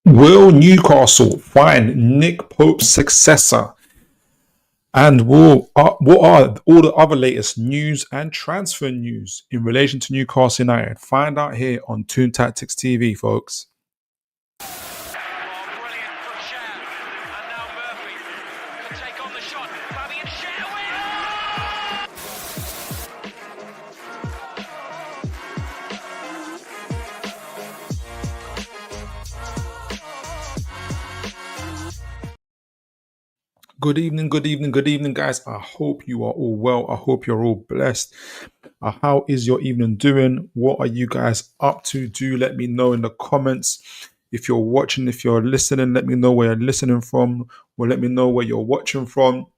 Will Newcastle find Nick Pope's successor? And what are all the other latest news and transfer news in relation to Newcastle United? Find out here on Toon Tactics TV, folks. Brilliant from Chev. And now Murphy can take on the shot. Fabian Chevalier. Good evening, guys. I hope you are all well. I hope you're all blessed. How is your evening doing? What are you guys up to? Do let me know in the comments. If you're watching, if you're listening, let me know where you're listening from, or let me know where you're watching from.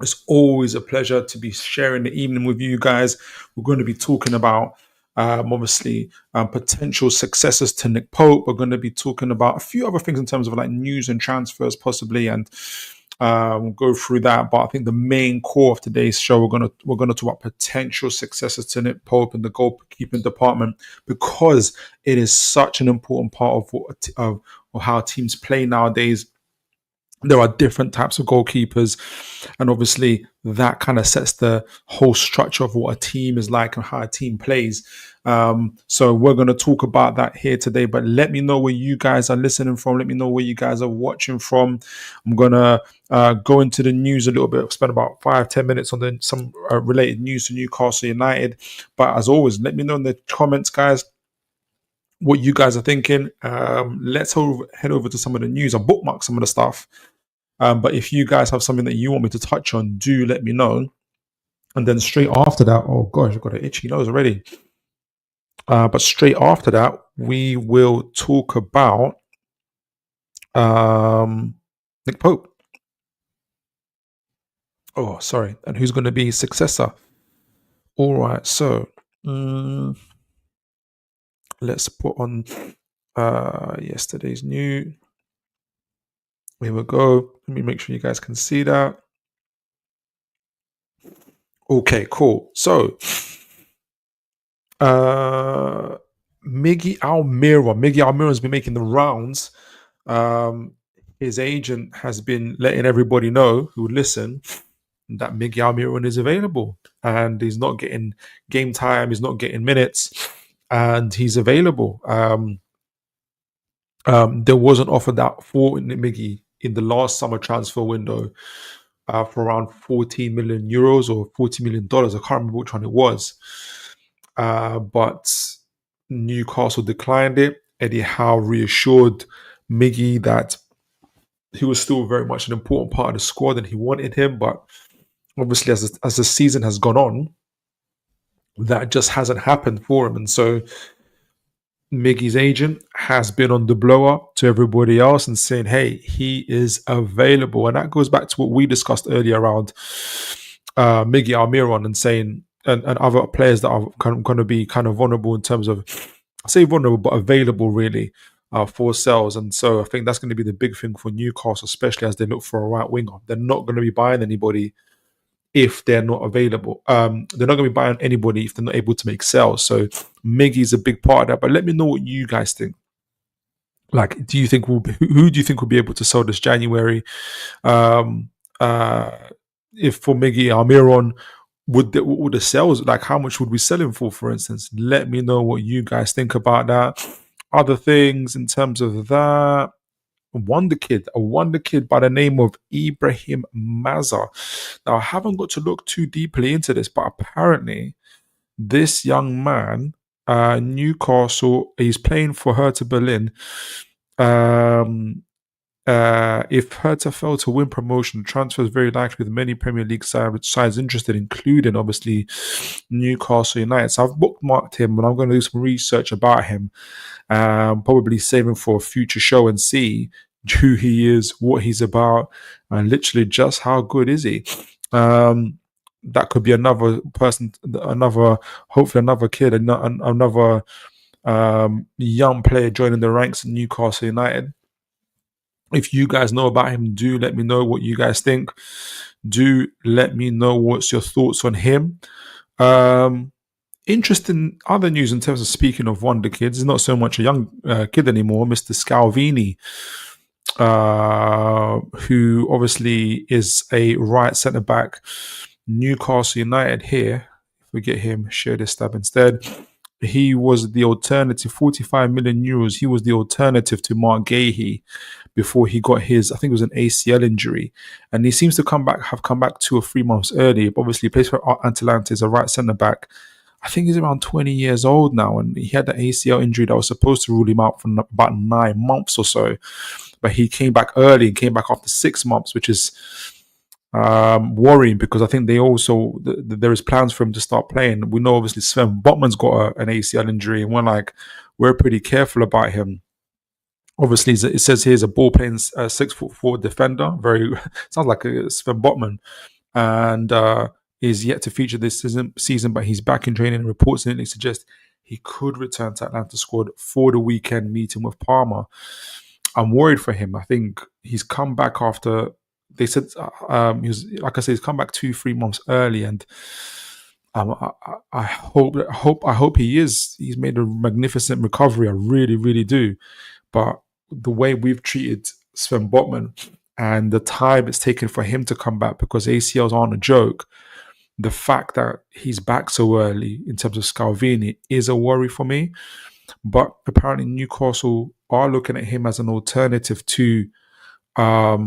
It's always a pleasure to be sharing the evening with you guys. We're going to be talking about obviously potential successors to Nick Pope. We're going to be talking about a few other things in terms of like news and transfers, possibly, and go through that. But I think the main core of today's show, we're gonna talk about potential successors to Nick Pope in the goalkeeping department, because it is such an important part of how teams play nowadays. There are different types of goalkeepers, and obviously that kind of sets the whole structure of what a team is like and how a team plays. So we're going to talk about that here today, but let me know where you guys are listening from. Let me know where you guys are watching from. I'm going to go into the news a little bit, spend about 5-10 minutes on some related news to Newcastle United. But as always, let me know in the comments, guys, what you guys are thinking. Let's head over to some of the news. I bookmarked some of the stuff. But if you guys have something that you want me to touch on, do let me know. And then straight after that, oh gosh, I've got an itchy nose already. But straight after that, we will talk about Nick Pope. Oh, sorry. And who's going to be his successor? All right. So let's put on yesterday's news. Here we go. Let me make sure you guys can see that. Okay, cool. So, Miggy Almiron has been making the rounds. His agent has been letting everybody know who would listen that Miggy Almiron is available, and he's not getting game time. He's not getting minutes, and he's available. There was an offer that for Miggy in the last summer transfer window for around 14 million euros or $40 million. I can't remember which one it was. But Newcastle declined it. Eddie Howe reassured Miggy that he was still very much an important part of the squad and he wanted him. But obviously, as the season has gone on, that just hasn't happened for him. And so Miggy's agent has been on the blow up to everybody else and saying, hey, he is available. And that goes back to what we discussed earlier around Miggy Almiron and saying, and other players that are going to be kind of vulnerable in terms of, I say vulnerable, but available really for sales. And so I think that's going to be the big thing for Newcastle, especially as they look for a right winger. They're not going to be buying anybody if they're not available. They're not going to be buying anybody if they're not able to make sales. So Miggy is a big part of that. But let me know what you guys think. Like, do you think who do you think will be able to sell this January? If for Miggy Almiron, would the sales, like how much would we sell him for instance? Let me know what you guys think about that. Other things in terms of that. A wonder kid by the name of Ibrahim Maza. Now, I haven't got to look too deeply into this, but apparently this young man, Newcastle, he's playing for Hertha Berlin. If Hertha fail to win promotion, transfer is very likely with many Premier League sides interested, including obviously Newcastle United. So I've bookmarked him, and I'm going to do some research about him. Probably save him for a future show and see who he is, what he's about, and literally just how good is he. That could be another person, hopefully another kid, another young player joining the ranks in Newcastle United. If you guys know about him, do let me know what you guys think. Do let me know what's your thoughts on him. Interesting other news in terms of speaking of wonder kids. He's not so much a young kid anymore, Mr. Scalvini, who obviously is a right centre back. Newcastle United here. If we get him, share this tab instead. He was the alternative, 45 million euros. He was the alternative to Mark Gahey before he got his, I think it was an ACL injury. And he seems to have come back 2 or 3 months early. But obviously, he plays for Atalanta as a right centre back. I think he's around 20 years old now, and he had the ACL injury that was supposed to rule him out for about 9 months or so. But he came back early and came back after 6 months, which is worrying, because I think they also there is plans for him to start playing. We know obviously Sven Botman's got an ACL injury, and we're pretty careful about him. Obviously, it says he's a ball playing 6'4" defender. Very sounds like a Sven Botman, and is yet to feature this season. But he's back in training, and reports initially suggest he could return to Atlanta squad for the weekend meeting with Parma. I'm worried for him. I think he's come back after. They said he was, like I said, he's come back 2-3 months early, and I hope he is. He's made a magnificent recovery. I really, really do. But the way we've treated Sven Botman and the time it's taken for him to come back, because ACLs aren't a joke, the fact that he's back so early in terms of Scalvini is a worry for me. But apparently Newcastle are looking at him as an alternative to Mark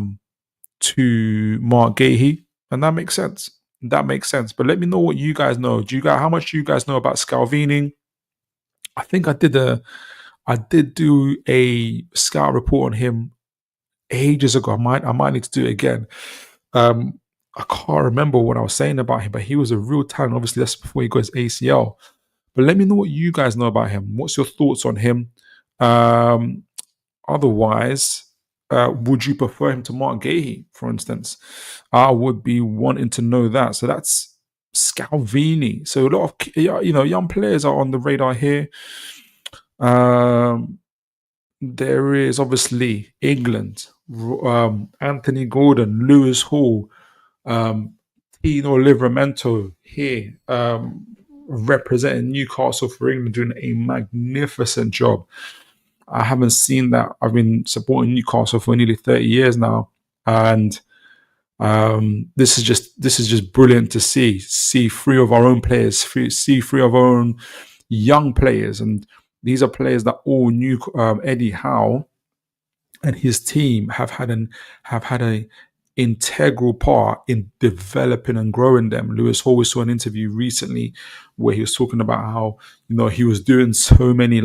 Gahey, and that makes sense. But let me know what you guys know. How much do you guys know about Scalvini? I think I did do a scout report on him ages ago. I might need to do it again. I can't remember what I was saying about him, but he was a real talent. Obviously, that's before he got his ACL. But let me know what you guys know about him. What's your thoughts on him? Otherwise, would you prefer him to Mark Gahey, for instance? I would be wanting to know that. So that's Scalvini. So a lot of young players are on the radar here. There is obviously England, Anthony Gordon, Lewis Hall, Tino Livramento here, representing Newcastle for England, doing a magnificent job. I haven't seen that. I've been supporting Newcastle for nearly 30 years now, and this is just brilliant to see. See 3 of our own players, see 3 of our own young players, and these are players that all knew Eddie Howe and his team have had an integral part in developing and growing them. Lewis Hall, we saw an interview recently where he was talking about how he was doing so many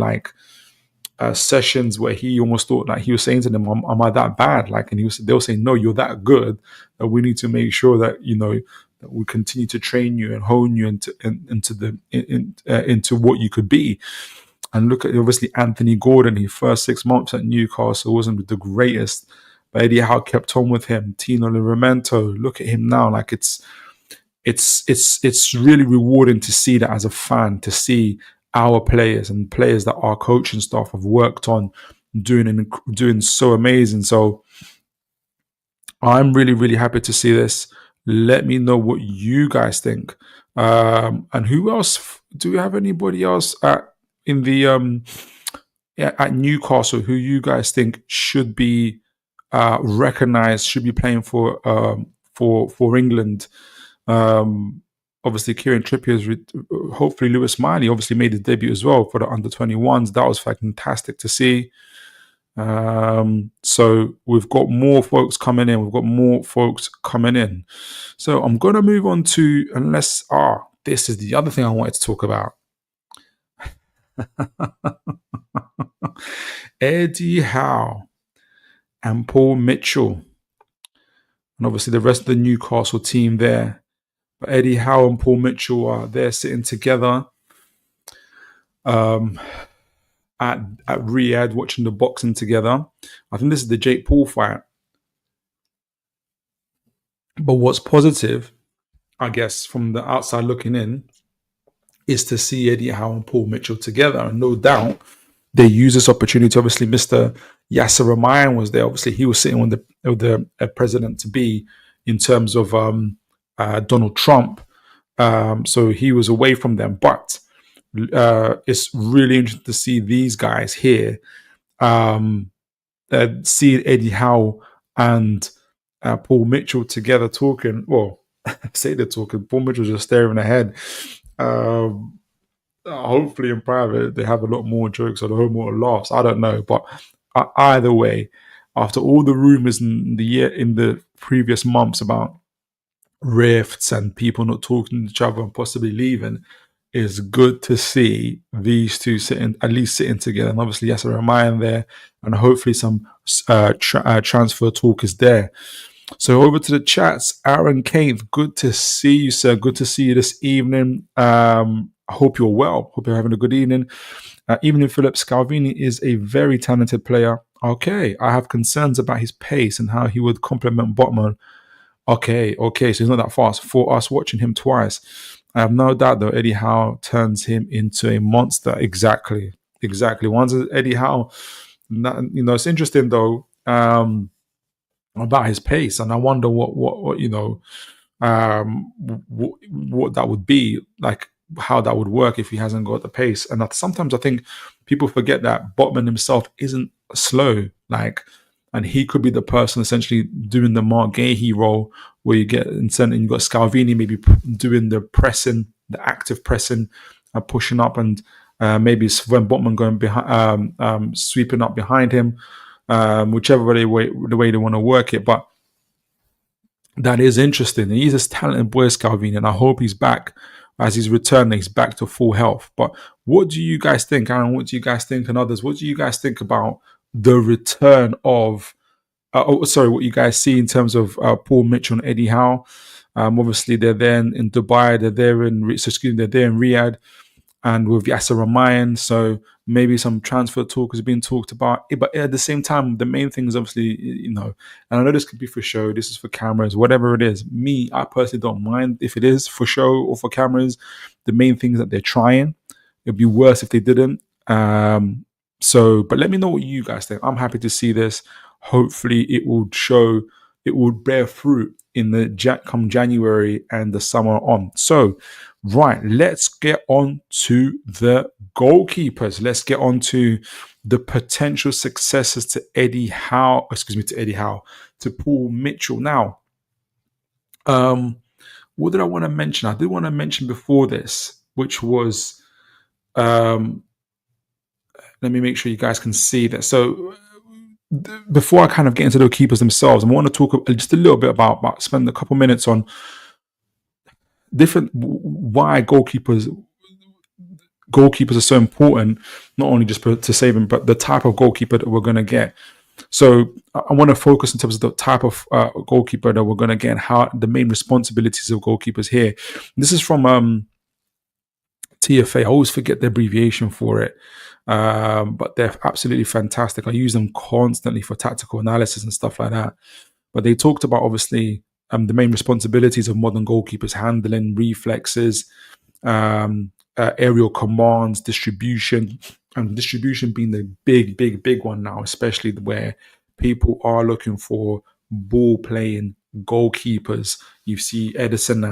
sessions where he almost thought, like, he was saying to them, "Am I that bad?" Like, and they were saying, "No, you're that good that we need to make sure that that we continue to train you and hone you into what you could be." And look at, obviously, Anthony Gordon. His first 6 months at Newcastle wasn't the greatest, but Eddie Howe kept on with him. Tino Livramento, look at him now. Like, it's really rewarding to see that as a fan, to see our players and players that our coaching staff have worked on doing so amazing. So I'm really, really happy to see this. Let me know what you guys think. And who else? Do we have anybody else at Newcastle who you guys think should be recognized, should be playing for England? Obviously, Kieran Trippier, hopefully Lewis Miley obviously made his debut as well for the under-21s. That was fantastic to see. So we've got more folks coming in. So I'm going to move on to, this is the other thing I wanted to talk about. Eddie Howe and Paul Mitchell, and obviously the rest of the Newcastle team there. But Eddie Howe and Paul Mitchell are there sitting together at Riyadh, watching the boxing together. I think this is the Jake Paul fight. But what's positive, I guess, from the outside looking in, is to see Eddie Howe and Paul Mitchell together. And no doubt they use this opportunity. Obviously, Mr. Yasser Ramayan was there. Obviously, he was sitting with the president-to-be in terms of Donald Trump. So he was away from them. But It's really interesting to see these guys here. Seeing Eddie Howe and Paul Mitchell together talking. Well, I say they're talking. Paul Mitchell's just staring ahead. Hopefully, in private, they have a lot more jokes or a lot more laughs. I don't know, but either way, after all the rumors in the previous months about rifts and people not talking to each other and possibly leaving, it's good to see these two at least sitting together. And obviously, Yasser Ramayan there, and hopefully some transfer talk is there. So over to the chats. Aaron Cave, good to see you, sir. Good to see you this evening. I hope you're well. Hope you're having a good evening. Evening, Philip. Scalvini is a very talented player. Okay, I have concerns about his pace and how he would complement Botman. Okay, so he's not that fast. For us watching him twice, I have no doubt though Eddie Howe turns him into a monster. Exactly. Once Eddie Howe, it's interesting though about his pace, and I wonder what what that would be like, how that would work if he hasn't got the pace. And sometimes I think people forget that Botman himself isn't slow, and he could be the person essentially doing the Mark Gahey role, where you get incentive. You've got Scalvini maybe doing the pressing, the active pressing, pushing up, and maybe Sven Botman going behind, sweeping up behind him, whichever way they want to work it. But that is interesting. He's a talented boy, Scalvini, and I hope he's back. As he's returning, he's back to full health. But what do you guys think, Aaron? What do you guys think, and others? What do you guys think about the return of, what you guys see in terms of Paul Mitchell and Eddie Howe? Obviously, they're there in Dubai. They're there in Riyadh, and with Yasser Ramayan. So maybe some transfer talk has been talked about. But at the same time, the main thing is obviously, and I know this could be for show, this is for cameras, whatever it is. I personally don't mind if it is for show or for cameras. The main thing is that they're trying. It'd be worse if they didn't. But let me know what you guys think. I'm happy to see this. Hopefully it will bear fruit in the come January and the summer on. So, right, let's get on to the goalkeepers. Let's get on to the potential successors to to Paul Mitchell. Now, what did I want to mention? I did want to mention before this, which was, let me make sure you guys can see that. So, before I kind of get into the keepers themselves, I want to talk just a little bit about spend a couple minutes on why goalkeepers are so important, not only just to save them, but the type of goalkeeper that we're going to get. So I want to focus in terms of the type of goalkeeper that we're going to get and how the main responsibilities of goalkeepers here. This is from TFA. I always forget the abbreviation for it. But they're absolutely fantastic. I use them constantly for tactical analysis and stuff like that. But they talked about, obviously, the main responsibilities of modern goalkeepers: handling, reflexes, aerial commands, distribution, and distribution being the big one now, especially where people are looking for ball-playing goalkeepers. You see Edison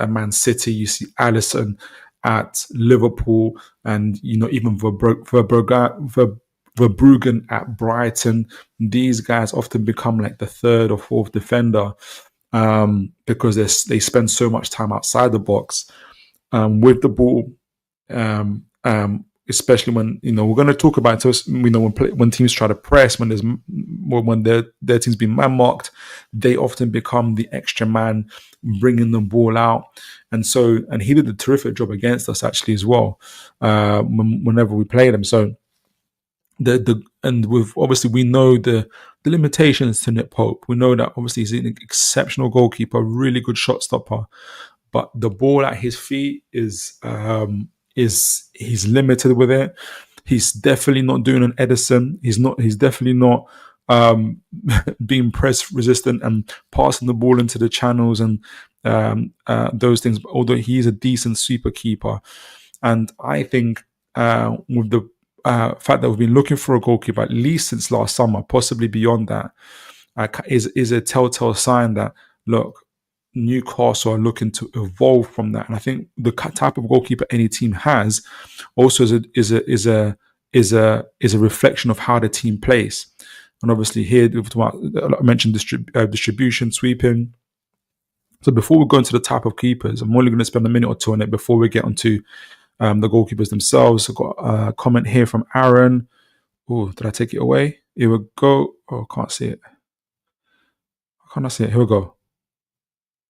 at Man City, you see Alisson at Liverpool, and even Verbruggen at Brighton. These guys often become like the third or fourth defender because they spend so much time outside the box with the ball. Especially when we're going to talk about when teams try to press, when their team's been man marked, they often become the extra man bringing the ball out, and he did a terrific job against us actually as well. Whenever we played him, so obviously we know the limitations to Nick Pope. We know that obviously he's an exceptional goalkeeper, really good shot stopper, but the ball at his feet is he's limited with it. He's definitely not doing an Edison. He's definitely not being press resistant and passing the ball into the channels and those things. Although he's a decent sweeper keeper, and I think with the fact that we've been looking for a goalkeeper at least since last summer, possibly beyond that, is a telltale sign that look, Newcastle are looking to evolve from that, and I think the type of goalkeeper any team has also is a reflection of how the team plays. And obviously here I mentioned distribution, sweeping. So before we go into the type of keepers, I'm only going to spend a minute or two on it before we get onto the goalkeepers themselves. I've got a comment here from Aaron. Oh, did I take it away? Here we go. Oh, I can't see it. Can I see it? Here we go.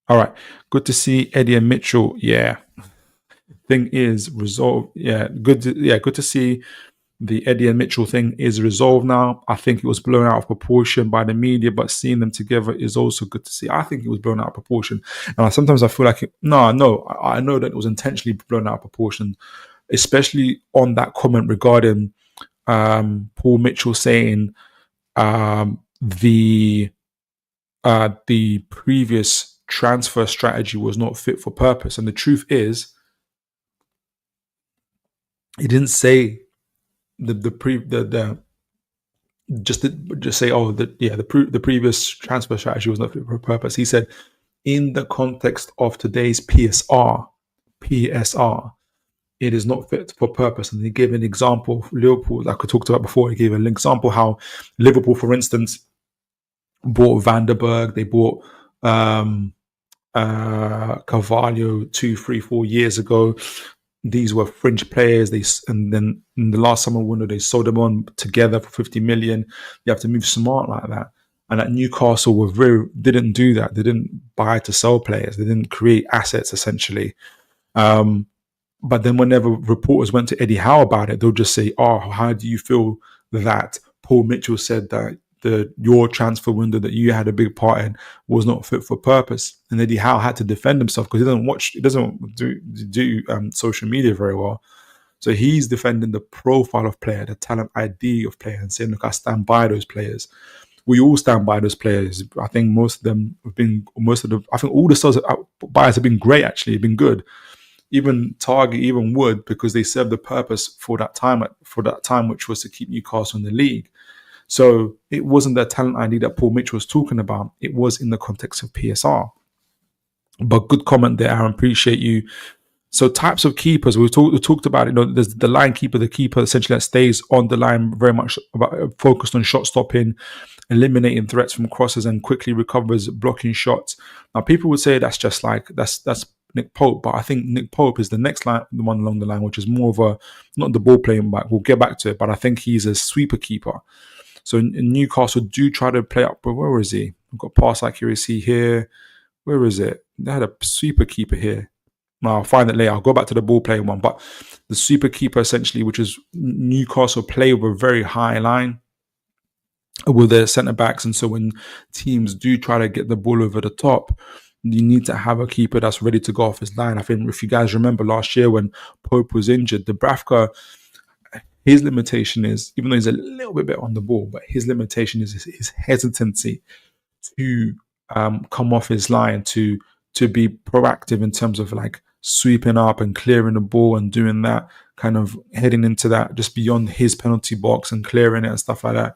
All right. Good to see Eddie and Mitchell. Yeah. Thing is resolved. Yeah. Good to see the Eddie and Mitchell thing is resolved now. I think it was blown out of proportion by the media, but seeing them together is also good to see. I think it was blown out of proportion. And sometimes I feel like, I know that it was intentionally blown out of proportion, especially on that comment regarding Paul Mitchell saying the previous transfer strategy was not fit for purpose. And the truth is, he didn't say the previous transfer strategy was not fit for purpose. He said, in the context of today's PSR, it is not fit for purpose. And he gave an example of Liverpool, like I talked about before. He gave an example how Liverpool, for instance, bought Van der Berg, they bought Carvalho 2, 3, 4 years ago. These were fringe players. And then in the last summer window, they sold them on together for 50 million. You have to move smart like that. And at Newcastle, didn't do that. They didn't buy to sell players. They didn't create assets, essentially. But then whenever reporters went to Eddie Howe about it, they'll just say, "Oh, how do you feel that Paul Mitchell said that your transfer window that you had a big part in was not fit for purpose?" And Eddie Howe had to defend himself because he doesn't do social media very well. So he's defending the profile of player, the talent ID of player, and saying, "Look, I stand by those players." We all stand by those players. I think most of them have been, I think all the sales buyers have been great, actually, have been good. Even Target, even Wood, because they served the purpose for that time, which was to keep Newcastle in the league. So it wasn't the talent ID that Paul Mitchell was talking about. It was in the context of PSR. But good comment there, Aaron. Appreciate you. So types of keepers, we talked about it. There's the line keeper, the keeper essentially that stays on the line, very much focused on shot stopping, eliminating threats from crosses, and quickly recovers blocking shots. Now, people would say that's Nick Pope, but I think Nick Pope is the next line, the one along the line, which is more of a, not the ball playing back. We'll get back to it, but I think he's a sweeper keeper. So in Newcastle do try to play up, but where is he? We've got pass accuracy here. Where is it? They had a sweeper keeper here. Now, I'll find it later. I'll go back to the ball playing one. But the super keeper, essentially, which is Newcastle play with a very high line with their centre backs. And so when teams do try to get the ball over the top, you need to have a keeper that's ready to go off his line. I think if you guys remember last year when Pope was injured, Dubravka, his limitation is, even though he's a little bit better on the ball, but his limitation is his hesitancy to come off his line, to be proactive in terms of like sweeping up and clearing the ball and doing that, kind of heading into that just beyond his penalty box and clearing it and stuff like that.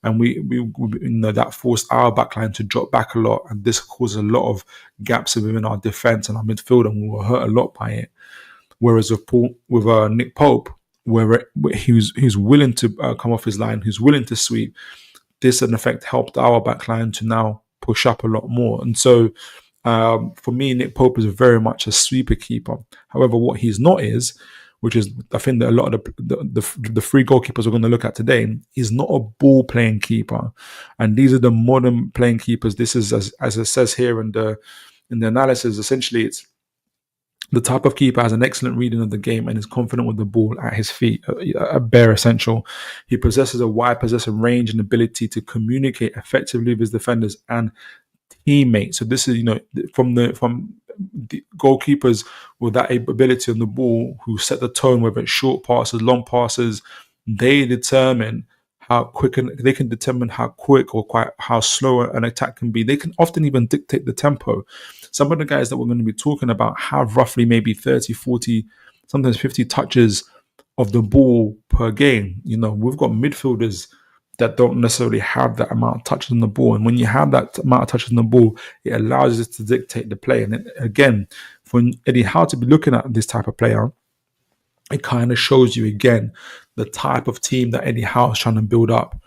And we that forced our backline to drop back a lot, and this caused a lot of gaps within our defense and our midfield, and we were hurt a lot by it. Whereas with Nick Pope, where he's willing to come off his line, who's willing to sweep, this in effect helped our backline to now push up a lot more. And so for me, Nick Pope is very much a sweeper keeper. However, what he's not is, which is I think that a lot of the three goalkeepers we're going to look at today, is not a ball playing keeper. And these are the modern playing keepers. This is as it says here in the analysis. Essentially, it's the type of keeper has an excellent reading of the game and is confident with the ball at his feet, a bare essential. He possesses a wide possession range and ability to communicate effectively with his defenders and teammates. So this is, from the goalkeepers with that ability on the ball, who set the tone, whether it's short passes, long passes, they determine how quick, and they can determine how quick or quite how slow an attack can be. They can often even dictate the tempo. Some of the guys that we're going to be talking about have roughly maybe 30, 40, sometimes 50 touches of the ball per game. We've got midfielders that don't necessarily have that amount of touches on the ball. And when you have that amount of touches on the ball, it allows you to dictate the play. And again, for Eddie Howe to be looking at this type of player, it kind of shows you again the type of team that Eddie Howe is trying to build up.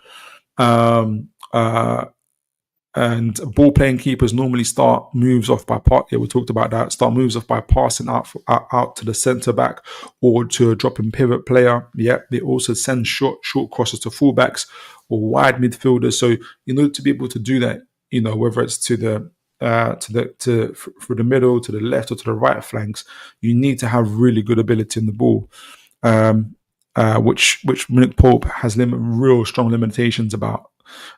And ball playing keepers normally start moves off by we talked about that. Start moves off by passing out to the centre back or to a dropping pivot player. Yeah, they also send short crosses to fullbacks or wide midfielders. So in order to be able to do that, whether it's through the middle, to the left, or to the right flanks, you need to have really good ability in the ball. Which Nick Pope has real strong limitations about.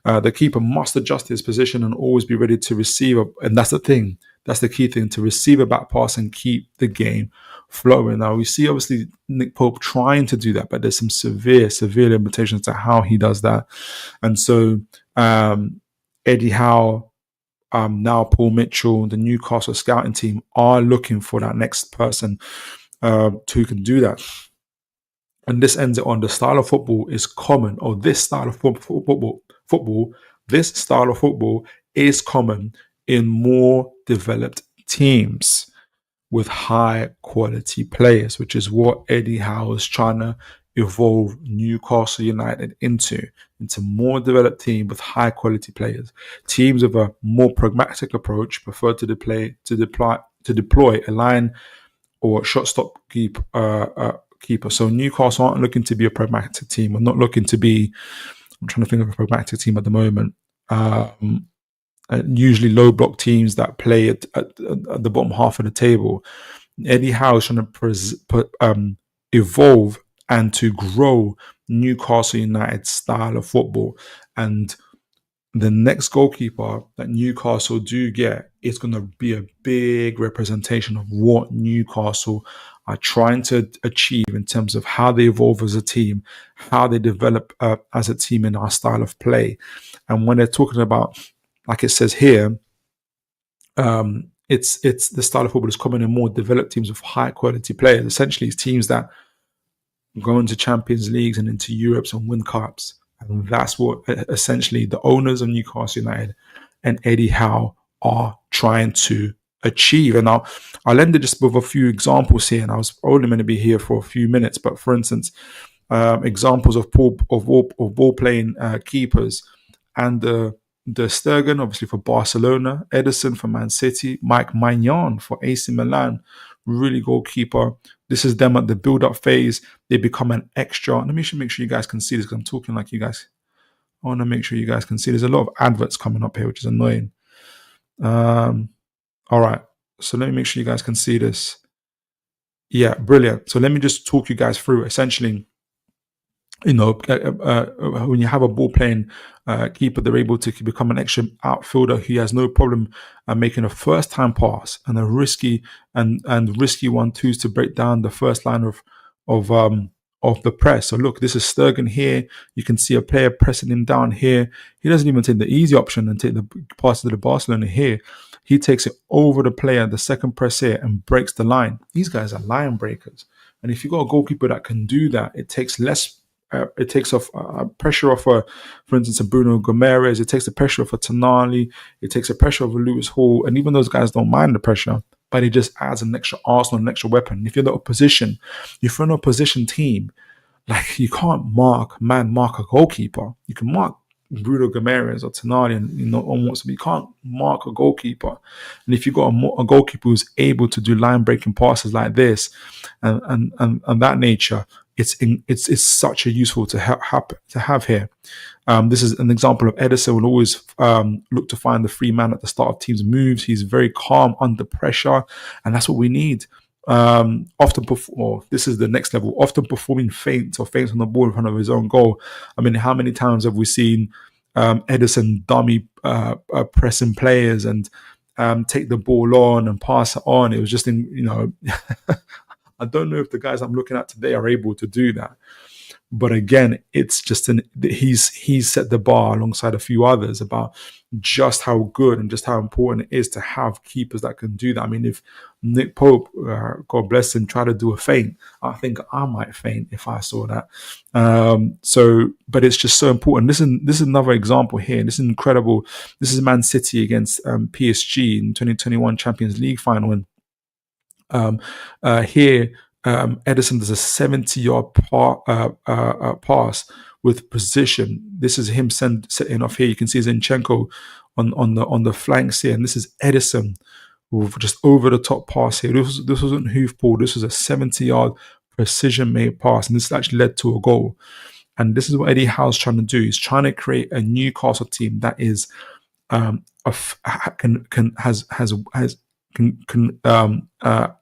The keeper must adjust his position and always be ready to receive. And that's the thing. That's the key thing, to receive a back pass and keep the game flowing. Now, we see obviously Nick Pope trying to do that, but there's some severe limitations to how he does that. And so Eddie Howe, now Paul Mitchell, the Newcastle scouting team are looking for that next person who can do that. And this ends it on the style of football is common, or this style of football, this style of football is common in more developed teams with high quality players, which is what Eddie Howe is trying to evolve Newcastle United into more developed team with high quality players. Teams with a more pragmatic approach prefer to deploy a line or shot stop keeper. So Newcastle aren't looking to be a pragmatic team. We're not looking to be, I'm trying to think of a pragmatic team at the moment. Usually low block teams that play at the bottom half of the table. Eddie Howe is trying to evolve and to grow Newcastle United's style of football. And the next goalkeeper that Newcastle do get is going to be a big representation of what Newcastle are trying to achieve in terms of how they evolve as a team, how they develop as a team in our style of play. And when they're talking about, like it says here, it's the style of football is common in more developed teams with high quality players. Essentially, it's teams that go into Champions Leagues and into Europes and win cups. And that's what essentially the owners of Newcastle United and Eddie Howe are trying to achieve. And I'll end it just with a few examples here. And I was only meant to be here for a few minutes, but for instance, examples of ball playing keepers, and the Sturgeon, obviously for Barcelona, Edison for Man City, Mike Maignan for AC Milan, really goalkeeper. This is them at the build-up phase. They become an extra. Let me make sure you guys can see this, because I'm talking like you guys. I want to make sure you guys can see. There's a lot of adverts coming up here, which is annoying. All right. So let me make sure you guys can see this. Yeah, brilliant. So let me just talk you guys through. Essentially, when you have a ball playing keeper, they're able to become an extra outfielder who has no problem making a first time pass and a risky one too, to break down the first line of the press. So look, this is Sturgeon here. You can see a player pressing him down here. He doesn't even take the easy option and take the pass to the Barcelona here. He takes it over the player, the second press here, and breaks the line. These guys are line breakers. And if you've got a goalkeeper that can do that, it takes off pressure off, for instance, a Bruno Gomes. It takes the pressure off a Tonali. It takes the pressure off a Lewis Hall. And even those guys don't mind the pressure, but it just adds an extra arsenal, an extra weapon. If you're an opposition team, like, you can't mark a goalkeeper. You can mark Bruno Gomes or Tonali but you can't mark a goalkeeper. And if you've got a goalkeeper who's able to do line breaking passes like this and that nature, it's such a useful to have here. This is an example of Edison will always look to find the free man at the start of teams' moves. He's very calm under pressure, and that's what we need. This is the next level. Often performing feints on the ball in front of his own goal. I mean, how many times have we seen Edison dummy pressing players and take the ball on and pass it on? It was just I don't know if the guys I'm looking at today are able to do that. But again, it's just he's set the bar alongside a few others about just how good and just how important it is to have keepers that can do that. I mean, if Nick Pope, God bless him, tried to do a feint, I think I might faint if I saw that. But it's just so important. This is another example here. This is incredible. This is Man City against PSG in 2021 Champions League final. And here, Edison does a 70-yard pass with precision. This is him setting off here. You can see Zinchenko on the flanks here, and this is Edison with just over the top pass here. This wasn't hoofball. This was a 70-yard precision-made pass, and this actually led to a goal. And this is what Eddie Howe's trying to do. He's trying to create a Newcastle team that is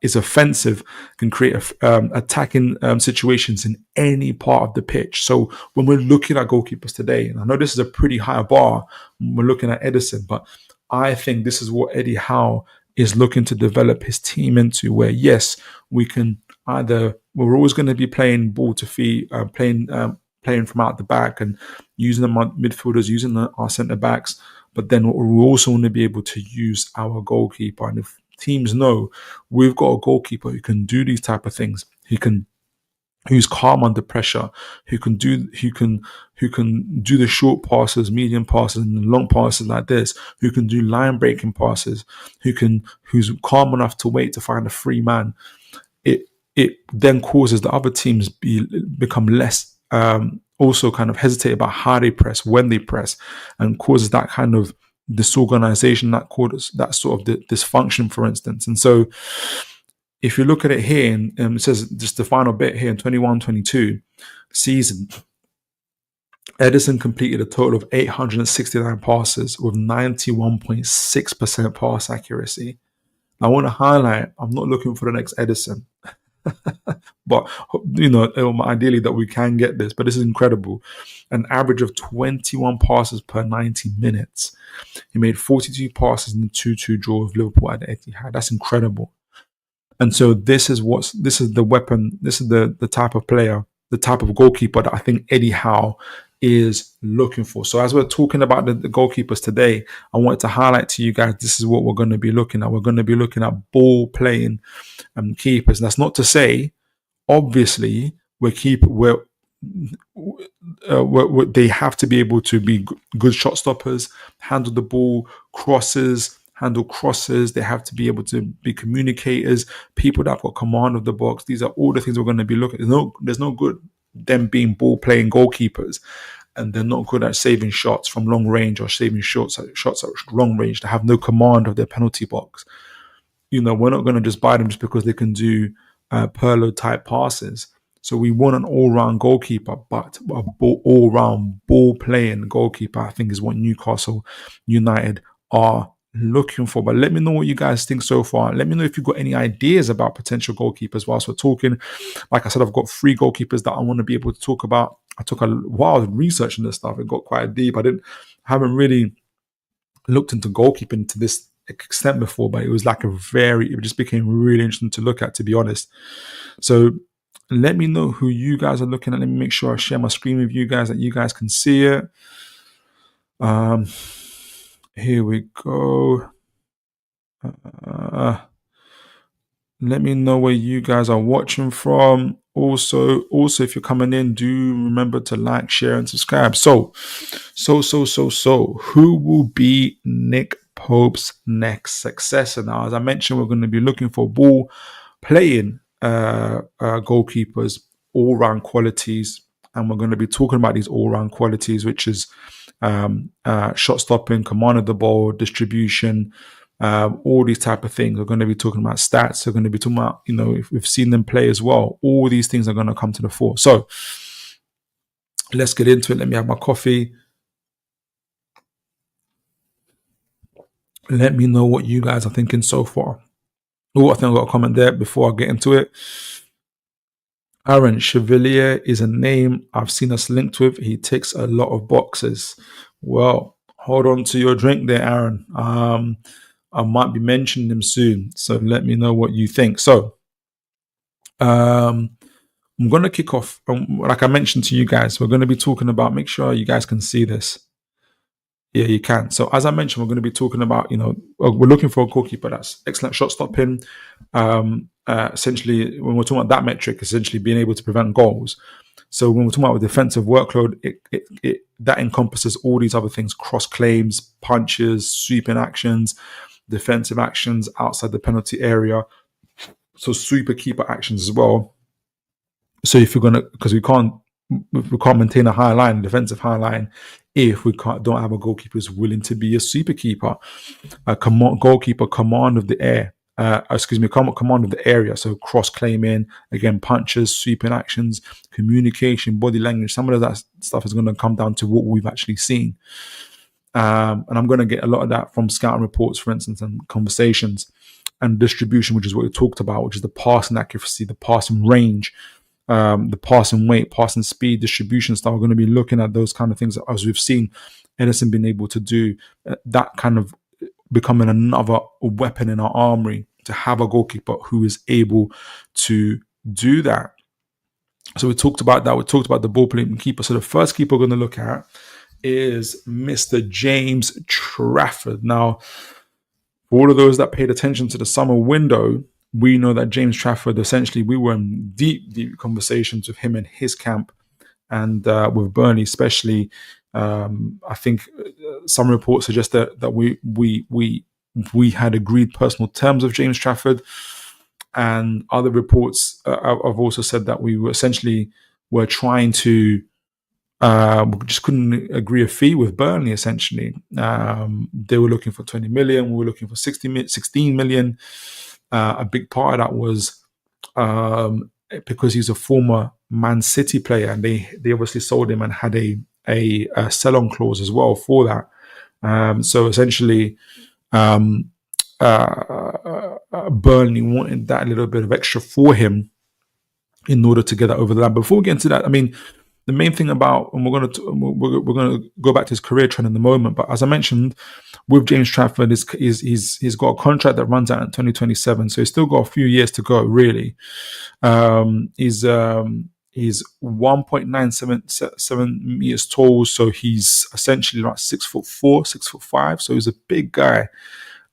is offensive, can create attacking situations in any part of the pitch. So when we're looking at goalkeepers today, and I know this is a pretty high bar when we're looking at Edison, but I think this is what Eddie Howe is looking to develop his team into, where yes, we can we're always going to be playing ball to feet, playing from out the back and using the midfielders, using our centre backs. But then we also want to be able to use our goalkeeper. And if teams know we've got a goalkeeper who can do these type of things, who's calm under pressure, who can do the short passes, medium passes, and long passes like this, who can do line breaking passes, who's calm enough to wait to find a free man, it then causes the other teams become less also kind of hesitate about how they press, when they press, and causes that kind of disorganization, that sort of dysfunction, for instance. And so if you look at it here, and it says just the final bit here in 21-22 season, Edison completed a total of 869 passes with 91.6% pass accuracy. I want to highlight, I'm not looking for the next Edison. But, ideally that we can get this. But this is incredible. An average of 21 passes per 90 minutes. He made 42 passes in the 2-2 draw with Liverpool at the Etihad. That's incredible. And so this is the weapon. This is the type of player, the type of goalkeeper that I think Eddie Howe is looking for. So as we're talking about the goalkeepers today, I wanted to highlight to you guys, this is what we're going to be looking at. We're going to be looking at ball playing keepers. And that's not to say, obviously, they have to be able to be good shot stoppers, handle the ball, handle crosses. They have to be able to be communicators, people that have got command of the box. These are all the things we're going to be looking at. There's no good them being ball playing goalkeepers and they're not good at saving shots from long range or saving shots at long range. They have no command of their penalty box. We're not going to just buy them just because they can do Perlo type passes. So we want an all-round goalkeeper, but all-round ball-playing goalkeeper, I think, is what Newcastle United are looking for. But let me know what you guys think so far. Let me know if you've got any ideas about potential goalkeepers whilst we're talking. Like I said, I've got 3 goalkeepers that I want to be able to talk about. I took a while researching this stuff. It got quite deep. I haven't really looked into goalkeeping to this extent before, but it was it just became really interesting to look at, to be honest. So let me know who you guys are looking at. Let me make sure I share my screen with you guys that you guys can see it. Here we go. Let me know where you guys are watching from. Also, if you're coming in, do remember to like, share, and subscribe. So, who will be Nick Pope's next successor? Now, as I mentioned, we're going to be looking for ball playing goalkeepers, all-round qualities, and we're going to be talking about these all-round qualities, which is shot stopping, command of the ball, distribution, all these type of things. We're going to be talking about stats. We're going to be talking about, if we've seen them play as well. All these things are going to come to the fore. So let's get into it. Let me have my coffee. Let me know what you guys are thinking so far. Oh, I think I've got a comment there before I get into it. Aaron, Chevalier is a name I've seen us linked with. He ticks a lot of boxes. Well, hold on to your drink there, Aaron. I might be mentioning him soon, so let me know what you think. So, I'm going to kick off. Like I mentioned to you guys, we're going to be talking about, make sure you guys can see this. Yeah, you can. So as I mentioned, we're going to be talking about, we're looking for a goalkeeper that's excellent shot stopping. Essentially, when we're talking about that metric, essentially being able to prevent goals. So when we're talking about defensive workload, that encompasses all these other things: cross claims, punches, sweeping actions, defensive actions outside the penalty area. So sweeper keeper actions as well. So if you're gonna, because we can't maintain a high line, defensive high line, if we don't have a goalkeeper who's willing to be a sweeper keeper, goalkeeper command of the air. Command of the area. So cross claiming, again, punches, sweeping actions, communication, body language. Some of that stuff is going to come down to what we've actually seen. And I'm going to get a lot of that from scouting reports, for instance, and conversations, and distribution, which is what we talked about, which is the passing accuracy, the passing range, the passing weight, passing speed, distribution style. We're going to be looking at those kind of things as we've seen Edison being able to do, that kind of becoming another weapon in our armory, to have a goalkeeper who is able to do that. So we talked about that. We talked about the ball playing keeper. So the first keeper we're going to look at is Mr. James Trafford. Now, for all of those that paid attention to the summer window, we know that James Trafford, essentially, we were in deep conversations with him and his camp, and with Burnley especially. I think some reports suggest that we had agreed personal terms of James Trafford, and other reports have also said that we were trying to, we just couldn't agree a fee with Burnley. Essentially, they were looking for 20 million. We were looking for 16 million. A big part of that was because he's a former Man City player, and they obviously sold him and had a sell-on clause as well for that. So essentially, Burnley wanted that little bit of extra for him in order to get that over the line. Before we get into that, I mean, the main thing about, and we're going to go back to his career trend in the moment, but as I mentioned, with James Trafford, he's got a contract that runs out in 2027, so he's still got a few years to go, really. He's 1.977 meters tall, so he's essentially like 6'4", 6'5", so he's a big guy,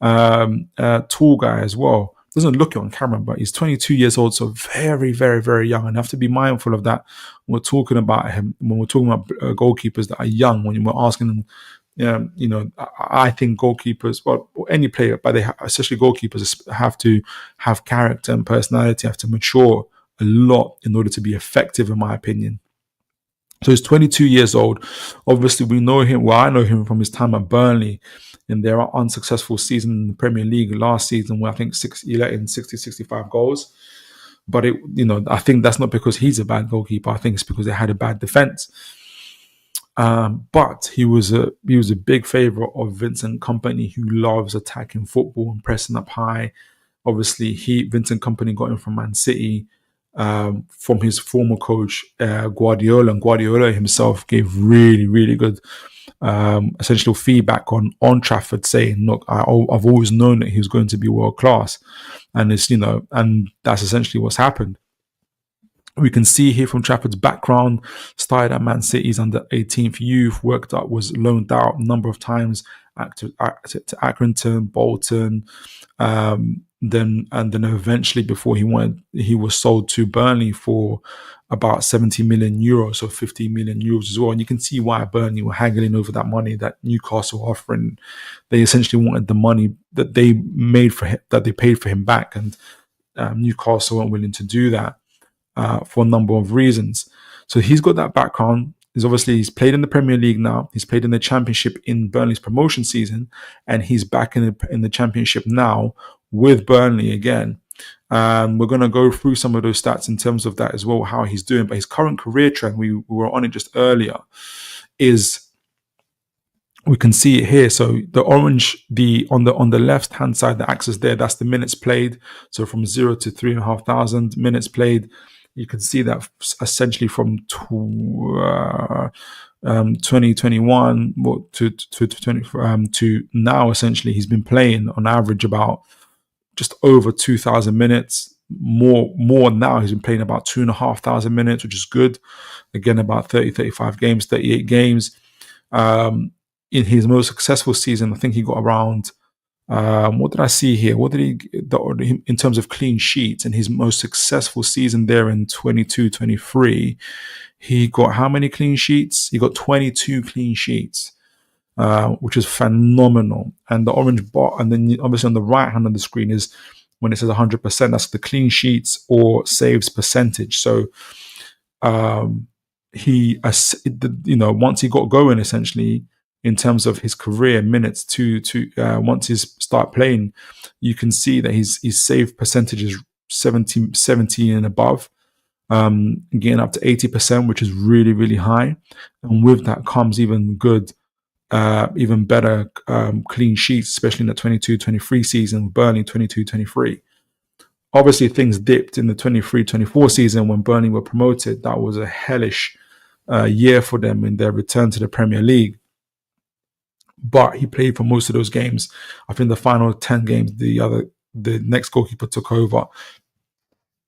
tall guy as well. Doesn't look it on camera, but he's 22 years old, so very, very, very young. And I have to be mindful of that when we're talking about him, when we're talking about goalkeepers that are young, when we're asking them, I think goalkeepers, well, any player, but especially goalkeepers, have to have character and personality, have to mature a lot in order to be effective, in my opinion. So he's 22 years old. Obviously, we know him. Well, I know him from his time at Burnley in their unsuccessful season in the Premier League last season, where I think he let in 65 goals. But I think that's not because he's a bad goalkeeper. I think it's because they had a bad defense. But he was a big favourite of Vincent Kompany, who loves attacking football and pressing up high. Obviously, Vincent Kompany got him from Man City, from his former coach Guardiola, and Guardiola himself gave really, really good essential feedback on Trafford, saying, "Look, I've always known that he was going to be world class," and and that's essentially what's happened. We can see here from Trafford's background: started at Man City's under 18th youth, was loaned out a number of times to Accrington, Bolton, then eventually, before he was sold to Burnley for about 70 million euros, so 50 million euros as well. And you can see why Burnley were haggling over that money that Newcastle were offering. They essentially wanted the money that they made for him, that they paid for him back, and Newcastle weren't willing to do that for a number of reasons. So he's got that background. He's played in the Premier League now. He's played in the Championship in Burnley's promotion season, and he's back in the Championship now with Burnley again. We're going to go through some of those stats in terms of that as well, how he's doing. But his current career trend, we were on it just earlier, is, we can see it here. So the orange, on the left hand side, the axis there, that's the minutes played. So from 0 to 3,500 minutes played. You can see that essentially from 2021 to now, essentially, he's been playing on average about just over 2,000 minutes, more now. He's been playing about 2,500 minutes, which is good. Again, about 30, 35 games, 38 games. In his most successful season, I think he got around, what did I see here? What did he, in terms of clean sheets, in his most successful season there in 22-23, he got how many clean sheets? He got 22 clean sheets, which is phenomenal. And the orange bar, and then obviously on the right hand of the screen is when it says 100%, that's the clean sheets or saves percentage. So once he got going, essentially, in terms of his career minutes to once he start playing, you can see that his save percentage is 70 and above, getting up to 80%, which is really, really high. And with that comes even better clean sheets, especially in the 22-23 season, Burnley 22-23. Obviously, things dipped in the 23-24 season when Burnley were promoted. That was a hellish year for them in their return to the Premier League. But he played for most of those games. I think the final 10 games, the next goalkeeper took over.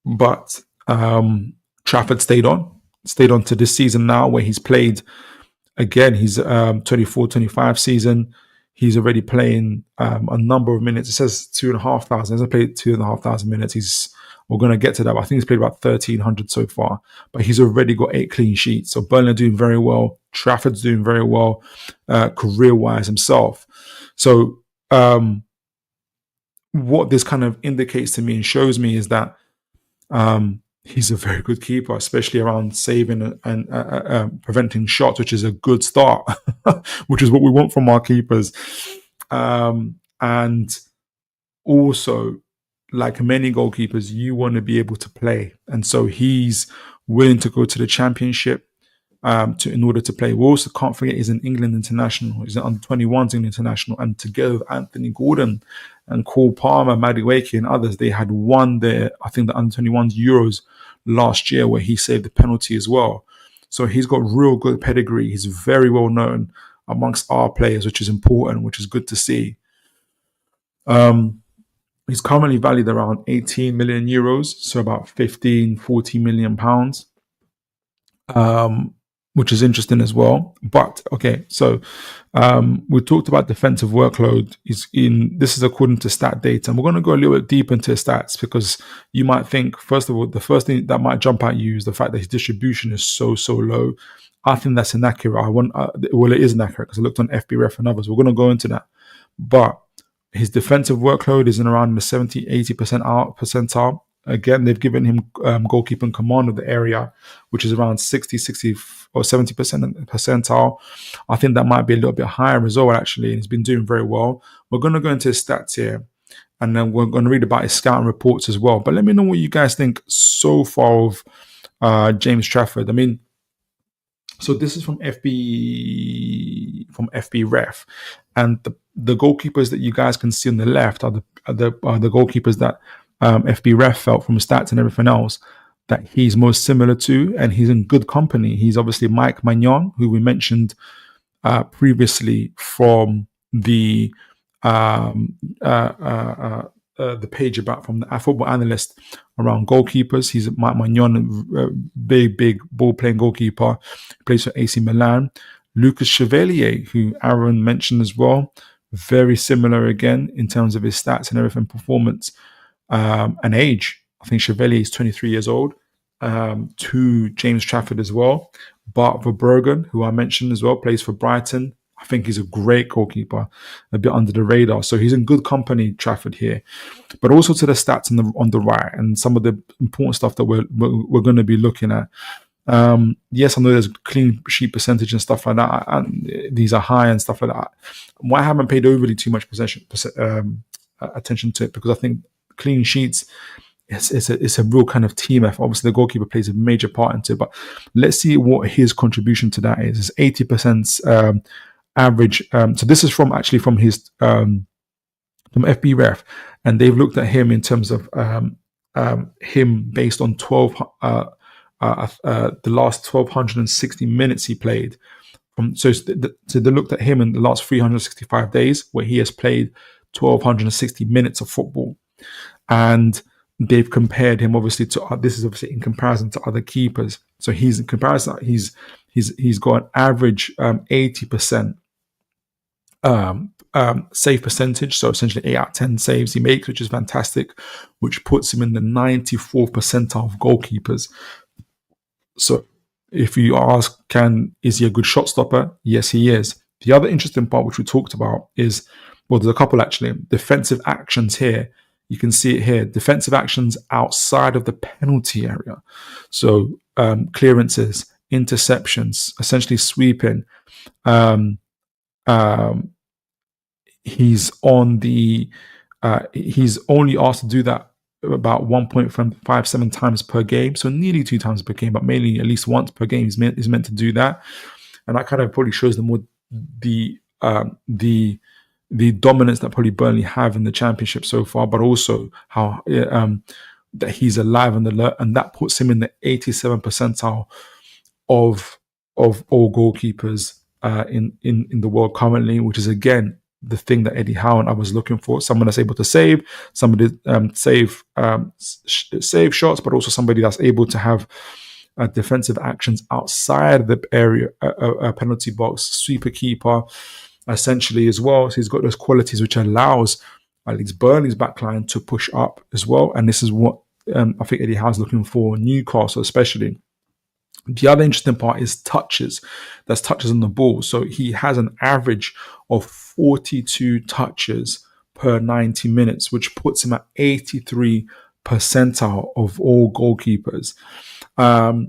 But Trafford stayed on to this season now, where he's played again. He's 24-25 season. He's already playing a number of minutes. It says 2,500. He hasn't played 2,500 minutes. We're going to get to that. But I think he's played about 1,300 so far. But he's already got 8 clean sheets. So Burnley are doing very well. Trafford's doing very well career-wise himself. So what this kind of indicates to me and shows me is that he's a very good keeper, especially around saving and preventing shots, which is a good start, which is what we want from our keepers. And also, like many goalkeepers, you want to be able to play. And so he's willing to go to the championship in order to play. We also can't forget he's an England international. He's an under-21s England international. And together with Anthony Gordon and Cole Palmer, Madueke and others, they had won the under-21s Euros last year, where he saved the penalty as well. So he's got real good pedigree. He's very well known amongst our players, which is important, which is good to see. He's currently valued around 18 million euros, so about 40 million pounds, which is interesting as well. But okay, so we talked about defensive workload. This is according to stat data, and we're going to go a little bit deep into stats, because you might think, first of all, the first thing that might jump at you is the fact that his distribution is so low. I think that's inaccurate. It is inaccurate, because I looked on FBref and others. We're going to go into that, but his defensive workload is in around the 70-80% percentile. Again, they've given him goalkeeping command of the area, which is around 60 or 70% percentile. I think that might be a little bit higher as well, actually, and he's been doing very well. We're going to go into his stats here, and then we're going to read about his scouting reports as well. But let me know what you guys think so far of James Trafford. I mean, so this is from FBref, and the goalkeepers that you guys can see on the left are the goalkeepers that FBref felt, from stats and everything else, that he's most similar to, and he's in good company. He's obviously Mike Maignan, who we mentioned previously from the page from the football analyst around goalkeepers. He's Mike Maignan, big ball playing goalkeeper, plays for AC Milan. Lucas Chevalier, who Aaron mentioned as well, very similar again in terms of his stats and everything, performance and age. I think Chevalier is 23 years old, to James Trafford as well. Bart Verbruggen, who I mentioned as well, plays for Brighton. I think he's a great goalkeeper, a bit under the radar. So he's in good company, Trafford, here. But also to the stats on the right, and some of the important stuff that we're going to be looking at. Yes, I know there's clean sheet percentage and stuff like that, and these are high and stuff like that. I haven't paid overly too much attention to it, because I think clean sheets, it's a real kind of team effort. Obviously, the goalkeeper plays a major part into it, but let's see what his contribution to that is. It's 80% average. So this is from his from FBref, and they've looked at him in terms of him based on the last 1,260 minutes he played. So they looked at him in the last 365 days, where he has played 1,260 minutes of football. And they've compared him obviously to this is obviously in comparison to other keepers. So he's in comparison, he's got an average 80% save percentage. So essentially 8 out of 10 saves he makes, which is fantastic, which puts him in the 94th percentile of goalkeepers. So if you ask, is he a good shot stopper? Yes, he is. The other interesting part, which we talked about, is, well, there's a couple actually. Defensive actions here. You can see it here. Defensive actions outside of the penalty area. So clearances, interceptions, essentially sweeping. He's on the. He's only asked to do that about 1.57 times per game, so nearly 2 times per game, but mainly at least once per game is meant to do that, and that kind of probably shows them more the dominance that probably Burnley have in the Championship so far, but also how that he's alive and alert, and that puts him in the 87th percentile of all goalkeepers in the world currently, which is again the thing that Eddie Howe and I was looking for: someone that's able to save, somebody save shots, but also somebody that's able to have defensive actions outside of the area, penalty box, sweeper keeper, essentially as well. So he's got those qualities which allows at least Burnley's backline to push up as well, and this is what I think Eddie Howe's looking for, Newcastle especially. The other interesting part is touches. That's touches on the ball. So he has an average of 42 touches per 90 minutes, which puts him at 83 percentile of all goalkeepers,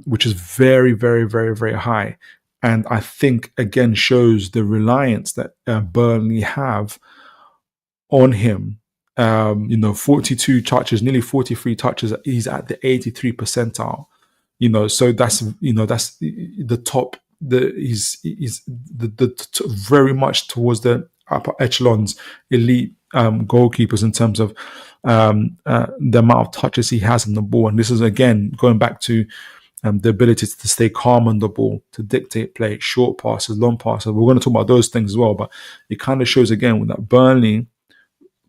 which is very, very, very, very high. And I think, again, shows the reliance that Burnley have on him. 42 touches, nearly 43 touches. He's at the 83 percentile. So that's the top. He's very much towards the upper echelons, elite goalkeepers in terms of the amount of touches he has on the ball. And this is again going back to the ability to stay calm on the ball, to dictate play, short passes, long passes. We're going to talk about those things as well, but it kind of shows again that Burnley,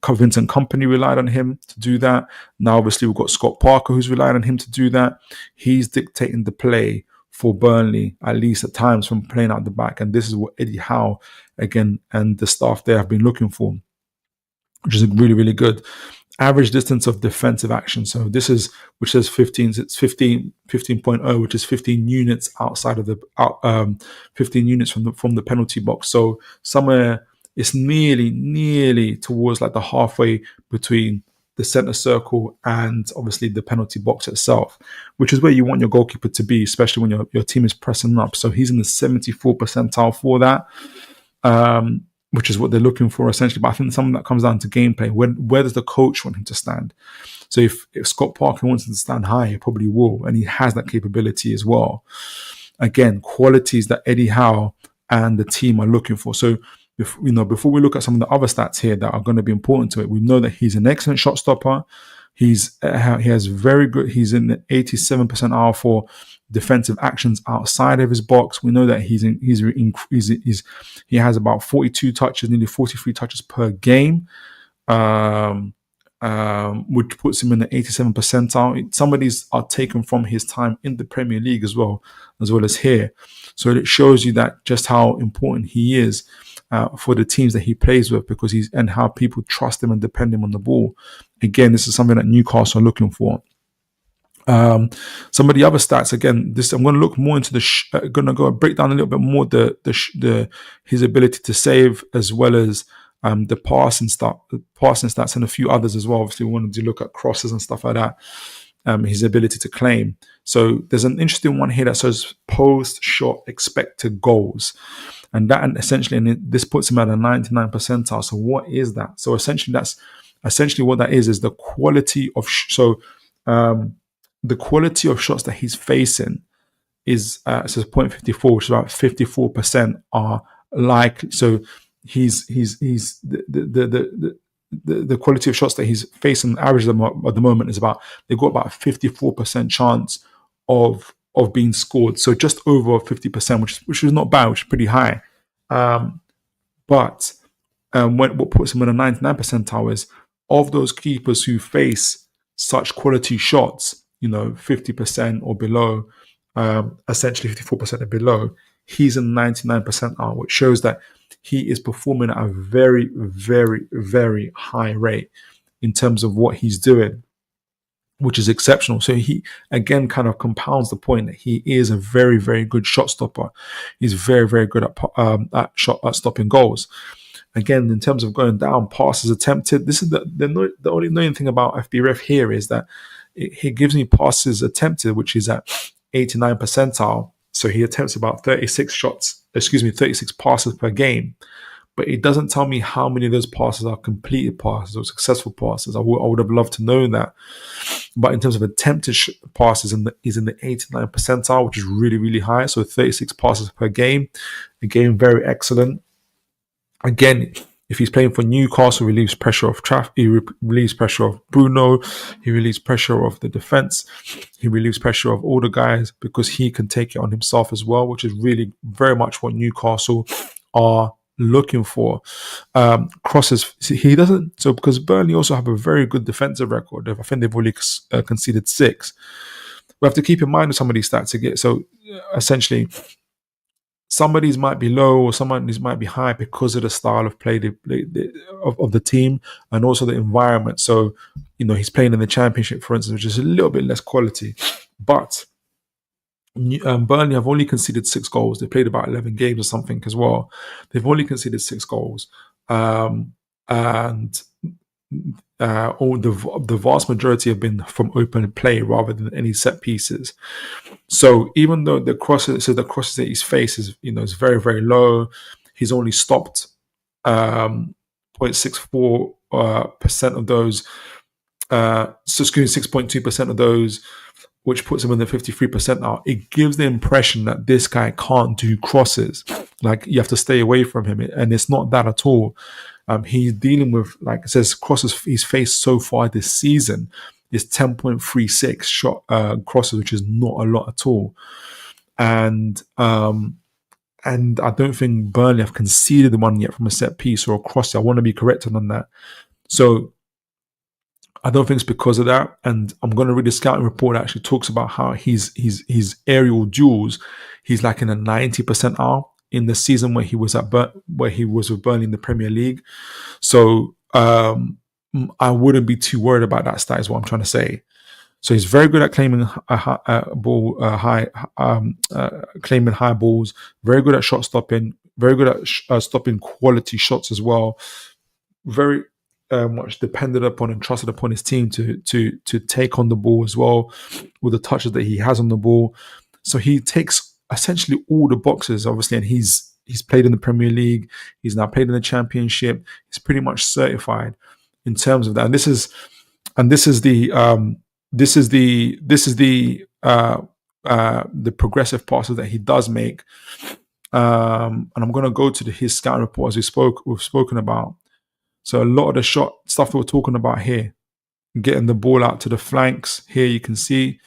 Vincent Kompany relied on him to do that. Now, obviously, we've got Scott Parker who's relied on him to do that. He's dictating the play for Burnley, at least at times, from playing out the back. And this is what Eddie Howe, again, and the staff there have been looking for, which is really, really good. Average distance of defensive action. So this is, which says 15, it's 15.0, which is 15 units outside of the, 15 units from the penalty box. So somewhere, it's nearly towards like the halfway between the center circle and obviously the penalty box itself, which is where you want your goalkeeper to be, especially when your team is pressing up. So he's in the 74 percentile for that, which is what they're looking for essentially. But I think something that comes down to gameplay. Where does the coach want him to stand? So if Scott Parker wants him to stand high, he probably will, and he has that capability as well. Again, qualities that Eddie Howe and the team are looking for. So before we look at some of the other stats here that are going to be important to it, we know that he's an excellent shot stopper. He has very good. He's in the 87% percentile for defensive actions outside of his box. We know that he has about 42 touches, nearly 43 touches per game, which puts him in the 87 percentile. Some of these are taken from his time in the Premier League as well as here. So it shows you that just how important he is for the teams that he plays with, because and how people trust him and depend him on the ball. Again, this is something that Newcastle are looking for. Some of the other stats, again, I'm going to look more into going to go break down a little bit more his ability to save, as well as the passing stats, and a few others as well. Obviously, we wanted to look at crosses and stuff like that. His ability to claim. So there's an interesting one here that says post-shot expected goals. And that essentially, this puts him at a 99 percentile. So what is that? So essentially, what that is the quality of the quality of shots that he's facing is it says 0.54, which is about 54% are likely. So he's the quality of shots that he's facing, average at the moment, is about, they've got about a 54% chance of being scored. So just over 50%, which is not bad, which is pretty high. But what puts him in a 99 percentile is, of those keepers who face such quality shots, 50% or below, essentially 54% or below, he's in 99 percentile, which shows that he is performing at a very, very, very high rate in terms of what he's doing, which is exceptional. So he again kind of compounds the point that he is a very, very good shot stopper. He's very, very good at stopping goals. Again, in terms of going down, passes attempted. This is the only annoying thing about FBref here is that he gives me passes attempted, which is at 89 percentile. So he attempts about 36 passes per game. But it doesn't tell me how many of those passes are completed passes or successful passes. I would have loved to know that. But in terms of attempted passes, he's in the 89 percentile, which is really, really high. So 36 passes per game. Again, very excellent. Again, if he's playing for Newcastle, he relieves pressure of Trafford, he relieves pressure of Bruno, he relieves pressure of the defense, he relieves pressure of all the guys because he can take it on himself as well, which is really very much what Newcastle are looking for. Crosses, he doesn't, so because Burnley also have a very good defensive record. I think they've only conceded 6. We have to keep in mind some of these stats to get, so essentially, some of these might be low or some of these might be high because of the style of play of the team and also the environment. So, he's playing in the Championship, for instance, which is a little bit less quality. But Burnley have only conceded 6 goals. They played about 11 games or something as well. They've only conceded 6 goals. And all the vast majority have been from open play rather than any set pieces. So even though the crosses that he's faced is is very, very low, he's only stopped 0.64% of those. 6.2% of those, which puts him in the 53% now. It gives the impression that this guy can't do crosses. Like, you have to stay away from him, and it's not that at all. He's dealing with, like it says, crosses he's faced so far this season is 10.36 shot crosses, which is not a lot at all. And I don't think Burnley have conceded the one yet from a set piece or a cross. I want to be corrected on that. So I don't think it's because of that. And I'm going to read the scouting report that actually talks about how his aerial duels, he's like in a 90 percentile in the season where he was with Burnley in the Premier League. So I wouldn't be too worried about that stat, is what I'm trying to say. So he's very good at claiming claiming high balls. Very good at shot stopping. Very good at stopping quality shots as well. Very much depended upon and trusted upon his team to take on the ball as well with the touches that he has on the ball. So he takes essentially all the boxes, obviously, and he's played in the Premier League. He's now played in the Championship. He's pretty much certified in terms of that. And this is the progressive passes that he does make. And I'm going to go to his scouting report as we've spoken about. So a lot of the shot stuff we're talking about here, getting the ball out to the flanks. Here you can see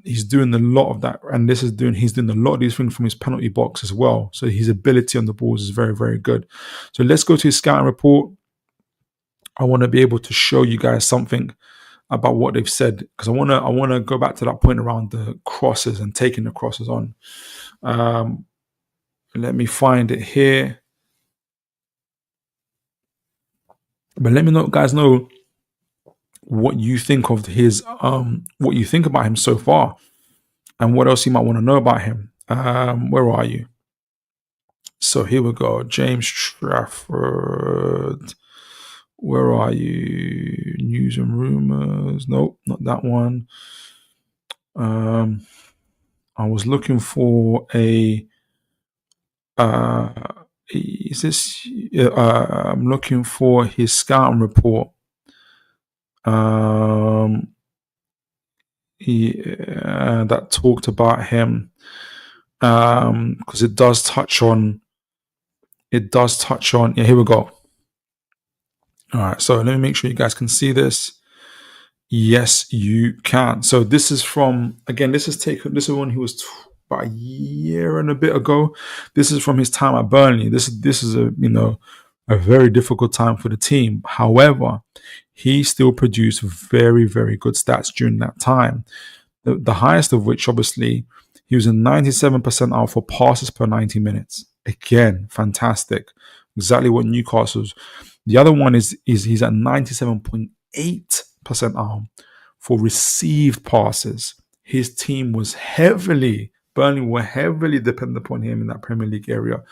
he's doing a lot of that, and he's doing a lot of these things from his penalty box as well. So his ability on the balls is very, very good. So let's go to his scouting report. I want to be able to show you guys something about what they've said, because I want to go back to that point around the crosses and taking the crosses on. Let me find it here. But let me guys know what you think of what you think about him so far, and what else you might want to know about him. Where are you? So here we go. James Trafford. Where are you? News and Rumours. Nope, not that one. I was looking for a. Is this? I'm looking for his scouting report. That talked about him, because it does touch on. Yeah, here we go. All right, so let me make sure you guys can see this. Yes, you can. So this is from, again, this is when he was about a year and a bit ago. This is from his time at Burnley. This is a very difficult time for the team. However, he still produced very, very good stats during that time. The highest of which, obviously, he was in 97% out for passes per 90 minutes. Again, fantastic. Exactly what Newcastle's. The other one is he's at 97.8% out for received passes. His team was Burnley were heavily dependent upon him in that Premier League era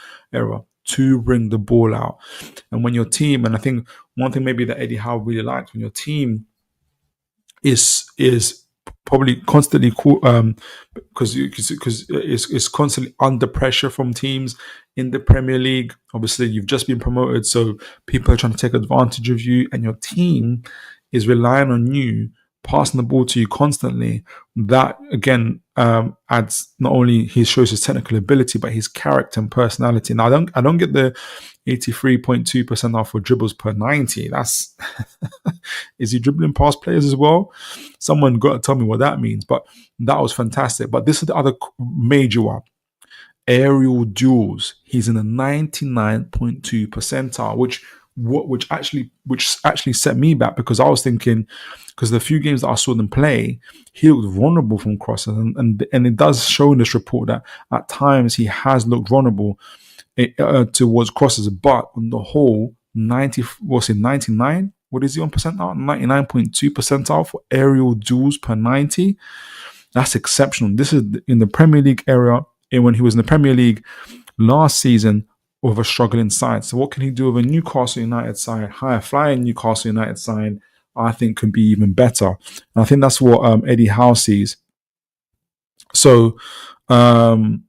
to bring the ball out. And when your team, and I think one thing maybe that Eddie Howe really liked, when your team is probably constantly because it's constantly under pressure from teams in the Premier League. Obviously, you've just been promoted, so people are trying to take advantage of you, and your team is relying on you passing the ball to you constantly. That again adds not only he shows his technical ability, but his character and personality. Now, I don't get the 83.2% off for dribbles per 90. That's is he dribbling past players as well? Someone got to tell me what that means. But that was fantastic. But this is the other major one. Aerial duels. He's in the 99.2 percentile, which actually set me back, because I was thinking, because the few games that I saw them play, he looked vulnerable from crosses, and it does show in this report that at times he has looked vulnerable towards crosses, but on the whole, 99? What is he on percentile? 99.2 percentile for aerial duels per 90. That's exceptional. This is in the Premier League area, and when he was in the Premier League last season with a struggling side. So what can he do with a Newcastle United side, higher flying Newcastle United side? I think can be even better. And I think that's what Eddie Howe sees. So, and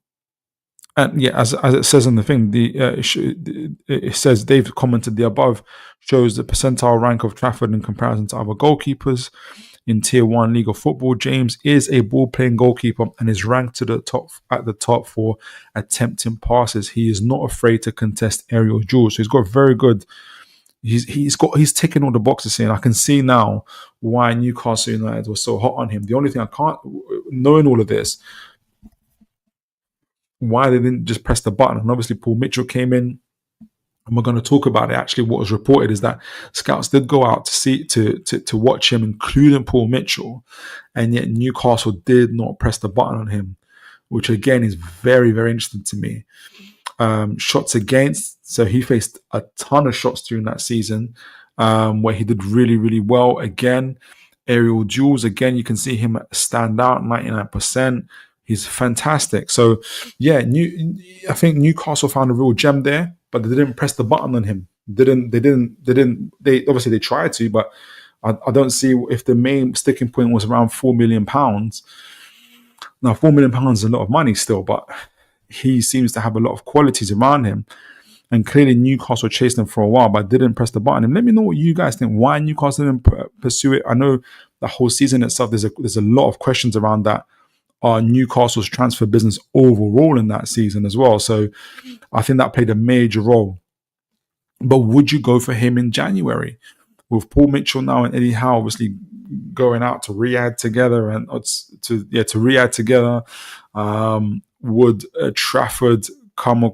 yeah, as it says in the thing, it says Dave commented the above shows the percentile rank of Trafford in comparison to other goalkeepers in Tier 1 League of Football. James is a ball-playing goalkeeper and is ranked at the top for attempting passes. He is not afraid to contest aerial duels. So he's got very good. He's ticking all the boxes here, and I can see now why Newcastle United was so hot on him. The only thing I can't, knowing all of this, why they didn't just press the button. And obviously Paul Mitchell came in, and we're going to talk about it. Actually, what was reported is that scouts did go out to watch him, including Paul Mitchell, and yet Newcastle did not press the button on him, which again is very, very interesting to me. Shots against, so he faced a ton of shots during that season, where he did really, really well. Again, aerial duels, again, you can see him stand out, 99%. He's fantastic. So, yeah, I think Newcastle found a real gem there, but they didn't press the button on him. They obviously they tried to, but I don't see if the main sticking point was around £4 million. Now, £4 million is a lot of money still, but he seems to have a lot of qualities around him. And clearly Newcastle chased him for a while, but didn't press the button. And let me know what you guys think. Why Newcastle didn't pursue it? I know the whole season itself, there's a lot of questions around that. Newcastle's transfer business overall in that season as well. So I think that played a major role. But would you go for him in January? With Paul Mitchell now and Eddie Howe obviously going out to Riyadh together to Riyadh together, would Trafford come?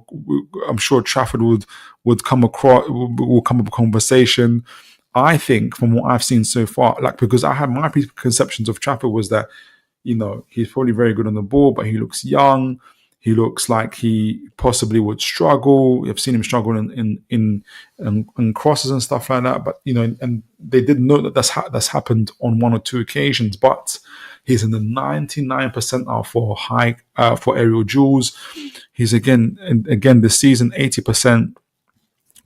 I'm sure Trafford would come across, will come up a conversation. I think from what I've seen so far, because I had my preconceptions of Trafford was that, he's probably very good on the ball, but he looks young. He looks like he possibly would struggle. I've seen him struggle in crosses and stuff like that. But and they did know that that's happened on one or two occasions. But he's in the 99 percentile for aerial duels. He's again this season 80%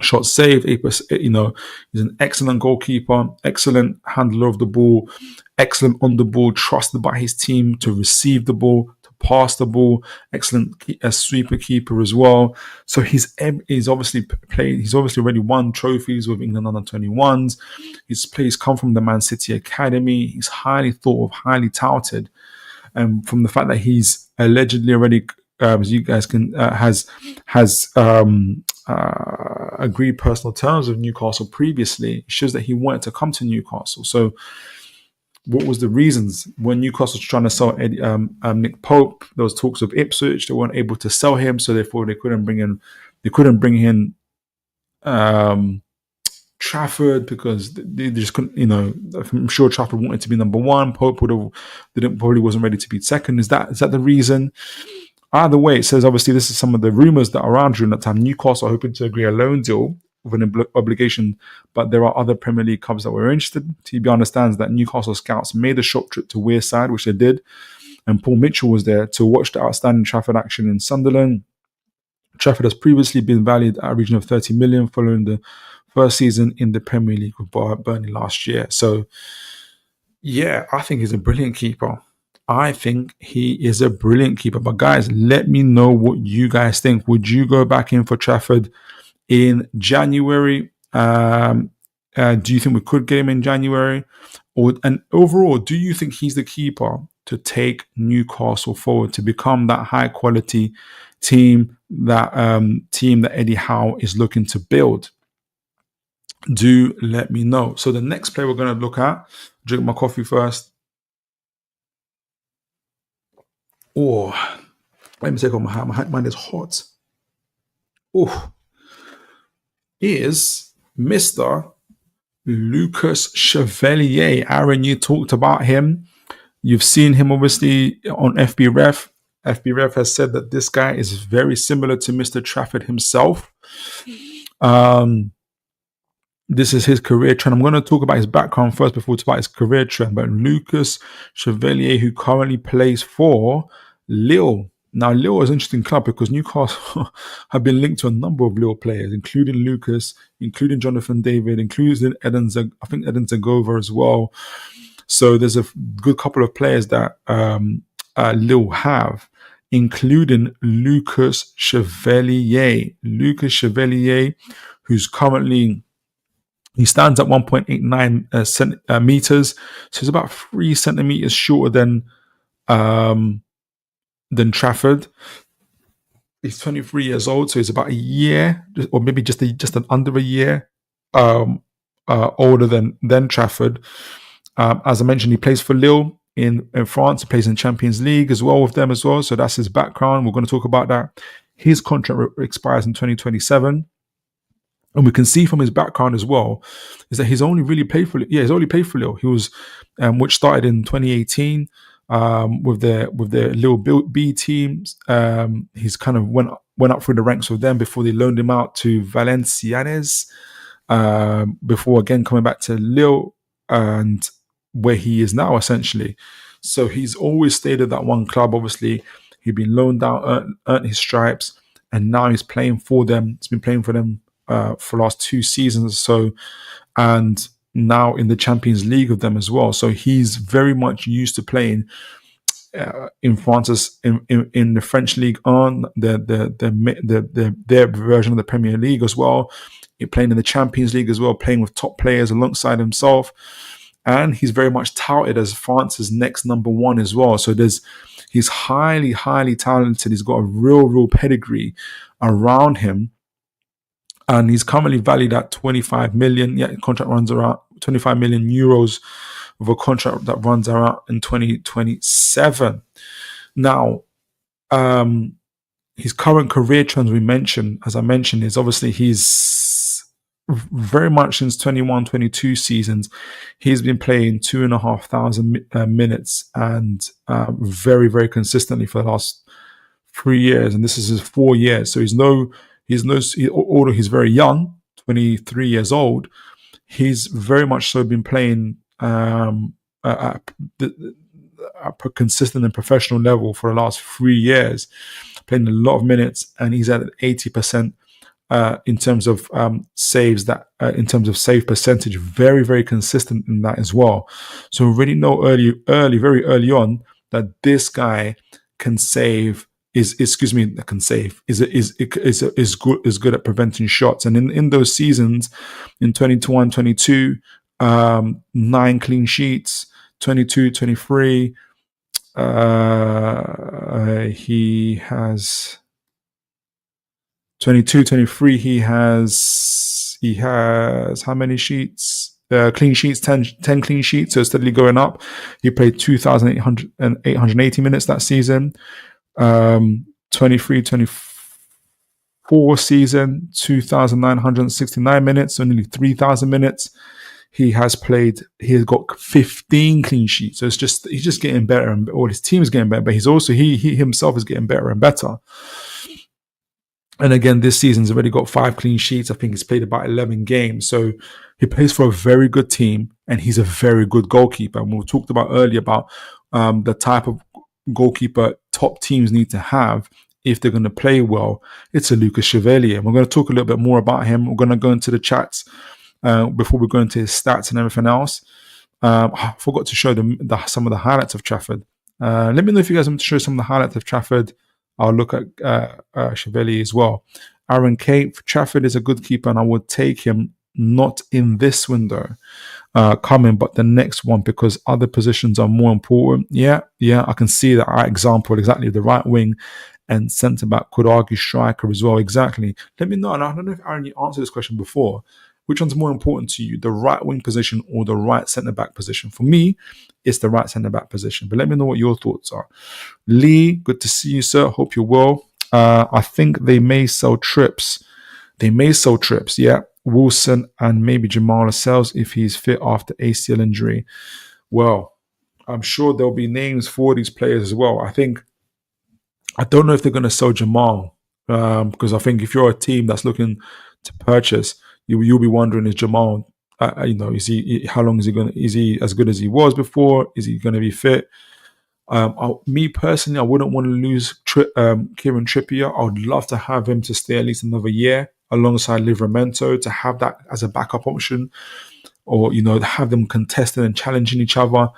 shot saved. 8%. He's an excellent goalkeeper, excellent handler of the ball, excellent on the ball, trusted by his team to receive the ball, to pass the ball, excellent sweeper keeper as well. So he's obviously played. He's obviously already won trophies with England under 21s. He's come from the Man City academy. He's highly thought of, highly touted, and from the fact that he's allegedly already, as you guys can has agreed personal terms with Newcastle previously, shows that he wanted to come to Newcastle. So what was the reasons when Newcastle was trying to sell Nick Pope? There was talks of Ipswich. They weren't able to sell him, so therefore they couldn't bring in Trafford because they just couldn't, I'm sure Trafford wanted to be number one. Pope probably wasn't ready to be second. Is that the reason? Either way, it says obviously this is some of the rumours that are around during that time. Newcastle are hoping to agree a loan deal with an obligation, but there are other Premier League clubs that were interested. TB understands that Newcastle scouts made a short trip to Wearside, which they did, and Paul Mitchell was there to watch the outstanding Trafford action in Sunderland. Trafford has previously been valued at a region of 30 million following the first season in the Premier League with Burnley last year. So, yeah, I think he's a brilliant keeper. I think he is a brilliant keeper. But guys, let me know what you guys think. Would you go back in for Trafford in January? Do you think we could get him in January? And overall, do you think he's the keeper to take Newcastle forward to become that high quality team that Eddie Howe is looking to build? Do let me know. So the next player we're going to look at, drink my coffee first. Oh, let me take off my hat. My hat, mine is hot. Oh, is Mr. Lucas Chevalier. Aaron, you talked about him. You've seen him obviously on FBref. FBref has said that this guy is very similar to Mr. Trafford himself. This is his career trend. I'm going to talk about his background first before we talk about his career trend. But Lucas Chevalier, who currently plays for Lille. Now, Lille is an interesting club because Newcastle have been linked to a number of Lille players, including Lucas, including Jonathan David, including Eden Zagova as well. So there's a good couple of players that Lille have, including Lucas Chevalier. Lucas Chevalier, who's currently... He stands at 1.89 meters, so he's about 3 centimeters shorter than Trafford. He's 23 years old, so he's about a year, or maybe just under a year older than Trafford. As I mentioned, he plays for Lille in France. He plays in Champions League as well with them as well. So that's his background. We're going to talk about that. His contract expires in 2027. And we can see from his background as well is that he's only really played for Lille. Yeah, he's only played for Lille. He was, which started in 2018 with the Lille B teams. He's kind of went up through the ranks with them before they loaned him out to Valenciennes. Before again coming back to Lille and where he is now essentially. So he's always stayed at that one club. Obviously, he'd been loaned out, earned his stripes, and now he's playing for them. He's been playing for them for the last 2 seasons or so, and now in the Champions League with them as well. So he's very much used to playing in France, in the French League on their version of the Premier League as well. He's playing in the Champions League as well, playing with top players alongside himself, and he's very much touted as France's next number one as well. So he's highly talented. He's got a real pedigree around him. And he's currently valued at 25 million. Yeah, contract runs around 25 million euros with a contract that runs around in 2027. Now, his current career trends as I mentioned, is obviously he's very much since 21-22 seasons, he's been playing 2,500 minutes and very consistently for the last 3 years. And this is his 4 years. So although he's very young, 23 years old, he's very much so been playing at a consistent and professional level for the last 3 years, playing a lot of minutes, and he's at 80% in terms of saves. In terms of save percentage, very consistent in that as well. So we already know very early on that this guy can save. Is good at preventing shots, and in those seasons, in 21-22, 9 clean sheets, 22-23, he has 22-23. He has how many sheets? Clean sheets, 10 clean sheets, so steadily going up. He played 2,880 minutes that season. 23-24, 2024 season, 2,969 minutes, so nearly 3,000 minutes. He has got 15 clean sheets. So he's just getting better, and all his team is getting better, but he himself is getting better and better. And again, this season he's already got 5 clean sheets. I think he's played about 11 games. So he plays for a very good team, and he's a very good goalkeeper. And we talked about earlier about the type of goalkeeper top teams need to have if they're going to play well. It's a Lucas Chevalier. And we're going to talk a little bit more about him. We're going to go into the chats before we go into his stats and everything else. I forgot to show them some of the highlights of Trafford. Let me know if you guys want to show some of the highlights of Trafford. I'll look at Chevalier as well. Aaron Kate, Trafford is a good keeper, and I would take him not in this window coming, but the next one, because other positions are more important. Yeah, I can see that example, exactly. The right wing and centre back, could argue striker as well. Exactly. Let me know, and I don't know if Aaron, you answered this question before. Which one's more important to you, the right wing position or the right centre back position? For me, it's the right centre back position. But let me know what your thoughts are. Lee, good to see you, sir. Hope you're well. I think they may sell trips. Yeah. Wilson and maybe Jamal Lascelles if he's fit after ACL injury. Well, I'm sure there'll be names for these players as well. I don't know if they're going to sell Jamal because I think if you're a team that's looking to purchase, you'll be wondering, is Jamal, is he as good as he was before? Is he going to be fit? Me personally, I wouldn't want to lose Kieran Trippier. I would love to have him to stay at least another year alongside Livramento, to have that as a backup option, or have them contesting and challenging each other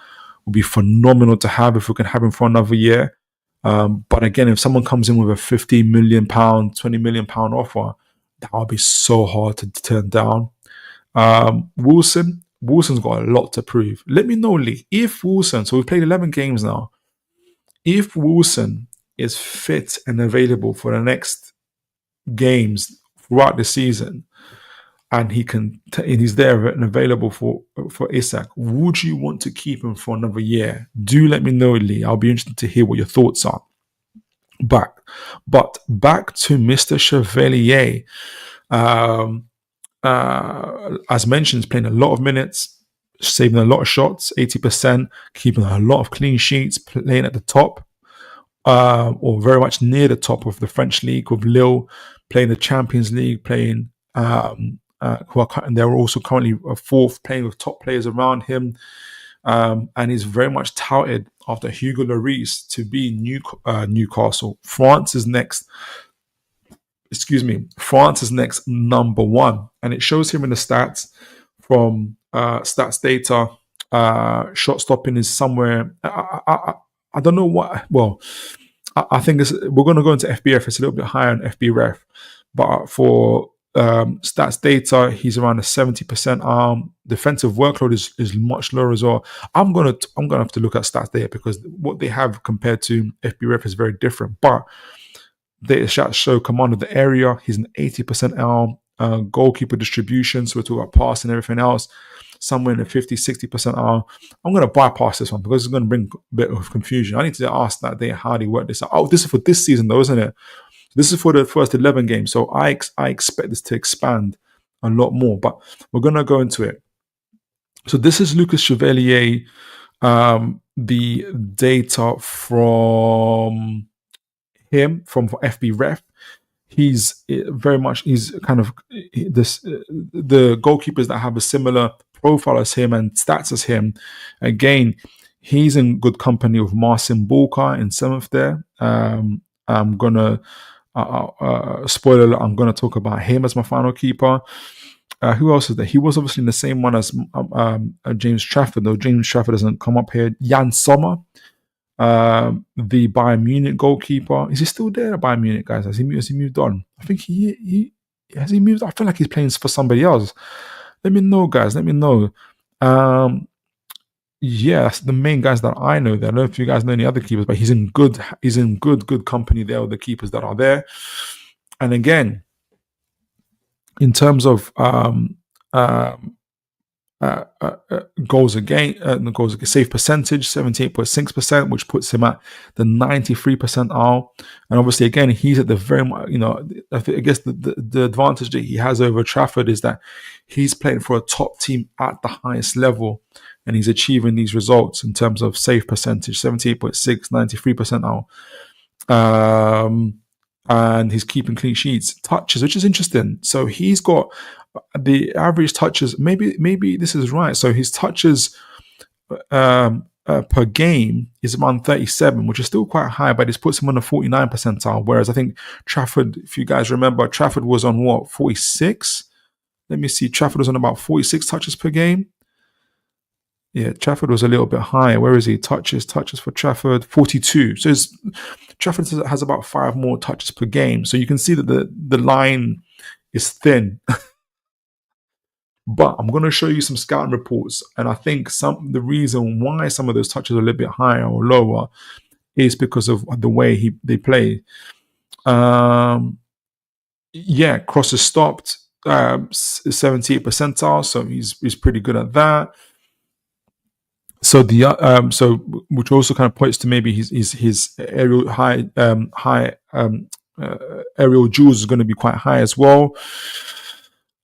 would be phenomenal to have if we can have him for another year. But again, if someone comes in with a £15 million, £20 million offer, that would be so hard to turn down. Wilson's got a lot to prove. Let me know, Lee, if Wilson, so we've played 11 games now, if Wilson is fit and available for the next games throughout the season, and he's there and available for Isak, would you want to keep him for another year? Do let me know, Lee. I'll be interested to hear what your thoughts are. But back to Mr. Chevalier. As mentioned, playing a lot of minutes, saving a lot of shots, 80%, keeping a lot of clean sheets, playing at the top, or very much near the top of the French league with Lille, playing the Champions League, playing and they're also currently fourth, playing with top players around him. And he's very much touted after Hugo Lloris to be Newcastle. France's next number one. And it shows here in the stats from stats data. Shot stopping is somewhere, I don't know what, well, I think we're going to go into FBF. It's a little bit higher on FBref. But for stats data, he's around a 70% defensive workload is much lower as well. I'm gonna have to look at stats data because what they have compared to FBref is very different. But data stats show command of the area. He's an 80% goalkeeper distribution. So we're talking about passing and everything else. Somewhere in the 50-60% arm. I'm going to bypass this one because it's going to bring a bit of confusion. I need to ask that day how they work this out. Oh, this is for this season though, isn't it? This is for the first 11 games. So I expect this to expand a lot more, but we're going to go into it. So this is Lucas Chevalier, the data from him from FBref. He's kind of this the goalkeepers that have a similar profile as him and stats as him. Again, he's in good company with Marcin Bulka in 7th there. I'm gonna spoiler alert, I'm gonna talk about him as my final keeper. Who else is there? He was obviously in the same one as James Trafford, though James Trafford doesn't come up here. Jan Sommer, the Bayern Munich goalkeeper. Is he still there at Bayern Munich, guys? Has he moved on? I think he has he moved. I feel like he's playing for somebody else. Let me know, guys. Let me know. Yeah, that's the main guys that I know there. I don't know if you guys know any other keepers, but he's in good company there with the keepers that are there. And again, in terms of goals against save percentage 78.6%, which puts him at the 93 percentile. And obviously, again, he's at the very, I guess the advantage that he has over Trafford is that he's playing for a top team at the highest level, and he's achieving these results in terms of save percentage 78.6, 93 percentile. And he's keeping clean sheets, touches, which is interesting. So he's got the average touches. Maybe this is right. So his touches per game is around 37, which is still quite high, but this puts him on the 49 percentile. Whereas I think Trafford, if you guys remember, Trafford was on what, 46? Let me see. Trafford was on about 46 touches per game. Yeah, Trafford was a little bit higher. Where is he? Touches for Trafford, 42. So Trafford has about 5 more touches per game. So you can see that the line is thin. But I'm going to show you some scouting reports. And I think the reason why some of those touches are a little bit higher or lower is because of the way they play. Crosses stopped, 78 percentile. So he's pretty good at that. So which also kind of points to maybe his aerial aerial duels is going to be quite high as well.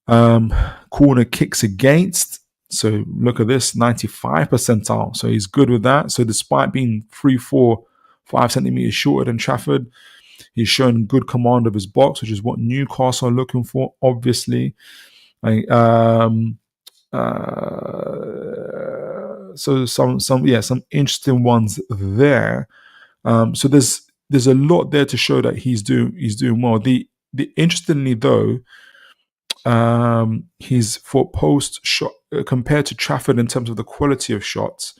Corner kicks against. So look at this, 95 percentile. So he's good with that. So despite being 3, 4, 5 centimeters shorter than Trafford, he's shown good command of his box, which is what Newcastle are looking for, obviously. So some interesting ones there. So there's a lot there to show that he's doing well. The interestingly though, he's for post shot compared to Trafford in terms of the quality of shots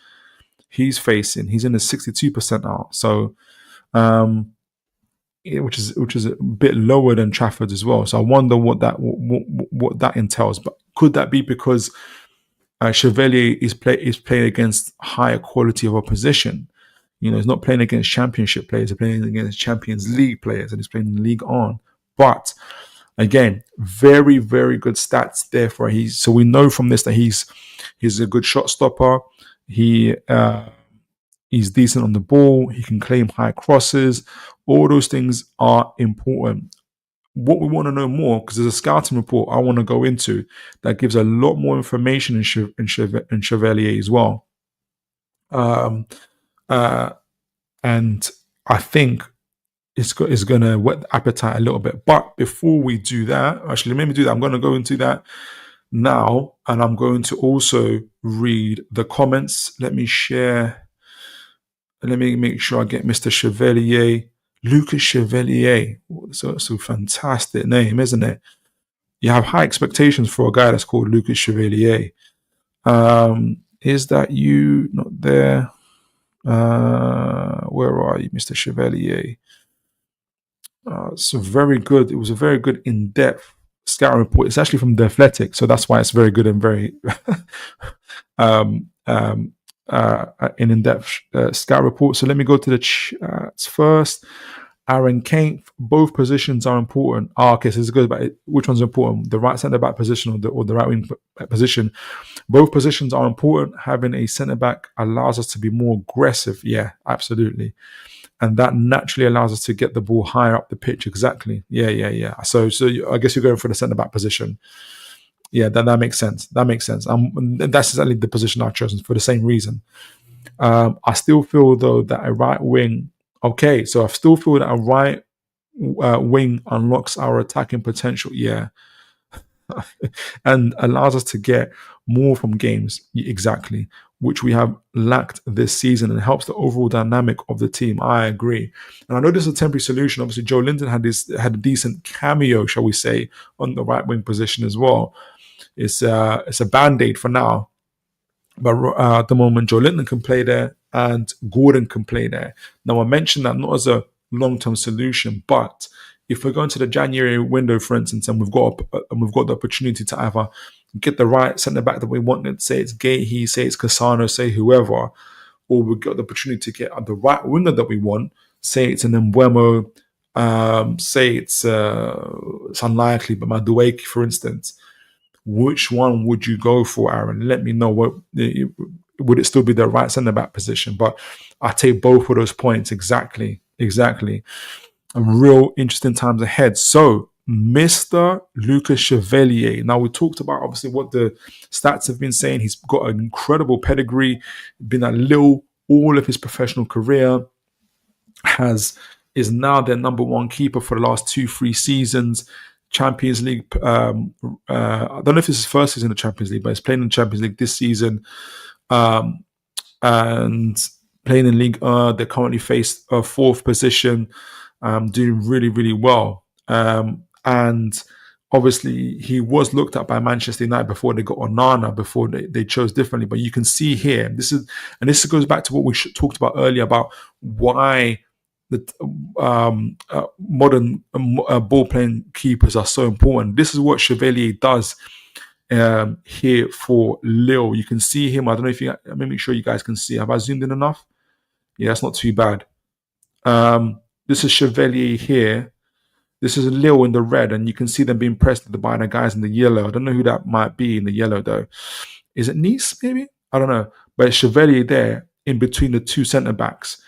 he's in the 62 percentile. So which is a bit lower than Trafford as well. So I wonder what that entails. But could that be because Chevalier is playing against higher quality of opposition? He's not playing against championship players, he's playing against Champions League players, and he's playing in League On. But again, very, very good stats there for so we know from this that he's a good shot stopper. He's decent on the ball. He can claim high crosses. All those things are important. What we want to know more, because there's a scouting report I want to go into that gives a lot more information in Chevalier as well. And I think it's going to whet the appetite a little bit. But before we do that, actually, let me do that. I'm going to go into that now, and I'm going to also read the comments. Let me make sure I get Mr. Chevalier. Lucas Chevalier. So it's a fantastic name, isn't it? You have high expectations for a guy that's called Lucas Chevalier. Is that you? Not there. Where are you, Mr. Chevalier? So very good. It was a very good in-depth scouting report. It's actually from The Athletic, so that's why it's very good and very in-depth scout report. So let me go to the chats first. Aaron Kane, both positions are important. Okay, so it's good about which one's important, the right centre back position or the right wing position. Both positions are important. Having a centre back allows us to be more aggressive. Yeah, absolutely. And that naturally allows us to get the ball higher up the pitch. Exactly. Yeah. So I guess you're going for the centre back position. Yeah, that makes sense. That's exactly the position I've chosen for the same reason. I still feel though that a right wing. Okay, so I still feel that a right wing unlocks our attacking potential. Yeah, and allows us to get more from games. Exactly, which we have lacked this season, and helps the overall dynamic of the team. I agree, and I know this is a temporary solution. Obviously, Joe Linton had a decent cameo, shall we say, on the right wing position as well. It's a band-aid for now, but at the moment, Joe Linton can play there and Gordon can play there. Now, I mentioned that not as a long-term solution, but if we're going to the January window, for instance, and we've got the opportunity to either get the right centre back that we want, let's say it's Gahey, say it's Cassano, say whoever, or we've got the opportunity to get the right winger that we want, say it's an Mbeumo, say it's unlikely, but Madueke, for instance. which one would you go for, Aaron? Let me know. What would it still be the right centre back position? But I take both of those points exactly. And real interesting times ahead. So, Mr. Lucas Chevalier. Now, we talked about obviously what the stats have been saying. He's got an incredible pedigree, been at Lille all of his professional career, is now their number one keeper for the last 2-3 seasons. Champions League. I don't know if this is his first season in the Champions League, but he's playing in the Champions League this season. And playing in League they currently face a fourth position, doing really, really well. And obviously, he was looked at by Manchester United before they got Onana, before they chose differently. But you can see here, this goes back to what we talked about earlier about why the modern ball-playing keepers are so important. This is what Chevalier does here for Lille. You can see him. I don't know if let me make sure you guys can see. Have I zoomed in enough? Yeah, that's not too bad. This is Chevalier here. This is Lille in the red, and you can see them being pressed by the guys in the yellow. I don't know who that might be in the yellow, though. Is it Nice, maybe? I don't know. But it's Chevalier there in between the two centre-backs.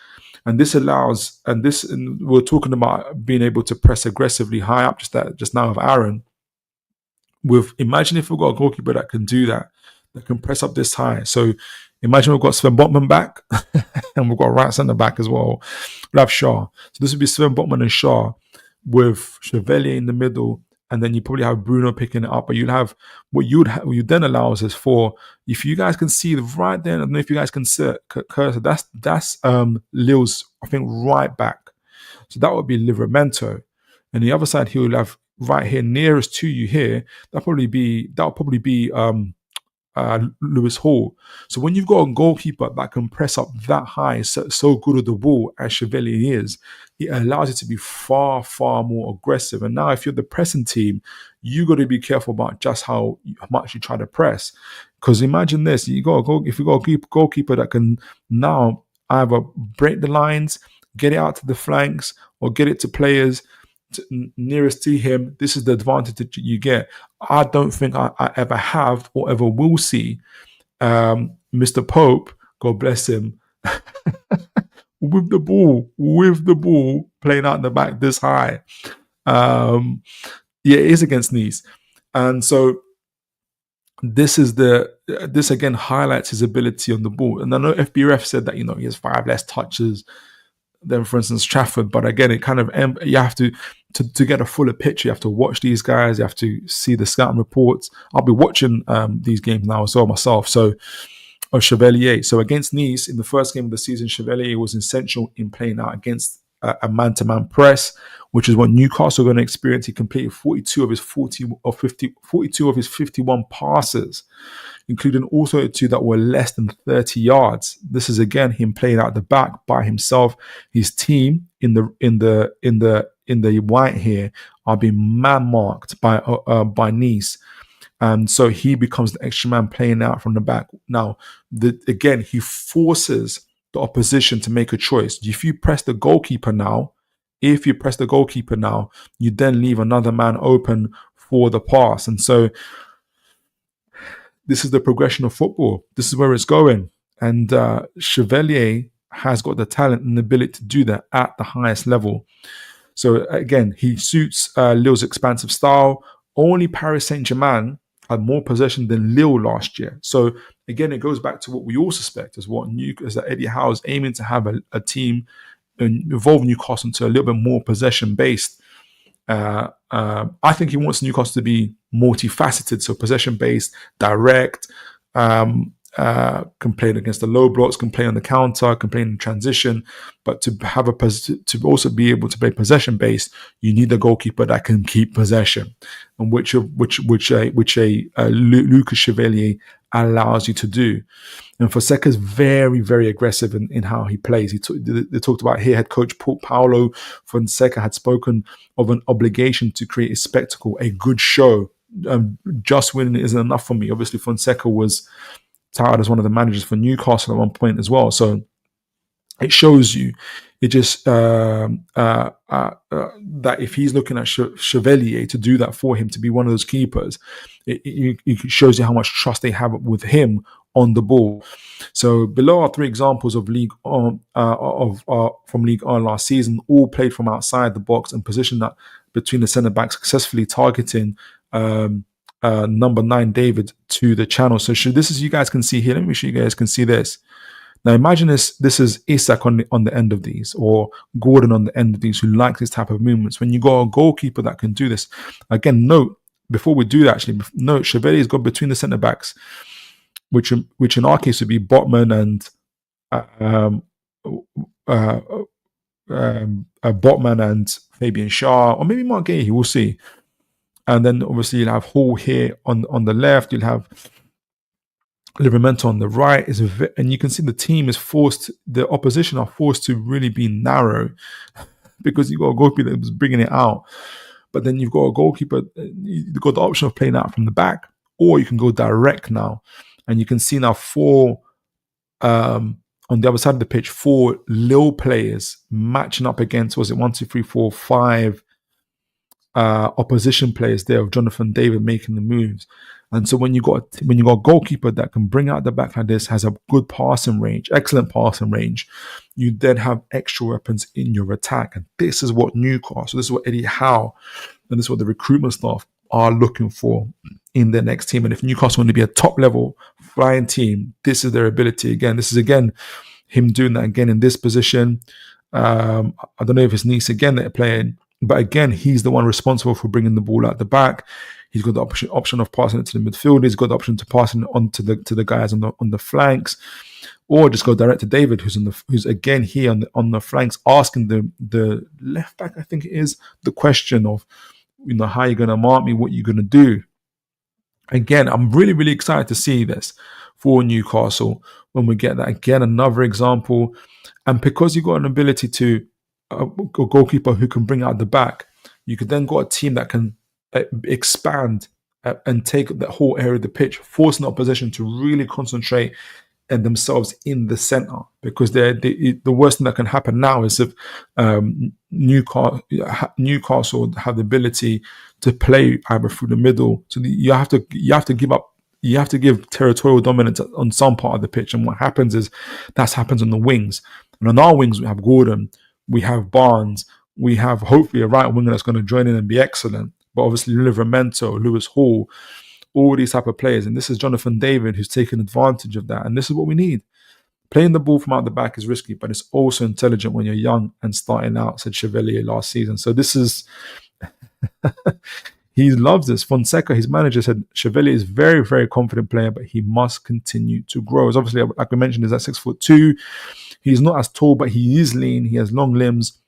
And this allows, and we're talking about being able to press aggressively high up just now with Aaron. Imagine if we've got a goalkeeper that can do that can press up this high. So imagine we've got Sven Botman back, and we've got a right centre back as well. We'll have Shaw. So this would be Sven Botman and Shaw with Chevalier in the middle, and then you probably have Bruno picking it up. But you'll have what you then allows is for, if you guys can see right there, I don't know if you guys can see it, cursor, that's Lille's, I think, right back. So that would be Livramento. And the other side he will have right here nearest to you here, that'll probably be Lewis Hall. So when you've got a goalkeeper that can press up that high, so good at the ball as Chevalier is, it allows you to be far, far more aggressive. And now if you're the pressing team, you got to be careful about just how much you try to press. Because imagine this, if you got a goalkeeper that can now either break the lines, get it out to the flanks, or get it to players nearest to him, this is the advantage that you get. I don't think I ever have or ever will see Mr. Pope, God bless him, with the ball playing out in the back this high. It is against Nice. And so this again highlights his ability on the ball. And I know FBref said that, he has 5 less touches than, for instance, Trafford. But again, it kind of, you have to get a fuller picture, you have to watch these guys, you have to see the scouting reports. I'll be watching these games now as well myself. So, Chevalier. So against Nice, in the first game of the season, Chevalier was essential in playing out against a man-to-man press, which is what Newcastle are going to experience. He completed 42 of his 51 passes, including also 2 that were less than 30 yards. This is again him playing out the back by himself. His team in the white here are being man-marked by Nice. And so he becomes the extra man playing out from the back. Now, again, he forces the opposition to make a choice. If you press the goalkeeper now, you then leave another man open for the pass. And so this is the progression of football. This is where it's going. And Chevalier has got the talent and the ability to do that at the highest level. So again, he suits Lille's expansive style. Only Paris Saint-Germain had more possession than Lille last year. So again, it goes back to what we all suspect is that Eddie Howe is aiming to have a team and evolve Newcastle into a little bit more possession-based. I think he wants Newcastle to be multifaceted, so possession-based, direct, can play against the low blocks, can play on the counter, can play in transition. But to have to also be able to play possession based, you need a goalkeeper that can keep possession, and which Lucas Chevalier allows you to do. And Fonseca is very, very aggressive in how he plays. They talked about here, head coach Paulo Fonseca had spoken of an obligation to create a spectacle, a good show. Just winning isn't enough for me. Obviously, Fonseca was touted as one of the managers for Newcastle at one point as well. So it shows you It just that if he's looking at Chevalier to do that for him, to be one of those keepers, it shows you how much trust they have with him on the ball. So below are three examples of League On from League On last season, all played from outside the box and positioned that between the centre backs, successfully targeting number 9 David to the channel. So this is, you guys can see here. Let me make sure you guys can see this. Now imagine this is Isak on the end of these, or Gordon on the end of these, who like this type of movements. When you got a goalkeeper that can do this, again, note before we do that, actually, note Chevalier's got between the centre backs, which in our case would be Botman and Botman and Fabian Schär, or maybe Mark Gahey, we'll see. And then obviously you'll have Hall here on the left. You'll have Livramento on the right, and you can see the team is forced, the opposition are forced to really be narrow because you've got a goalkeeper that was bringing it out. But then you've got a goalkeeper, you've got the option of playing out from the back, or you can go direct now. And you can see now on the other side of the pitch, 4 Lille players matching up against, was it 1, 2, 3, 4, 5 opposition players there of Jonathan David making the moves. And so when you got a goalkeeper that can bring out the back like this, has a good passing range, excellent passing range, you then have extra weapons in your attack. And this is what Newcastle, this is what Eddie Howe, and this is what the recruitment staff are looking for in their next team. And if Newcastle want to be a top level flying team, this is their ability again. This is again him doing that again in this position. I don't know if it's Nice again that they're playing, but again, he's the one responsible for bringing the ball out the back. He's got the option of passing it to the midfield. He's got the option to passing it on to the guys on the flanks, or just go direct to David, who's again here on the flanks, asking the left back, I think it is, the question of, how you're going to mark me, what you're going to do. Again, I'm really, really excited to see this for Newcastle when we get that. Again, another example. And because you've got an ability to a goalkeeper who can bring out the back, you could then got a team that can expand and take that whole area of the pitch, forcing the opposition to really concentrate and themselves in the center, because the worst thing that can happen now is if Newcastle have the ability to play either through the middle. So you have to give territorial dominance on some part of the pitch, and what happens is that happens on the wings. And on our wings, we have Gordon, we have Barnes, we have hopefully a right winger that's going to join in and be excellent. But obviously Livramento, Lewis Hall, all these type of players. And this is Jonathan David who's taken advantage of that. And this is what we need. Playing the ball from out the back is risky, but it's also intelligent when you're young and starting out, said Chevalier last season. So this is, he loves this. Fonseca, his manager, said Chevalier is a very, very confident player, but he must continue to grow. As obviously, like I mentioned, is at 6'2". He's not as tall, but he is lean. He has long limbs.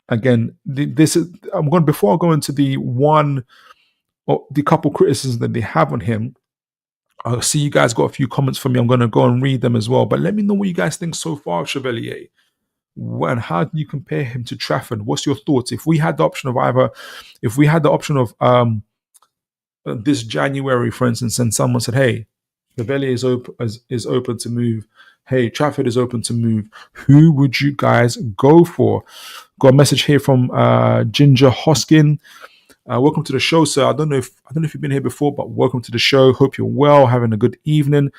Again, this is, before I go into the couple criticisms that they have on him, I see you guys got a few comments from me. I'm going to go and read them as well. But let me know what you guys think so far of Chevalier. And how do you compare him to Trafford? What's your thoughts? If we had the option of this January, for instance, and someone said, "Hey, Chevalier is open to move. Hey, Trafford is open to move. Who would you guys go for?" Got a message here from Ginger Hoskin. Welcome to the show, sir. I don't know if you've been here before, but welcome to the show. Hope you're well, having a good evening.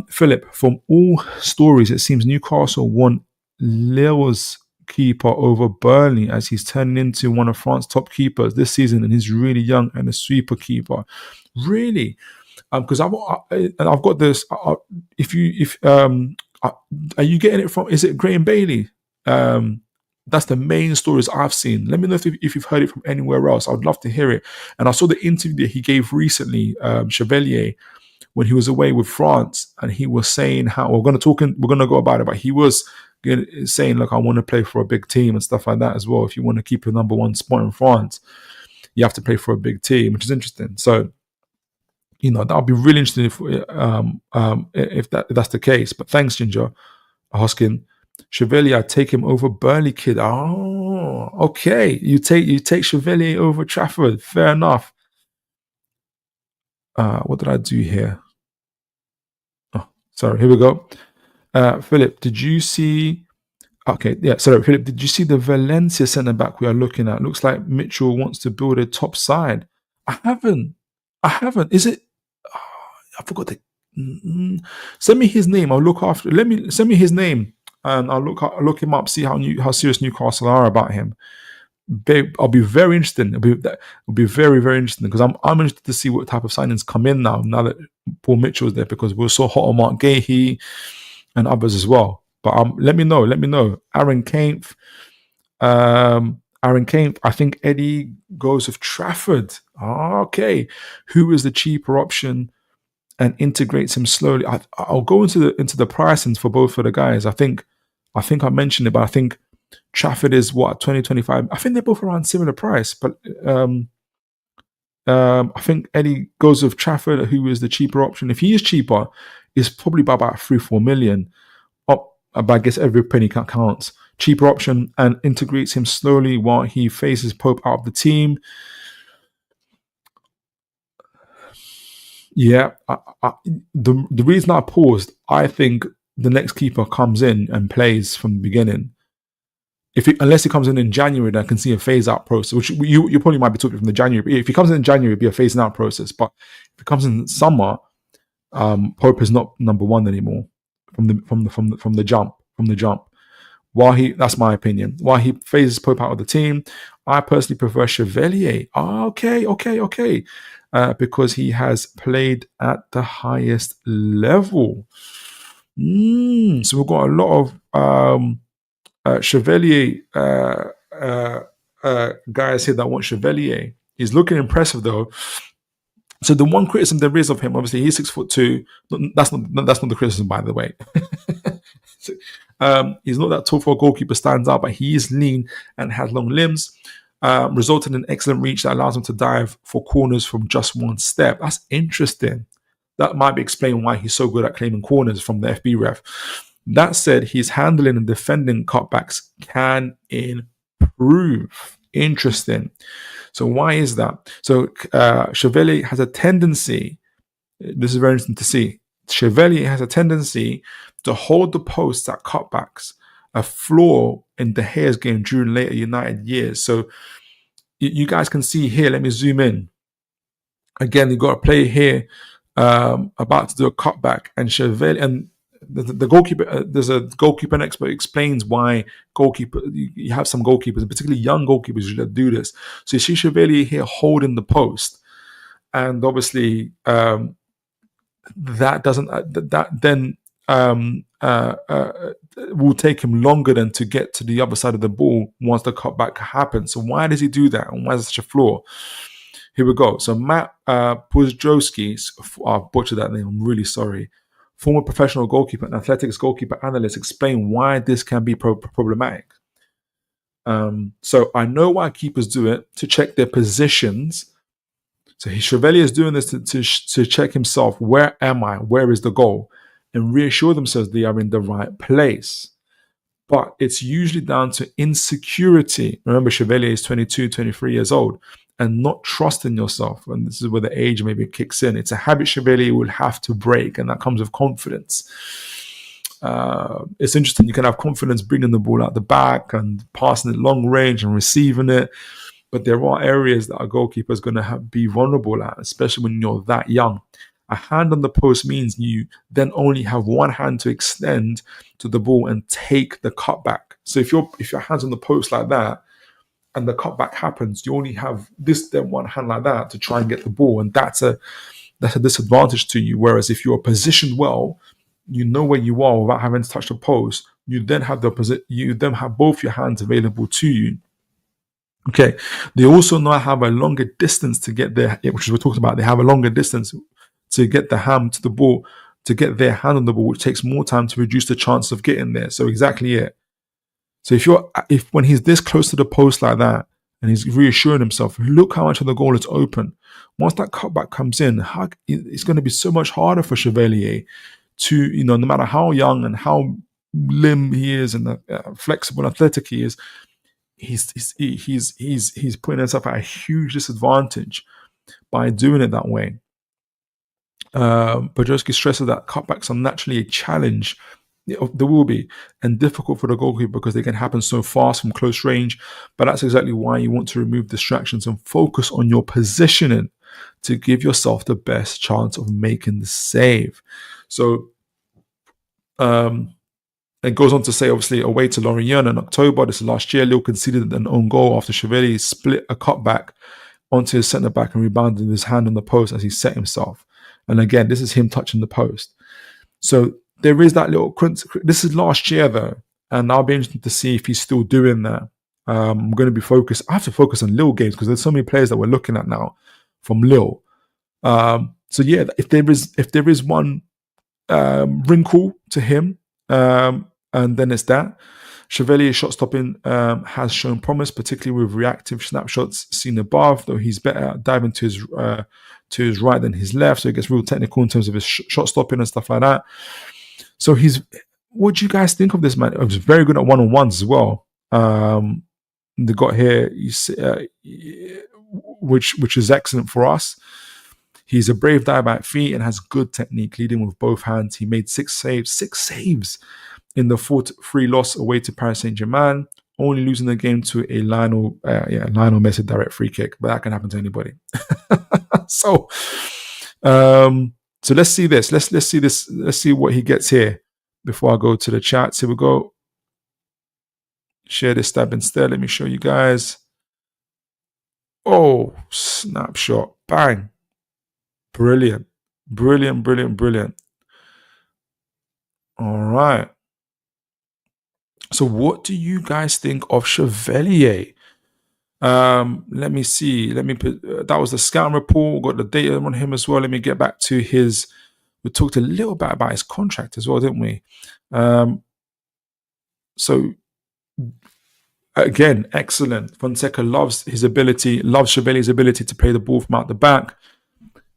Philip, from all stories, it seems Newcastle want Lille's keeper over Burnley, as he's turning into one of France's top keepers this season, and he's really young and a super keeper. Really? Because I've got this. Are you getting it from? Is it Graham Bailey? That's the main stories I've seen. Let me know if you've heard it from anywhere else. I'd love to hear it. And I saw the interview that he gave recently, Chevalier, when he was away with France, and he was saying how we're going to go about it, but he was saying, look, I want to play for a big team and stuff like that as well. If you want to keep your number one spot in France, you have to play for a big team, which is interesting. So, that would be really interesting if that's the case. But thanks, Ginger Hoskin. Chevalier, I take him over Burnley, kid. Oh, okay. You take Chevalier over Trafford. Fair enough. What did I do here? Oh, sorry. Here we go. Philip, did you see Okay, yeah. So Philip, did you see the Valencia centre back we are looking at? Looks like Mitchell wants to build a top side. I haven't. I haven't. Is it? I forgot the. Send me his name. I'll look after. Let me send me his name, and I'll look him up. See how serious Newcastle are about him. I'll be very interested. It'll be very very interesting because I'm interested to see what type of signings come in now. Now that Paul Mitchell's there, because we're so hot on Mark Gahey and others as well. But let me know. Let me know. Aaron Kampf. Aaron Kampf. I think Eddie goes with Trafford. Okay, who is the cheaper option and integrates him slowly? I'll go into the pricings for both of the guys. I think I mentioned it, but I think Trafford is what 2025. I think they're both around similar price, but I think Eddie goes with Trafford, who is the cheaper option. If he is cheaper, it's probably by about 3-4 million. But I guess every penny counts. Cheaper option and integrates him slowly while he faces Pope out of the team. Yeah, the reason I paused, I think the next keeper comes in and plays from the beginning. Unless he comes in January, then I can see a phase out process, which you probably might be talking from the January. If he comes in January, it'd be a phasing out process. But if it comes in summer, Pope is not number one anymore from the jump. That's my opinion. While he phases Pope out of the team, I personally prefer Chevalier. Okay. Because he has played at the highest level. So we've got a lot of Chevalier guys here that want Chevalier. He's looking impressive though. So the one criticism there is of him, obviously, he's 6'2". That's not the criticism, by the way. He's not that tall for a goalkeeper, stands out, but he is lean and has long limbs, resulting in excellent reach that allows him to dive for corners from just one step. That's interesting. That might be explaining why he's so good at claiming corners from the FB ref. That said, his handling and defending cutbacks can improve. Interesting. So why is that? So Chevalier has a tendency, this is very interesting to see, Chevalier has a tendency to hold the posts at cutbacks, a flaw in De Gea's game during later United years. So you guys can see here, let me zoom in. Again, you've got a player here about to do a cutback, and Chevalier, and the goalkeeper, there's a goalkeeper expert explains why you have some goalkeepers, and particularly young goalkeepers, that do this. So you see Chevalier here holding the post, and obviously that doesn't will take him longer than to get to the other side of the ball once the cutback happens. So why does he do that, and why is it such a flaw? Here we go. So Matt Puzdrowski, I butchered that name, I'm really sorry, former professional goalkeeper and athletics goalkeeper analyst, explain why this can be problematic. So I know why keepers do it, to check their positions. So Chevalier is doing this to check himself. Where am I? Where is the goal? And reassure themselves they are in the right place. But it's usually down to insecurity. Remember, Chevalier is 22, 23 years old, and not trusting yourself. And this is where the age maybe kicks in. It's a habit Chevalier will have to break, and that comes with confidence. It's interesting. You can have confidence bringing the ball out the back and passing it long range and receiving it. But there are areas that a goalkeeper is going to be vulnerable at, especially when you're that young. A hand on the post means you then only have one hand to extend to the ball and take the cutback. So if your hand's on the post like that and the cutback happens, you only have this then one hand like that to try and get the ball, and that's a disadvantage to you. Whereas if you're positioned well, you know where you are without having to touch the post. You then have both your hands available to you. Okay. They also now have a longer distance to get there, which we're talking about. They have a longer distance to get the hand to the ball, to get their hand on the ball, which takes more time to reduce the chance of getting there. So exactly it. So if when he's this close to the post like that, and he's reassuring himself, look how much of the goal is open. Once that cutback comes in, it's going to be so much harder for Chevalier to, no matter how young and how limb he is and flexible and athletic he is, he's putting himself at a huge disadvantage by doing it that way. Podolski stresses that cutbacks are naturally a challenge There will be, and difficult for the goalkeeper because they can happen so fast from close range. But that's exactly why you want to remove distractions and focus on your positioning to give yourself the best chance of making the save. So it goes on to say, obviously, away to Lorient in October, this is last year, Lille conceded an own goal after Chevalier split a cutback onto his centre back and rebounded his hand on the post as he set himself. And again, this is him touching the post. So there is that little. This is last year though, and I'll be interested to see if he's still doing that. I'm going to be focused. I have to focus on Lille games because there's so many players that we're looking at now from Lille. So yeah, if there is one wrinkle to him, and then it's that Chevalier's shot stopping has shown promise, particularly with reactive snapshots seen above. Though he's better at diving to his right than his left, so it gets real technical in terms of his shot stopping and stuff like that. So what do you guys think of this man? He was very good at one-on-ones as well. They got here, which is excellent for us. He's a brave diver at feet and has good technique, leading with both hands. He made six saves in the 4-3 loss away to Paris Saint-Germain, only losing the game to a Lionel Messi direct free kick, but that can happen to anybody. So let's see this. Let's see this. Let's see what he gets here before I go to the chats. Here we go. Share this tab instead. Let me show you guys. Oh, snapshot. Bang. Brilliant. All right. So what do you guys think of Chevalier? Let me see. Let me put that was the scouting report. Got the data on him as well. Let me get back to his. We talked a little bit about his contract as well, didn't we? So again, excellent. Fonseca loves Chevalier's ability to play the ball from out the back.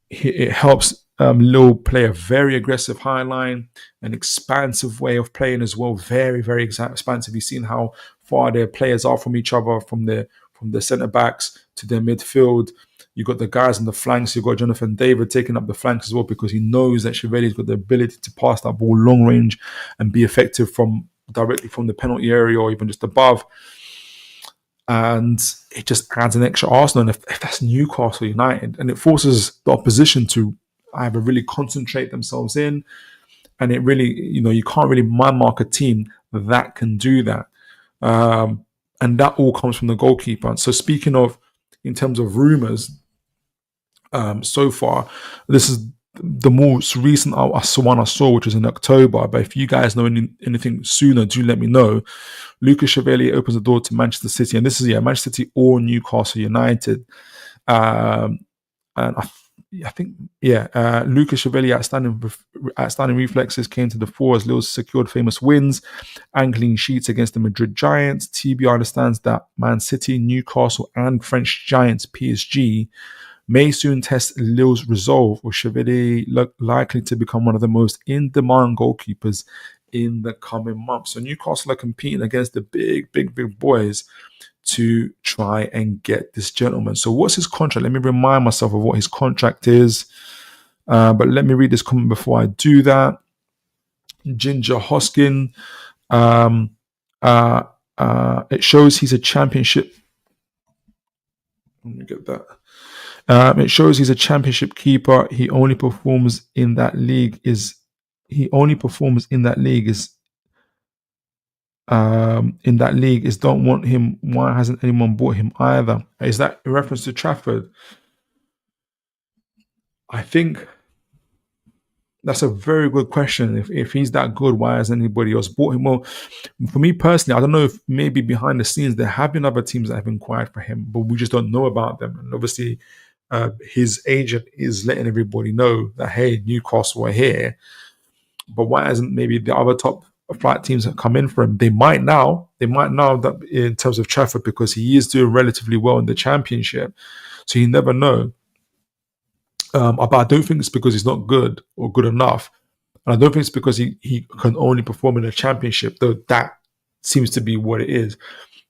It helps Lille play a very aggressive high line, an expansive way of playing as well. Very, very expansive. You've seen how far their players are from each other, from the centre backs to their midfield. You've got the guys on the flanks. You've got Jonathan David taking up the flanks as well because he knows that Chevalier's got the ability to pass that ball long range and be effective directly from the penalty area or even just above. And it just adds an extra arsenal. And if that's Newcastle United, and it forces the opposition to either really concentrate themselves in, and it really, you can't really man-mark a team that can do that. And that all comes from the goalkeeper. So speaking of, in terms of rumours, so far, this is the most recent one I saw, which was in October. But if you guys know anything sooner, do let me know. Lucas Chevalier opens the door to Manchester City, and this is Manchester City or Newcastle United. And I think Lucas Chevalier outstanding reflexes came to the fore as Lille secured famous wins and clean sheets against the Madrid Giants. TBR understands that Man City, Newcastle, and French giants PSG may soon test Lille's resolve, with Chevalier likely to become one of the most in-demand goalkeepers in the coming months. So Newcastle are competing against the big boys to try and get this gentleman. So what's his contract? Let me remind myself of what his contract is. But let me read this comment before I do that. Ginger Hoskin. It shows he's a championship. Let me get that. It shows he's a championship keeper. He only performs in that league don't want him. Why hasn't anyone bought him either? Is that a reference to Trafford? I think that's a very good question. If he's that good, why hasn't anybody else bought him? Well, for me personally, I don't know if maybe behind the scenes there have been other teams that have inquired for him, but we just don't know about them. And obviously, his agent is letting everybody know that, hey, Newcastle are here. But why hasn't maybe the other top flight teams that come in for him? They might now that in terms of Trafford, because he is doing relatively well in the championship. So you never know. But I don't think it's because he's not good or good enough. And I don't think it's because he can only perform in the championship, though that seems to be what it is.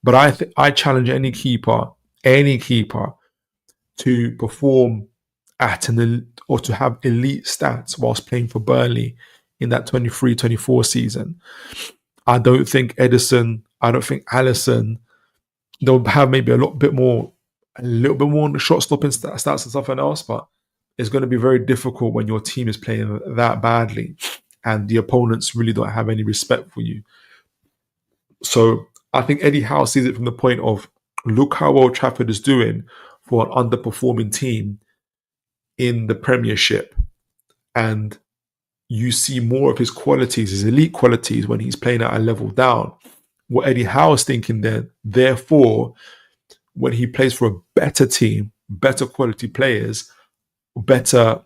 But I challenge any keeper to perform or to have elite stats whilst playing for Burnley in that 23-24 season. I don't think Edison, I don't think Allison, they'll have maybe a little bit more on the shot stopping stats and something else, but it's going to be very difficult when your team is playing that badly and the opponents really don't have any respect for you. So I think Eddie Howe sees it from the point of, look how well Trafford is doing for an underperforming team in the Premiership. And you see more of his qualities, his elite qualities, when he's playing at a level down. What Eddie Howe is thinking then, therefore, when he plays for a better team, better quality players, better,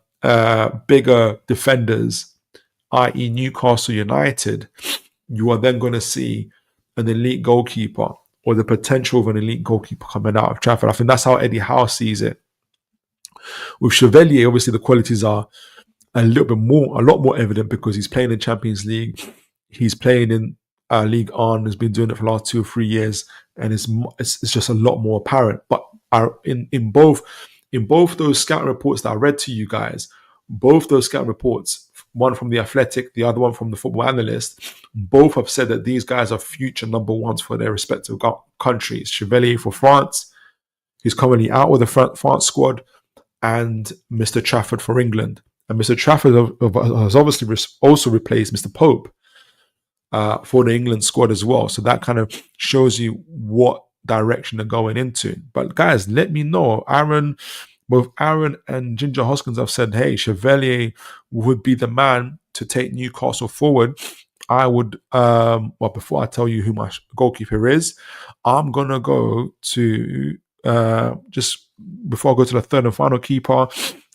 bigger defenders, i.e. Newcastle United, you are then going to see an elite goalkeeper or the potential of an elite goalkeeper coming out of Trafford. I think that's how Eddie Howe sees it. With Chevalier, obviously the qualities are a lot more evident because he's playing in Champions League. He's playing in League On, has been doing it for the last 2 or 3 years, and it's just a lot more apparent. But in both those scouting reports that I read to you guys, both those scouting reports, one from the Athletic, the other one from the Football Analyst, both have said that these guys are future number ones for their respective countries. Chevalier for France, he's currently out with the France squad, and Mr. Trafford for England. And Mr. Trafford has obviously also replaced Mr. Pope for the England squad as well. So that kind of shows you what direction they're going into. But guys, let me know. Both Aaron and Ginger Hoskins have said, hey, Chevalier would be the man to take Newcastle forward. I would, before I tell you who my goalkeeper is, I'm going to go to, just before I go to the third and final keeper,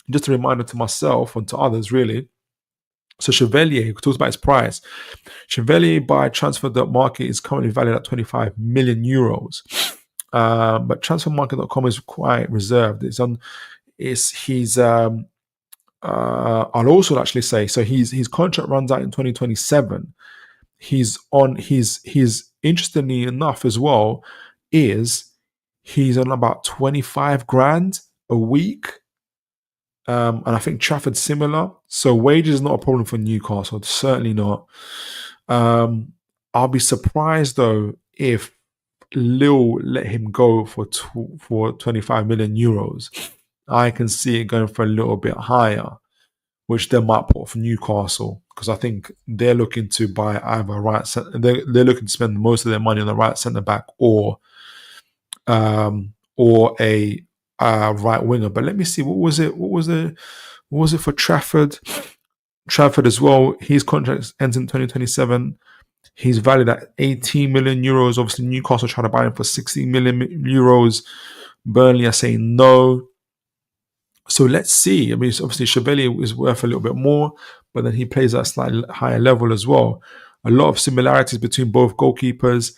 just a reminder to myself and to others, really. So Chevalier, who talks about his price. Chevalier by transfer market is currently valued at 25 million euros. But transfermarket.com is quite reserved. I'll also actually say, so his contract runs out in 2027. He's interestingly enough as well, he's on about 25 grand a week. And I think Trafford's similar. So wages is not a problem for Newcastle. Certainly not. I'll be surprised though if Lille let him go for 25 million euros. I can see it going for a little bit higher, which they might put for Newcastle, because I think they're looking to buy either right. They're looking to spend most of their money on the right centre back or a right winger. But let me see, what was it for Trafford? Trafford as well. His contract ends in 2027. He's valued at 18 million euros. Obviously, Newcastle trying to buy him for 16 million euros. Burnley are saying no. So let's see. I mean, obviously Chevalier is worth a little bit more, but then he plays at a slightly higher level as well. A lot of similarities between both goalkeepers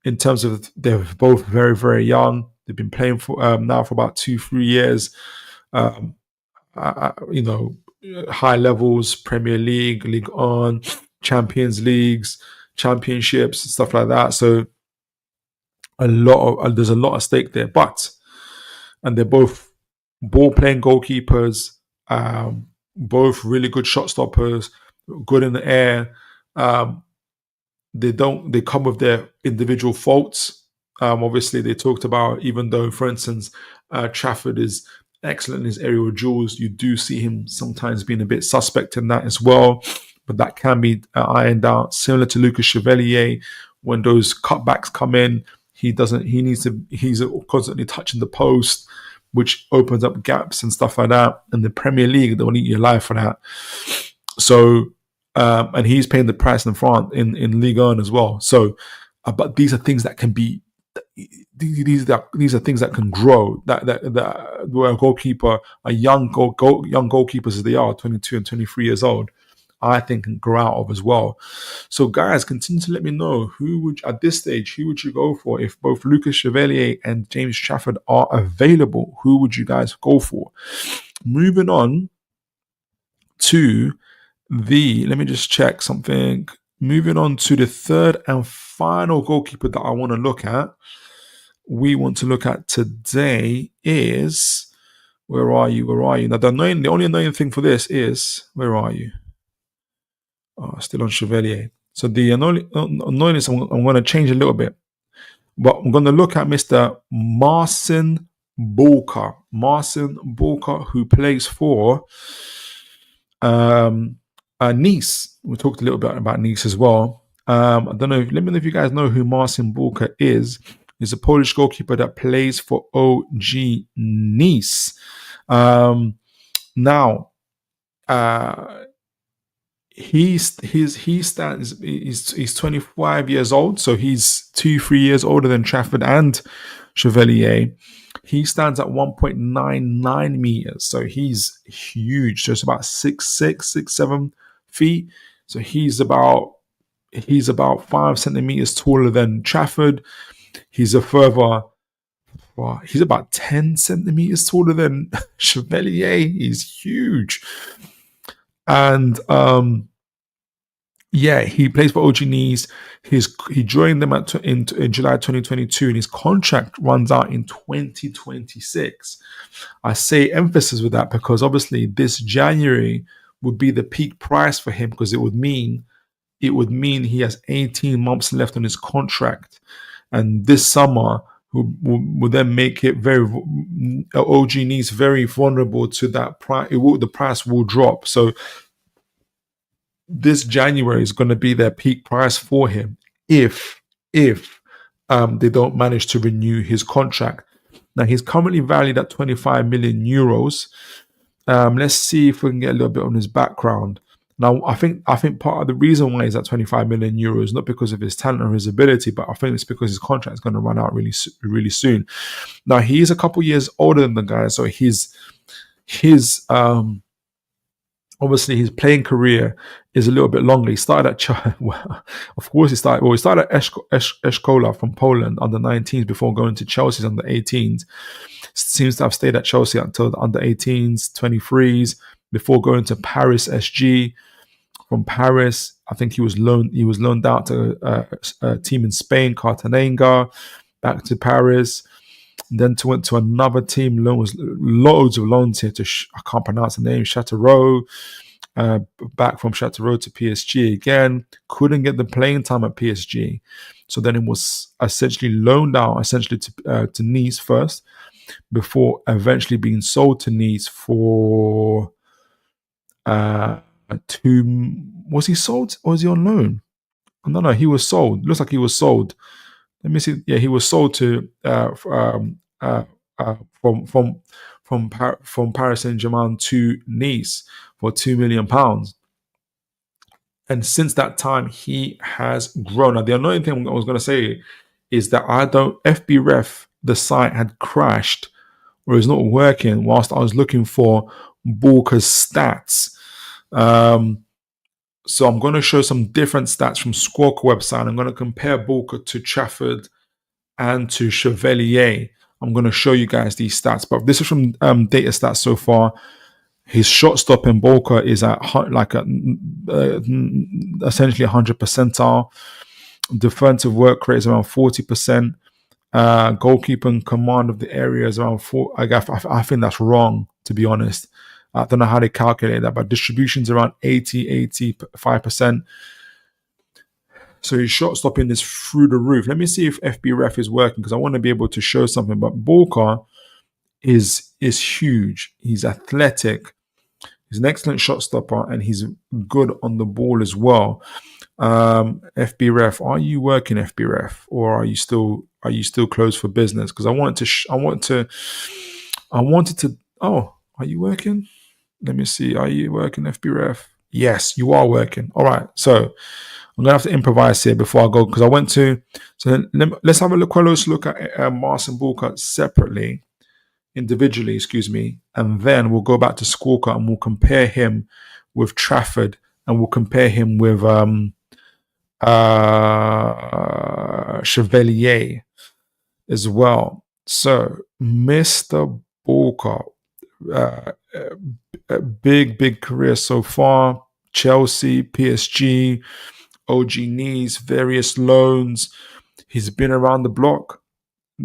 in terms of they're both very, very young. They've been playing for now for about 2-3 years. High levels, Premier League, League On, Champions Leagues, Championships, stuff like that. So there's a lot at stake there. And they're both ball-playing goalkeepers, both really good shot stoppers, good in the air. They come with their individual faults. Obviously, they talked about, even though, for instance, Trafford is excellent in his aerial duels, you do see him sometimes being a bit suspect in that as well. But that can be ironed out. Similar to Lucas Chevalier, when those cutbacks come in, he's constantly touching the post, which opens up gaps and stuff like that. In the Premier League, they'll eat your life for that. So, and he's paying the price in France in Ligue 1 as well. So, but these are things that can be. These are things that can grow. That where a goalkeeper, young goalkeepers as they are, 22 and 23 years old, I think can grow out of as well. So guys, continue to let me know at this stage, who would you go for? If both Lucas Chevalier and James Trafford are available, who would you guys go for? Moving on to let me just check something. Moving on to the third and final goalkeeper that I want to look at. We want to look at today is, where are you? Now the only annoying thing for this is, where are you? Still on Chevalier. So the annoyance I'm going to change a little bit. But I'm going to look at Mr. Marcin Bulka. Marcin Bulka, who plays for Nice. We talked a little bit about Nice as well. I don't know. Let me know if you guys know who Marcin Bulka is. He's a Polish goalkeeper that plays for OG Nice. Now, he stands. He's 25 years old, so he's 3 years older than Trafford and Chevalier. He stands at 1.99 meters, so he's huge. So it's about 6'7" feet. So he's about 5 centimeters taller than Trafford. He's about 10 centimeters taller than Chevalier. He's huge. And he plays for OG Nice. He joined them in July 2022, and his contract runs out in 2026. I say emphasis with that because obviously this January would be the peak price for him, because it would mean he has 18 months left on his contract, and this summer will then make it OG Nice very vulnerable to that price. The price will drop. So this January is going to be their peak price for him if they don't manage to renew his contract. Now he's currently valued at 25 million euros. Let's see if we can get a little bit on his background. Now I think part of the reason why he's at 25 million euros not because of his talent or his ability, but I think it's because his contract is going to run out really soon. Now he is a couple years older than the guy, so his obviously his playing career is a little bit longer. He started at he started at Eszkola from Poland under 19s before going to Chelsea's under 18s. Seems to have stayed at Chelsea until the under 18s, 23s, before going to Paris SG. From Paris, I think he was loaned out to a team in Spain, Cartagena, back to Paris. Then went to another team. Loads of loans here to I can't pronounce the name. Châteauroux. Back from Châteauroux to PSG again. Couldn't get the playing time at PSG, so then it was essentially loaned out to Nice first, before eventually being sold to Nice for Was he sold or was he on loan? No, he was sold. Looks like he was sold. Let me see. Yeah, he was sold to from Paris Saint-Germain to Nice for £2 million. And since that time, he has grown. Now, the annoying thing I was going to say is that FBref, the site had crashed or is not working whilst I was looking for Bulka's stats. So I'm going to show some different stats from Squawka website. I'm going to compare Bulka to Trafford and to Chevalier. I'm going to show you guys these stats, but this is from data stats so far. His shot stopping Bulka is at essentially 100 percentile. Defensive work rate is around 40%. Goalkeeper and command of the area is around 4. I think that's wrong, to be honest. I don't know how they calculate that, but distribution's around 85%. So his shot stopping is through the roof. Let me see if FBref is working, because I want to be able to show something. But Bulka is huge. He's athletic. He's an excellent shot stopper, and he's good on the ball as well. FBref, are you working, FBref, or are you still closed for business? Because I wanted to. Oh, are you working? Let me see. Are you working, FBref? Yes, you are working. All right. So I'm gonna have to improvise here before I go, because I went to. So let's have a close look at Marcin Bulka separately, individually, and then we'll go back to Squawka and we'll compare him with Trafford, and we'll compare him with Chevalier as well. So Mr. Bulka, a big career so far. Chelsea, PSG, OG Nice, various loans. He's been around the block.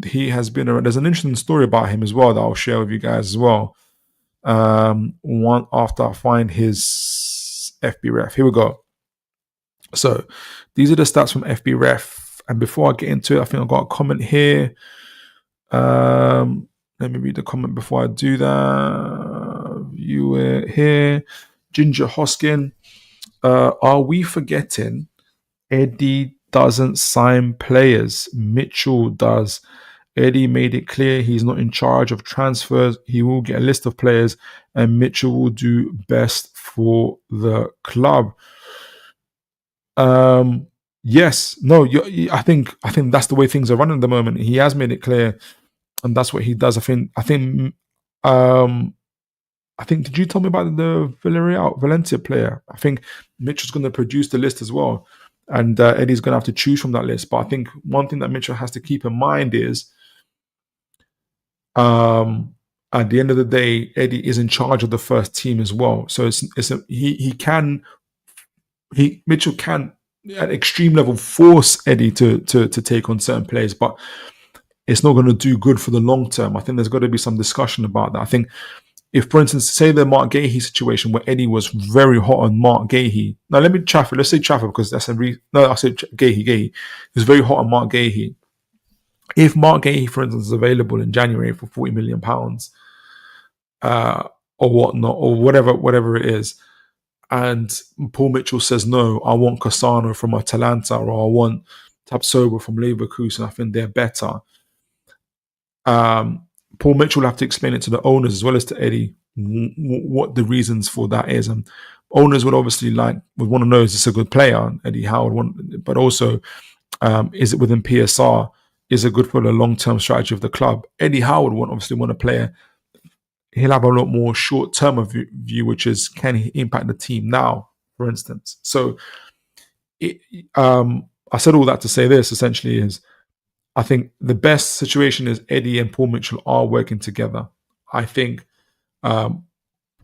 He has been around. There's an interesting story about him as well that I'll share with you guys as well. One after I find his FBref. Here we go. So these are the stats from FBref. And before I get into it, I think I've got a comment here. Let me read the comment before I do that. You were here. Ginger Hoskin. Are we forgetting Eddie doesn't sign players? Mitchell does. Eddie made it clear he's not in charge of transfers. He will get a list of players and Mitchell will do best for the club. Yes, no, I think that's the way things are running at the moment. He has made it clear, and that's what he does. Um, I think. Did you tell me about the Valencia player? I think Mitchell's going to produce the list as well, and Eddie's going to have to choose from that list. But I think one thing that Mitchell has to keep in mind is, at the end of the day, Eddie is in charge of the first team as well. So Mitchell can at extreme level force Eddie to take on certain players, but it's not going to do good for the long term. I think there's got to be some discussion about that. I think if, for instance, say the Mark Gahey situation where Eddie was very hot on Mark Gahey. Now let me Trafford. Let's say Trafford because that's I said Gahey. He was very hot on Mark Gahey. If Mark Gahey, for instance, is available in January for £40 million, or whatnot, or whatever it is, and Paul Mitchell says, no, I want Cassano from Atalanta or I want Tapsoba from Leverkusen, I think they're better. Paul Mitchell will have to explain it to the owners as well as to Eddie what the reasons for that is. And owners would obviously would want to know, is this a good player? Eddie Howe would want, but also, is it within PSR? Is it good for the long-term strategy of the club? Eddie Howe would obviously want a player. He'll have a lot more short-term view, which is, can he impact the team now, for instance? So I said all that to say this, essentially, is I think the best situation is Eddie and Paul Mitchell are working together. I think Paul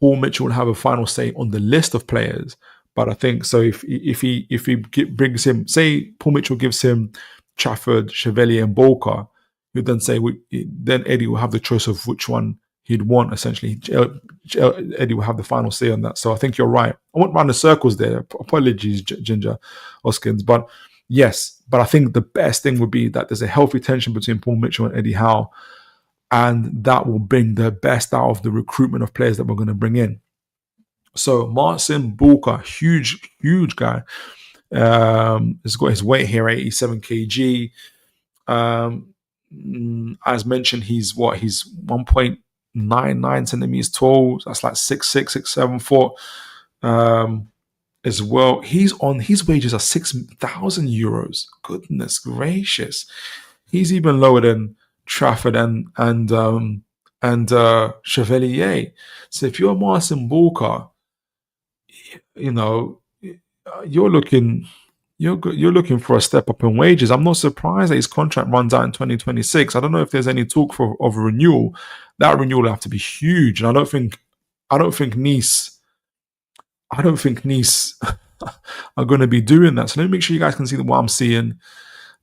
Mitchell will have a final say on the list of players, but I think so if he brings him, say Paul Mitchell gives him Trafford, Chevalier, and Bulka, he'd then say then Eddie will have the choice of which one he'd want. Essentially, Eddie will have the final say on that. So I think you're right. I went round the circles there. Apologies, Ginger Hoskins, but yes. But I think the best thing would be that there's a healthy tension between Paul Mitchell and Eddie Howe, and that will bring the best out of the recruitment of players that we're going to bring in. So Marcin Bulka, huge guy. He's got his weight here, 87 kg. As mentioned, he's 1.99 centimeters tall. That's like 6'6", 6'7" foot. As well, his wages are €6,000. Goodness gracious, he's even lower than Trafford and Chevalier. So if you're Marcin Bulka, you're looking for a step up in wages. I'm not surprised that his contract runs out in 2026. I don't know if there's any talk of a renewal. That renewal will have to be huge, and I don't think Nice are going to be doing that. So let me make sure you guys can see what I'm seeing.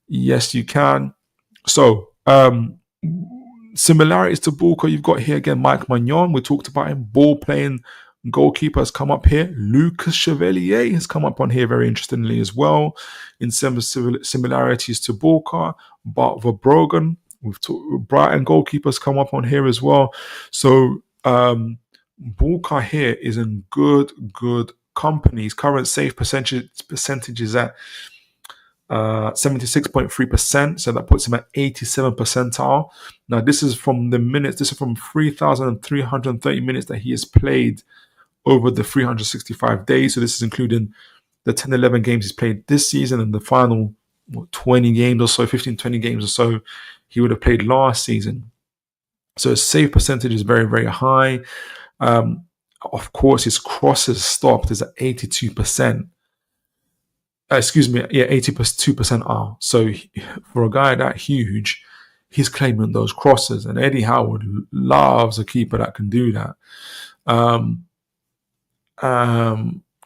Yes, you can. So similarities to Bulka, you've got here again Mike Magnon. We talked about him. Ball playing goalkeeper has come up here. Lucas Chevalier has come up on here very interestingly as well. In some similarities to Bulka, Bart Verbrogen, Brighton goalkeepers come up on here as well. So Bulka here is in good company. His current save percentage is at 76.3%, so that puts him at 87 percentile. Now this is from the minutes. This is from 3,330 minutes that he has played over the 365 days. So this is including the 10-11 games he's played this season and the final 20 games or so, 15-20 games or so he would have played last season. So his save percentage is very, very high. Of course, his crosses stopped is at 82%. 82% are. So for a guy that huge, he's claiming those crosses. And Eddie Howard loves a keeper that can do that.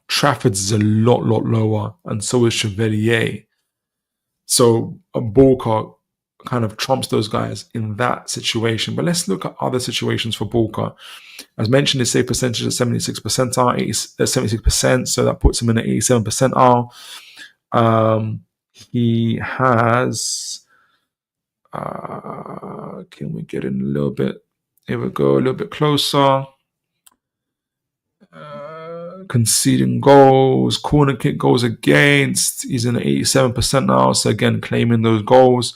Trafford's is a lot lower, and so is Chevalier. So Bulka kind of trumps those guys in that situation. But let's look at other situations for Bulka. As mentioned, his save percentage is 76 percentile, 76%, so that puts him in the 87 percentile. He has. Can we get in a little bit? Here we go, a little bit closer. Conceding goals, corner kick goals against. He's in the 87% now, so again, claiming those goals.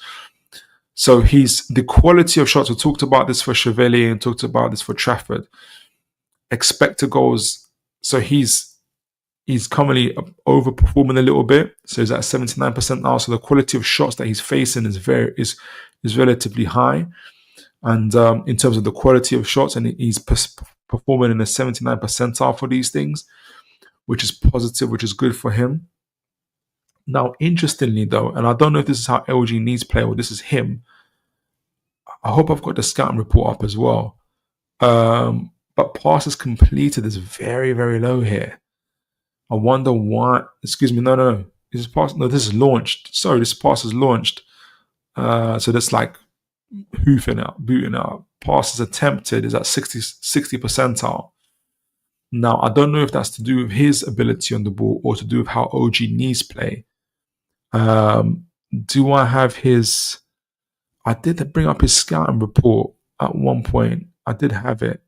So he's the quality of shots. We talked about this for Chevalier and talked about this for Trafford. Expected goals. So he's currently overperforming a little bit. So he's at 79% now. So the quality of shots that he's facing is relatively high. And in terms of the quality of shots, and he's performing in the 79 percentile for these things, which is positive, which is good for him. Now, interestingly though, and I don't know if this is how LG needs play or this is him, I hope I've got the scouting report up as well. But passes completed is very, very low here. I wonder why. Excuse me, no. This is launched. Sorry, this pass is launched. So that's like booting out. Passes attempted is at 60 percentile. Now, I don't know if that's to do with his ability on the ball or to do with how OG needs play. Do I have his... I did bring up his scouting report at one point. I did have it.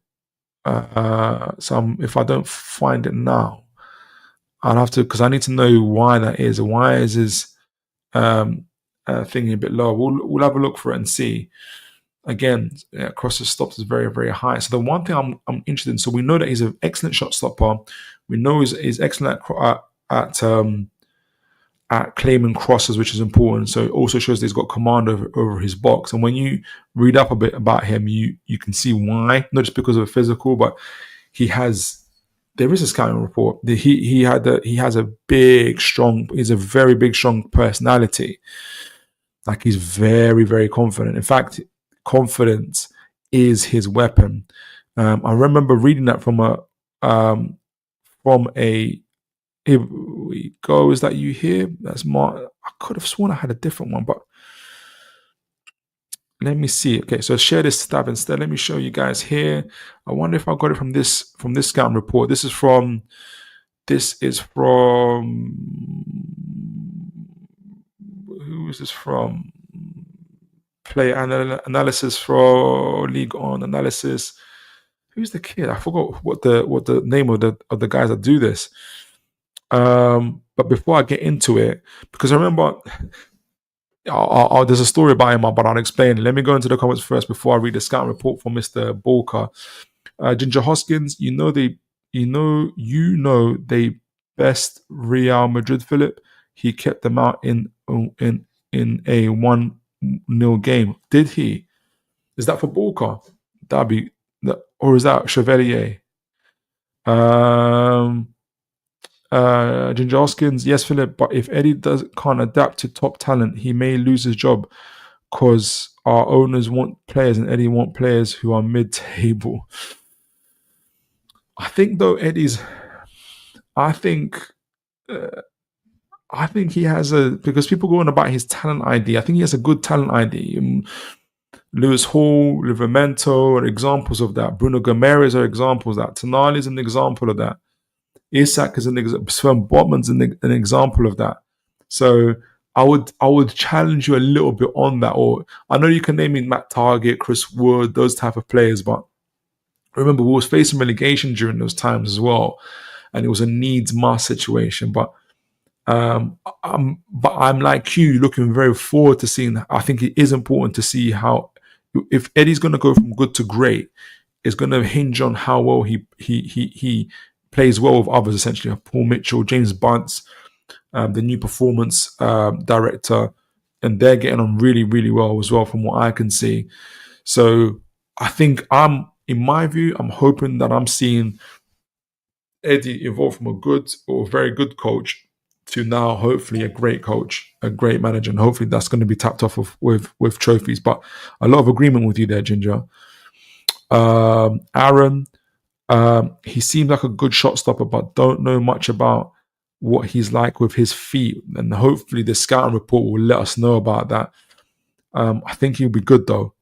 So if I don't find it now, I'll have to, because I need to know why that is. Why is his thing a bit lower? We'll have a look for it and see. Again, crosses stops is very, very high. So the one thing I'm interested in, so we know that he's an excellent shot stopper. We know he's excellent at claiming crosses, which is important. So it also shows that he's got command over his box. And when you read up a bit about him, you can see why, not just because of the physical, but there is a scouting report. He's a very big, strong personality. Like, he's very, very confident. In fact, confidence is his weapon. I remember reading that from a. Here we go. Is that you here? That's I could have sworn I had a different one, but let me see. Okay, so share this tab instead. Let me show you guys here. I wonder if I got it from this scouting report. This is from who is this from? Player analysis for League On analysis. Who's the kid? I forgot what the name of the guys that do this. But before I get into it, because I remember there's a story about him, but I'll explain. Let me go into the comments first before I read the scouting report for Mr. Bulka. Ginger Hoskins, you know they best Real Madrid, Philip. He kept them out in a 1-0 game. Did he? Is that for Bulka? Or is that Chevalier? Ginger Hoskins, yes, Philip, but if Eddie can't adapt to top talent, he may lose his job because our owners want players and Eddie want players who are mid-table. I think though I think he has because people go on about his talent ID. I think he has a good talent ID. Lewis Hall, Livramento are examples of that. Bruno Gomes are examples of that. Tonali is an example of that. Isak is an example. Sven Botman's an example of that. So I would challenge you a little bit on that. Or I know you can name me Matt Target, Chris Wood, those type of players, but remember we was facing relegation during those times as well, and it was a needs must situation. But I'm like you, looking very forward to seeing. I think it is important to see how, if Eddie's going to go from good to great, it's going to hinge on how well he plays well with others, essentially. Paul Mitchell, James Bunce, the new performance director, and they're getting on really, really well as well from what I can see. So I think in my view, I'm hoping that I'm seeing Eddie evolve from a good or very good coach to now hopefully a great coach, a great manager, and hopefully that's going to be tapped off with trophies. But a lot of agreement with you there, Ginger. Aaron, he seems like a good shot stopper, but don't know much about what he's like with his feet. And hopefully the scouting report will let us know about that. I think he'll be good though.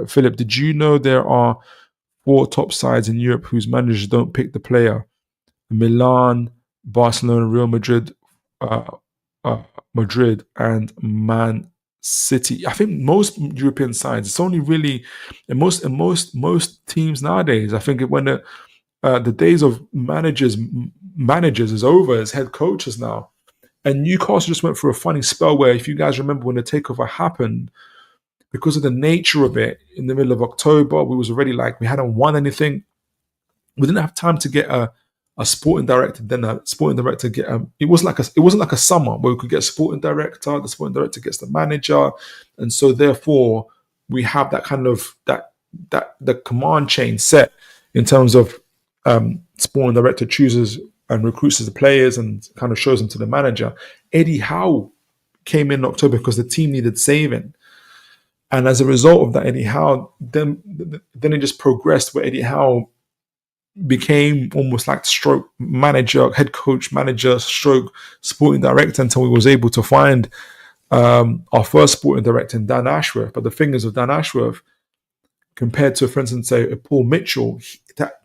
Philip, did you know there are 4 top sides in Europe whose managers don't pick the player? Milan, Barcelona, Real Madrid, uh, uh, Madrid, and Man City. I think most European sides. It's only really in most teams nowadays. I think when the days of managers is over as head coaches now. And Newcastle just went through a funny spell where, if you guys remember when the takeover happened, because of the nature of it, in the middle of October, we was already like, we hadn't won anything. We didn't have time to get a sporting director. Then a sporting director get it wasn't like a summer where we could get a sporting director. The sporting director gets the manager, and so therefore we have that kind of that the command chain set in terms of sporting director chooses and recruits the players and kind of shows them to the manager. Eddie Howe came in October because the team needed saving. And as a result of that, Eddie Howe, then it just progressed where Eddie Howe became almost like stroke manager, head coach, manager, stroke sporting director, until we was able to find our first sporting director in Dan Ashworth. But the thing is, with Dan Ashworth, compared to, for instance, say Paul Mitchell,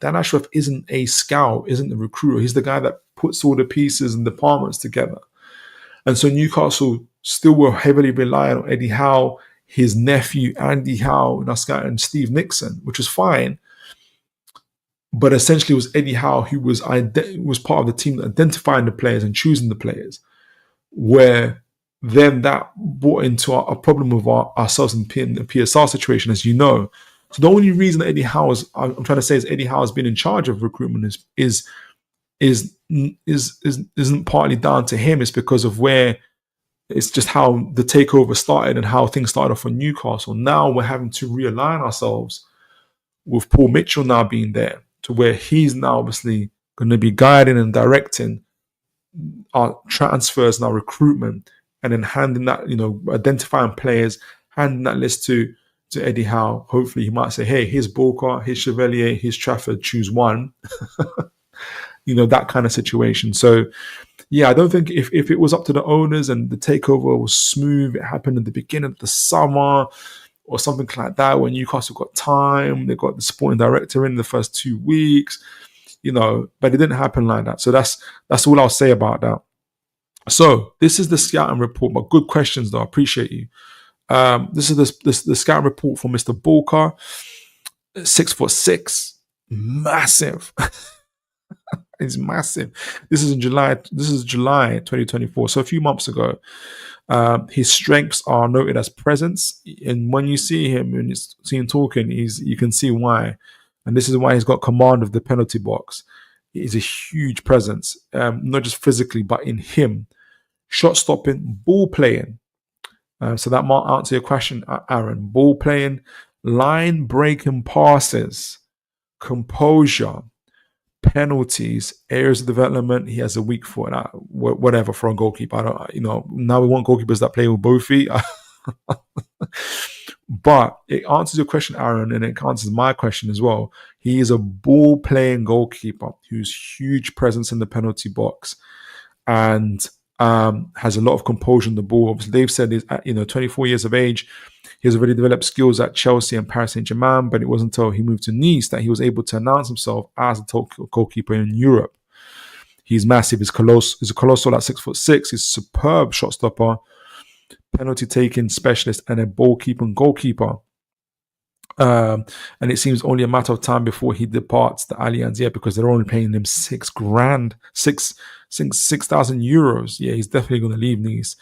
Dan Ashworth isn't a scout, isn't a recruiter. He's the guy that puts all the pieces and departments together. And so Newcastle still were heavily reliant on Eddie Howe, his nephew Andy Howe, and Steve Nixon, which was fine. But essentially, it was Eddie Howe who was part of the team identifying the players and choosing the players, where then that brought into a problem with ourselves in the PSR situation, as you know. So the only reason that Eddie Howe I'm trying to say is Eddie Howe has been in charge of recruitment isn't partly down to him. It's because of where it's just how the takeover started and how things started off for Newcastle. Now we're having to realign ourselves with Paul Mitchell now being there, to where he's now obviously going to be guiding and directing our transfers and our recruitment, and then handing that, identifying players, handing that list to Eddie Howe. Hopefully he might say, hey, here's Bulka, here's Chevalier, here's Trafford, choose one. That kind of situation. So yeah, I don't think if it was up to the owners and the takeover was smooth, it happened at the beginning of the summer or something like that, when Newcastle got time, they got the sporting director in the first 2 weeks, but it didn't happen like that. So that's all I'll say about that. So this is the scouting report, but good questions though. I appreciate you. This is the scouting report from Mr. Bulka. 6'6", massive. It's massive. This is July 2024. So a few months ago. His strengths are noted as presence, and when you see him and you see him talking, you can see why. And this is why he's got command of the penalty box. He's a huge presence, not just physically, but in him. Shot stopping, ball playing. So that might answer your question, Aaron. Ball playing, line breaking passes, composure, penalties, areas of development. He has a weak foot, whatever, for a goalkeeper. Now we want goalkeepers that play with both feet. But it answers your question, Aaron, and it answers my question as well. He is a ball-playing goalkeeper who's huge presence in the penalty box and has a lot of composure on the ball. Obviously, they've said he's 24 years of age. He has already developed skills at Chelsea and Paris Saint-Germain, but it wasn't until he moved to Nice that he was able to announce himself as a top goalkeeper in Europe. He's massive. He's a colossal at 6'6". He's a superb shot stopper, penalty taking specialist, and a ball keeping goalkeeper. And it seems only a matter of time before he departs the Allianz, because they're only paying him €6,000, €6,000. Yeah, he's definitely going to leave Nice.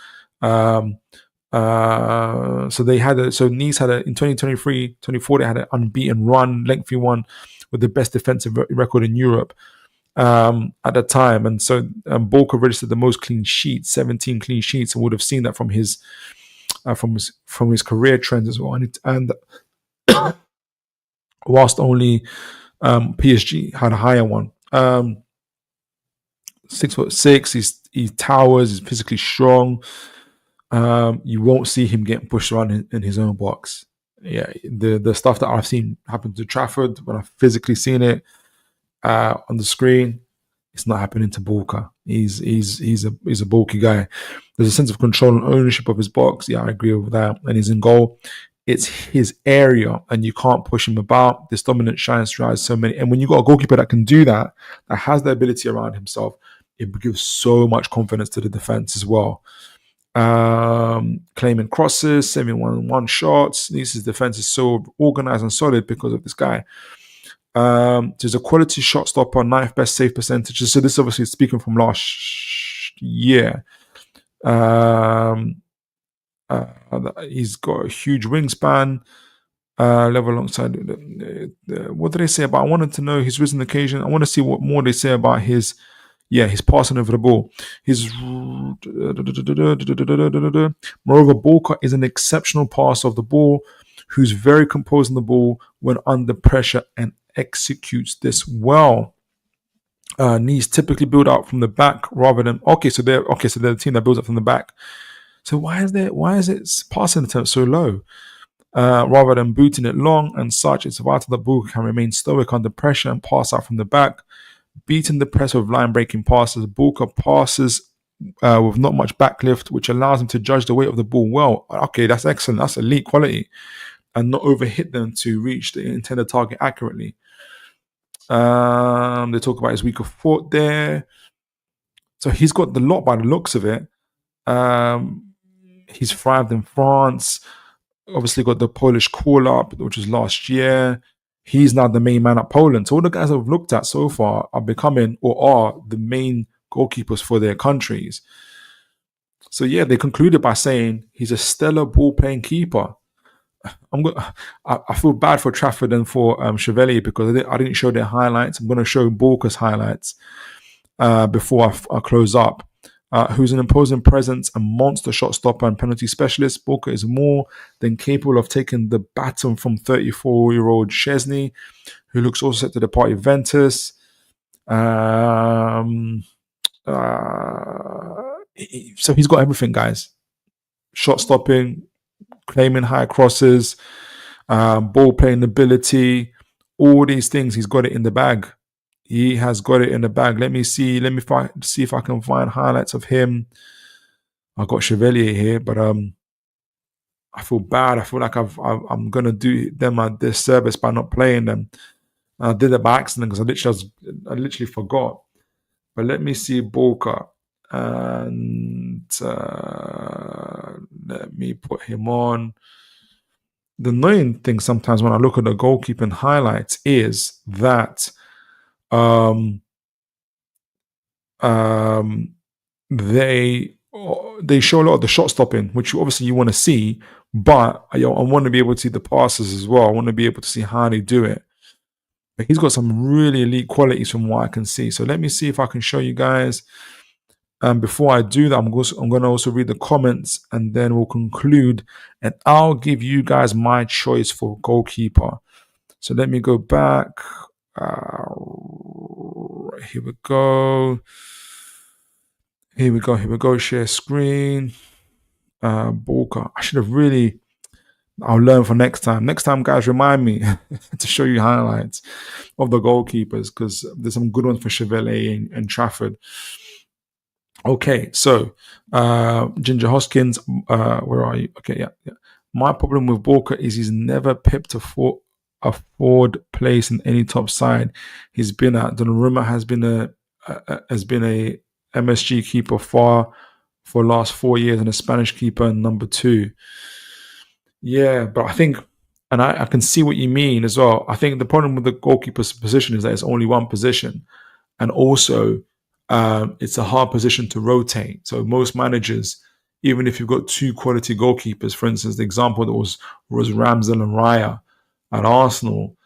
So Nice had in 2023-24 they had an unbeaten run, lengthy one, with the best defensive record in Europe at the time. And so Bulka registered the most clean sheets, 17 clean sheets, and would have seen that from his career trends as well. And whilst only PSG had a higher one. 6'6", he towers, he's physically strong. You won't see him getting pushed around in his own box. Yeah, the stuff that I've seen happen to Trafford, when I've physically seen it on the screen, It's not happening to Bulka. He's a bulky guy. There's a sense of control and ownership of his box. Yeah, I agree with that. And he's in goal. It's his area, and you can't push him about. This dominant shines throughout so many. And when you got a goalkeeper that can do that, that has the ability around himself, it gives so much confidence to the defense as well. Claiming crosses, saving one shots. His defense is so organized and solid because of this guy. There's a quality shot stopper, ninth best save percentages. So this obviously is speaking from last year. He's got a huge wingspan, level alongside. What did they say about? I wanted to know his risen occasion. I want to see what more they say about his passing over the ball. Moreover, Bulka is an exceptional passer of the ball, who's very composed on the ball when under pressure and executes this well. Needs typically build out from the back rather than so they're the team that builds up from the back. So why is it passing attempt so low? Rather than booting it long and such, it's vital that Bulka can remain stoic under pressure and pass out from the back. Beating the press with line-breaking passes, Bulka passes with not much backlift, which allows him to judge the weight of the ball well. Okay, that's excellent. That's elite quality. And not overhit them to reach the intended target accurately. They talk about his weaker foot there. So he's got the lot by the looks of it. He's thrived in France. Obviously got the Polish call-up, which was last year. He's now the main man at Poland. So all the guys I've looked at so far are becoming or are the main goalkeepers for their countries. So yeah, they concluded by saying he's a stellar ball-playing keeper. I feel bad for Trafford and for Chevalier because I didn't show their highlights. I'm going to show Bulka's highlights before I close up. Who's an imposing presence, a monster shot stopper and penalty specialist. Bulka is more than capable of taking the baton from 34-year-old Szczesny, who looks also set to depart Juventus. So he's got everything, guys. Shot stopping, claiming high crosses, ball playing ability, all these things. He's got it in the bag. He has got it in the bag. Let me see if I can find highlights of him. I've got Chevalier here, but I feel bad. I feel like I'm gonna do them a disservice by not playing them. I did it by accident because I literally forgot. But let me see Bulka, and let me put him on. The annoying thing sometimes when I look at the goalkeeping highlights is that they show a lot of the shot stopping, which obviously you want to see, but I want to be able to see the passes as well. I want to be able to see how they do it. But he's got some really elite qualities from what I can see. So let me see if I can show you guys. Before I do that, I'm going to also read the comments and then we'll conclude. And I'll give you guys my choice for goalkeeper. So let me go back. Here we go. Share screen. Bulka. I should have really. I'll learn for next time. Next time, guys, remind me to show you highlights of the goalkeepers because there's some good ones for Chevalier and Trafford. Okay, so Ginger Hoskins, where are you? Okay, yeah. My problem with Bulka is he's never pipped a forward place in any top side. He's been at Donnarumma has been a MSG keeper for the last 4 years and a Spanish keeper number 2. Yeah, but I think, and I can see what you mean as well. I think the problem with the goalkeeper's position is that it's only one position, and also it's a hard position to rotate. So most managers, even if you've got 2 quality goalkeepers, for instance, the example that was Ramsdale and Raya at Arsenal,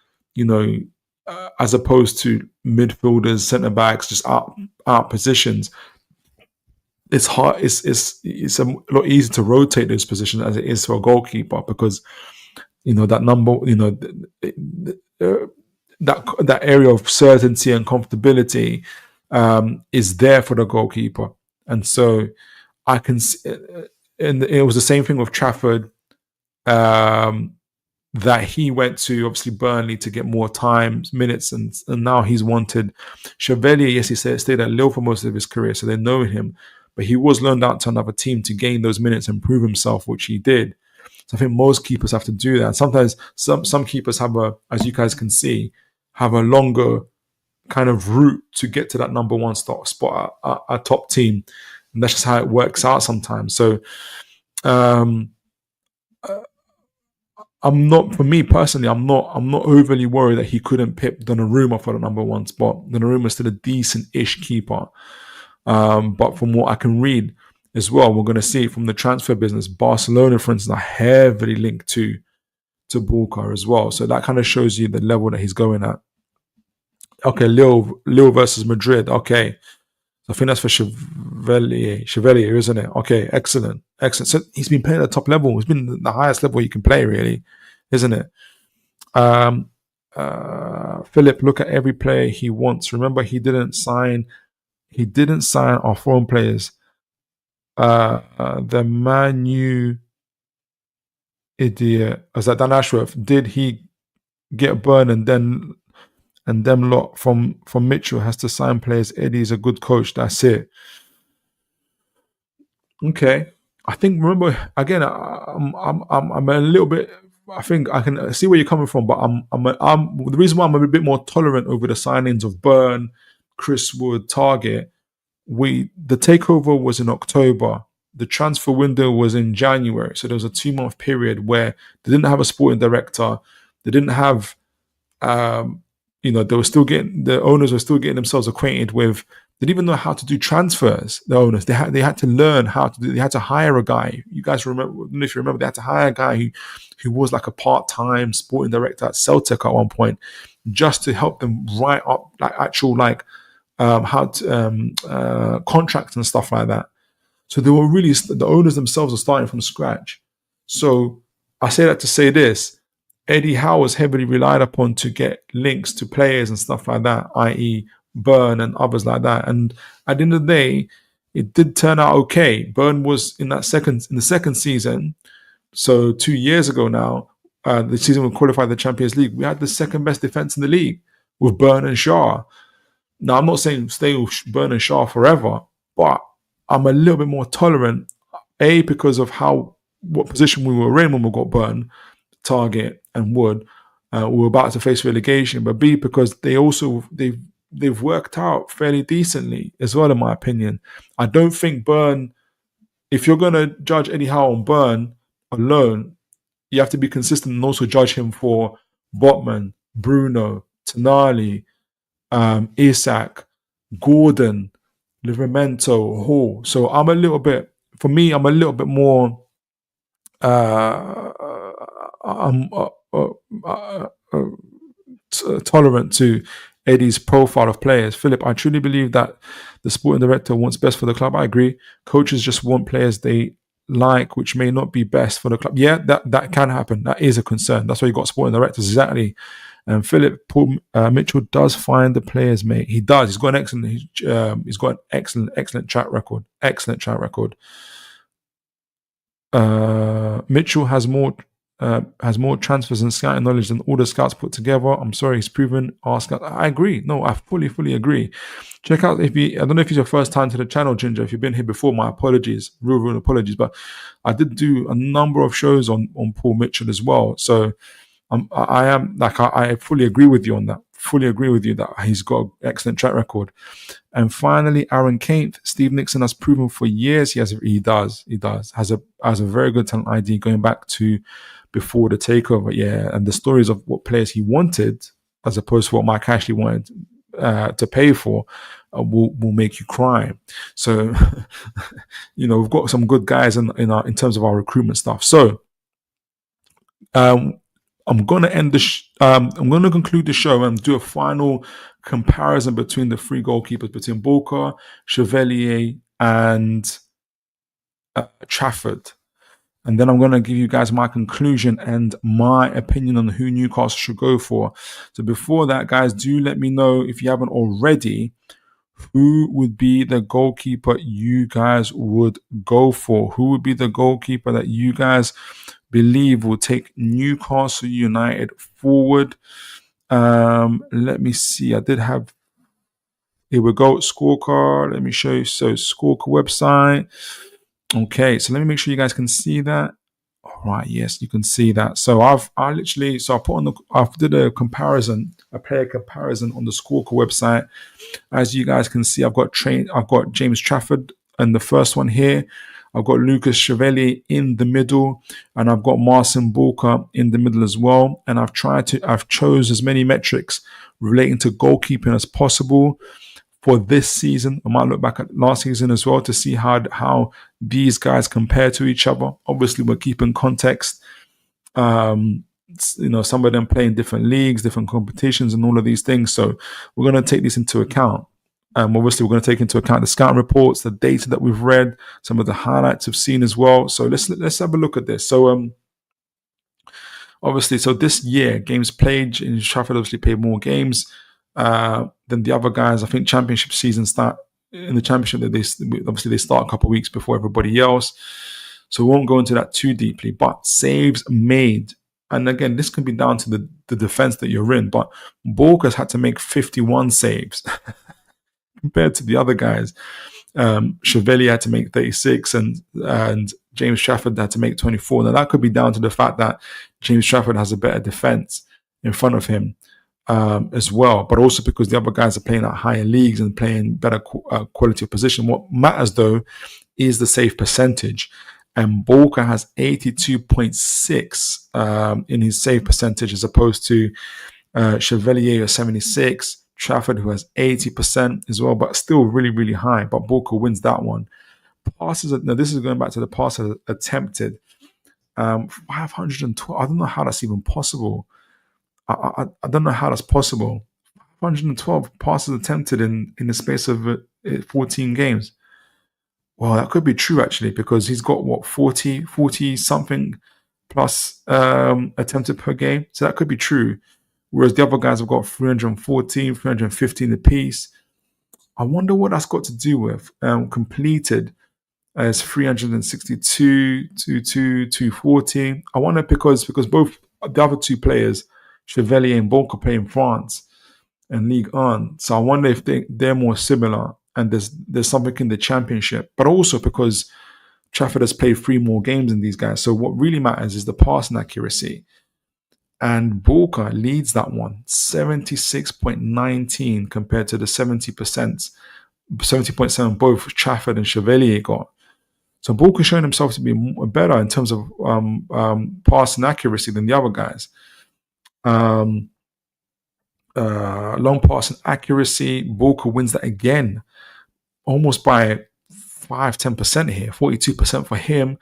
as opposed to midfielders, centre backs, just out positions. It's hard. It's a lot easier to rotate those positions as it is for a goalkeeper because that number, that area of certainty and comfortability is there for the goalkeeper, and so I can. And it was the same thing with Trafford. that he went to obviously Burnley to get more time, minutes, and now he's wanted. Chevalier, yes, he stayed at Lille for most of his career, so they know him, but he was loaned out to another team to gain those minutes and prove himself, which he did. So I think most keepers have to do that. Sometimes some keepers have as you guys can see, have a longer kind of route to get to that number one spot at a top team, and that's just how it works out sometimes. So. I'm not, for me personally, I'm not overly worried that he couldn't pick Donnarumma for the number one spot. Donnarumma is still a decent-ish keeper. But from what I can read as well, we're going to see from the transfer business, Barcelona, for instance, are heavily linked to Bulka as well. So that kind of shows you the level that he's going at. Okay, Lille versus Madrid. Okay. I think that's for Chevalier, isn't it? Okay, excellent. So he's been playing at the top level. He's been the highest level you can play, really, isn't it? Philip, look at every player he wants. Remember, he didn't sign our foreign players. The Manu idiot, was that Dan Ashworth? Did he get burned and them lot from Mitchell has to sign players? Eddie's a good coach. That's it. Okay, I think, remember again, I'm a little bit. I think I can see where you're coming from, but I'm the reason why I'm a bit more tolerant over the signings of Burn, Chris Wood, Target. The takeover was in October. The transfer window was in January, so there was a 2-month period where they didn't have a sporting director. They didn't have, they were still the owners were still getting themselves acquainted with. They didn't even know how to do transfers. The owners, they had to learn how to do. They had to hire a guy. You guys remember? I don't know if you remember, they had to hire a guy who was like a part-time sporting director at Celtic at one point, just to help them write up like actual contracts and stuff like that. So they were really, the owners themselves are starting from scratch. So I say that to say this: Eddie Howe was heavily relied upon to get links to players and stuff like that, i.e. Burn and others like that. And at the end of the day, it did turn out okay. Burn was in the second season, so 2 years ago now, the season we qualified the Champions League, we had the second best defense in the league with Burn and Shaw. Now, I'm not saying stay with Burn and Shaw forever, but I'm a little bit more tolerant, A, because of what position we were in when we got Burn, Target and Wood. We were about to face relegation, but B, because they've worked out fairly decently as well, in my opinion. I don't think Burn, if you're going to judge Eddie Howe on Burn alone, you have to be consistent and also judge him for Botman, Bruno, Tonali, Isak, Gordon, Livramento, Hall. So I'm a little bit more tolerant to Eddie's profile of players. Philip, I truly believe that the sporting director wants best for the club. I agree. Coaches just want players they like, which may not be best for the club. Yeah, that can happen. That is a concern. That's why you got sporting directors, exactly. And Paul Mitchell does find the players, mate. He does. He's got an excellent track record. Excellent track record. Mitchell has more transfers and scouting knowledge than all the scouts put together. I'm sorry, he's proven our scouts. I agree. No, I fully agree. Check out I don't know if it's your first time to the channel, Ginger. If you've been here before, my apologies, real apologies. But I did do a number of shows on Paul Mitchell as well. So I fully agree with you on that. Fully agree with you that he's got an excellent track record. And finally, Aaron Kainth. Steve Nixon has proven for years he does has a very good talent ID going back to before the takeover. Yeah, and the stories of what players he wanted as opposed to what Mike Ashley wanted to pay for will make you cry. So we've got some good guys in terms of our recruitment stuff. So I'm going to I'm going to conclude the show and do a final comparison between the three goalkeepers, between Bulka, Chevalier, and Trafford. And then I'm going to give you guys my conclusion and my opinion on who Newcastle should go for. So before that, guys, do let me know, if you haven't already, who would be the goalkeeper you guys would go for? Who would be the goalkeeper that you guys believe will take Newcastle United forward. Let me see. I did have. Here we go. Scorecard. Let me show you. So scorecard website. Okay, so let me make sure you guys can see that. All right, yes, you can see that. So I did a comparison, a player comparison on the Squawker website. As you guys can see, I've got James Trafford in the first one here. I've got Lucas Chevalier in the middle, and I've got Marcin Bulka in the middle as well. And I've chose as many metrics relating to goalkeeping as possible for this season. I might look back at last season as well to see how these guys compare to each other. Obviously, we're keeping context. Some of them play in different leagues, different competitions, and all of these things. So we're going to take this into account. Obviously, we're going to take into account the scouting reports, the data that we've read, some of the highlights we've seen as well. So let's have a look at this. So obviously, so this year, games played in Trafford obviously played more games than the other guys. I think championship season start in the championship that they start a couple of weeks before everybody else. So we won't go into that too deeply. But saves made, and again, this can be down to the defense that you're in. But Bulka's had to make 51 saves compared to the other guys. Chevalier had to make 36, and James Trafford had to make 24. Now that could be down to the fact that James Trafford has a better defense in front of him as well, but also because the other guys are playing at higher leagues and playing better quality of position. What matters though is the save percentage, and Bulka has 82.6 in his save percentage as opposed to Chevalier at 76, Trafford who has 80% as well, but still really, really high. But Bulka wins that one. Passes. Now this is going back to the passes attempted. 512. I don't know how that's even possible. I don't know how that's possible. 512 passes attempted in the space of 14 games. Well, that could be true actually, because he's got 40 something plus attempted per game. So that could be true. Whereas the other guys have got 314, 315 apiece. I wonder what that's got to do with. Completed as 362, 240. I wonder because both the other two players, Chevalier and Bulka, play in France and Ligue 1. So I wonder if they're more similar and there's something in the championship. But also because Trafford has played 3 more games than these guys. So what really matters is the passing accuracy. And Bulka leads that one, 76.19 compared to the 70.7 both Trafford and Chevalier got. So Bulka showing himself to be better in terms of passing accuracy than the other guys. Long passing accuracy, Bulka wins that again, almost by 5-10% here. 42% for him,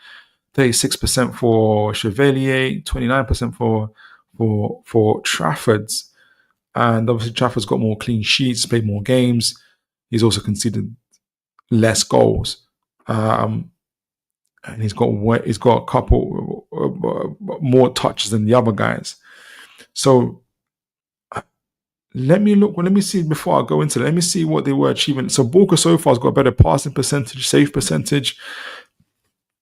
36% for Chevalier, 29% for Trafford's. And obviously Trafford's got more clean sheets, played more games. He's also conceded less goals. And he's got a couple more touches than the other guys. So let me see before I go into it. Let me see what they were achieving. So Bulka so far has got a better passing percentage, save percentage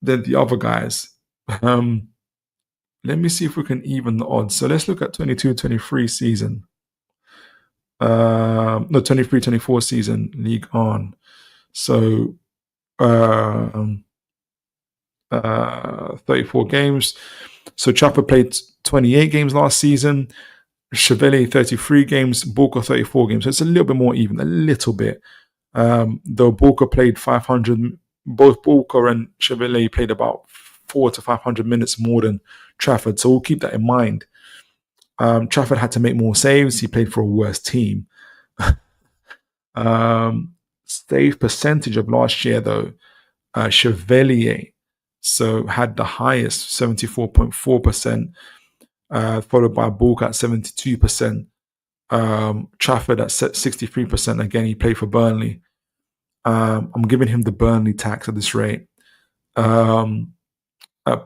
than the other guys. Let me see if we can even the odds. So let's look at 22-23 season. 23-24 season League On. So 34 games. So Trafford played 28 games last season. Chevalier 33 games. Bulka 34 games. So it's a little bit more even, a little bit. Though Bulka played 500. Both Bulka and Chevalier played about 400 to 500 minutes more than Trafford. So we'll keep that in mind. Trafford had to make more saves. He played for a worse team. Save percentage of last year, though, Chevalier had the highest, 74.4%, followed by Bulka at 72%. Trafford at 63%. Again, he played for Burnley. I'm giving him the Burnley tax at this rate.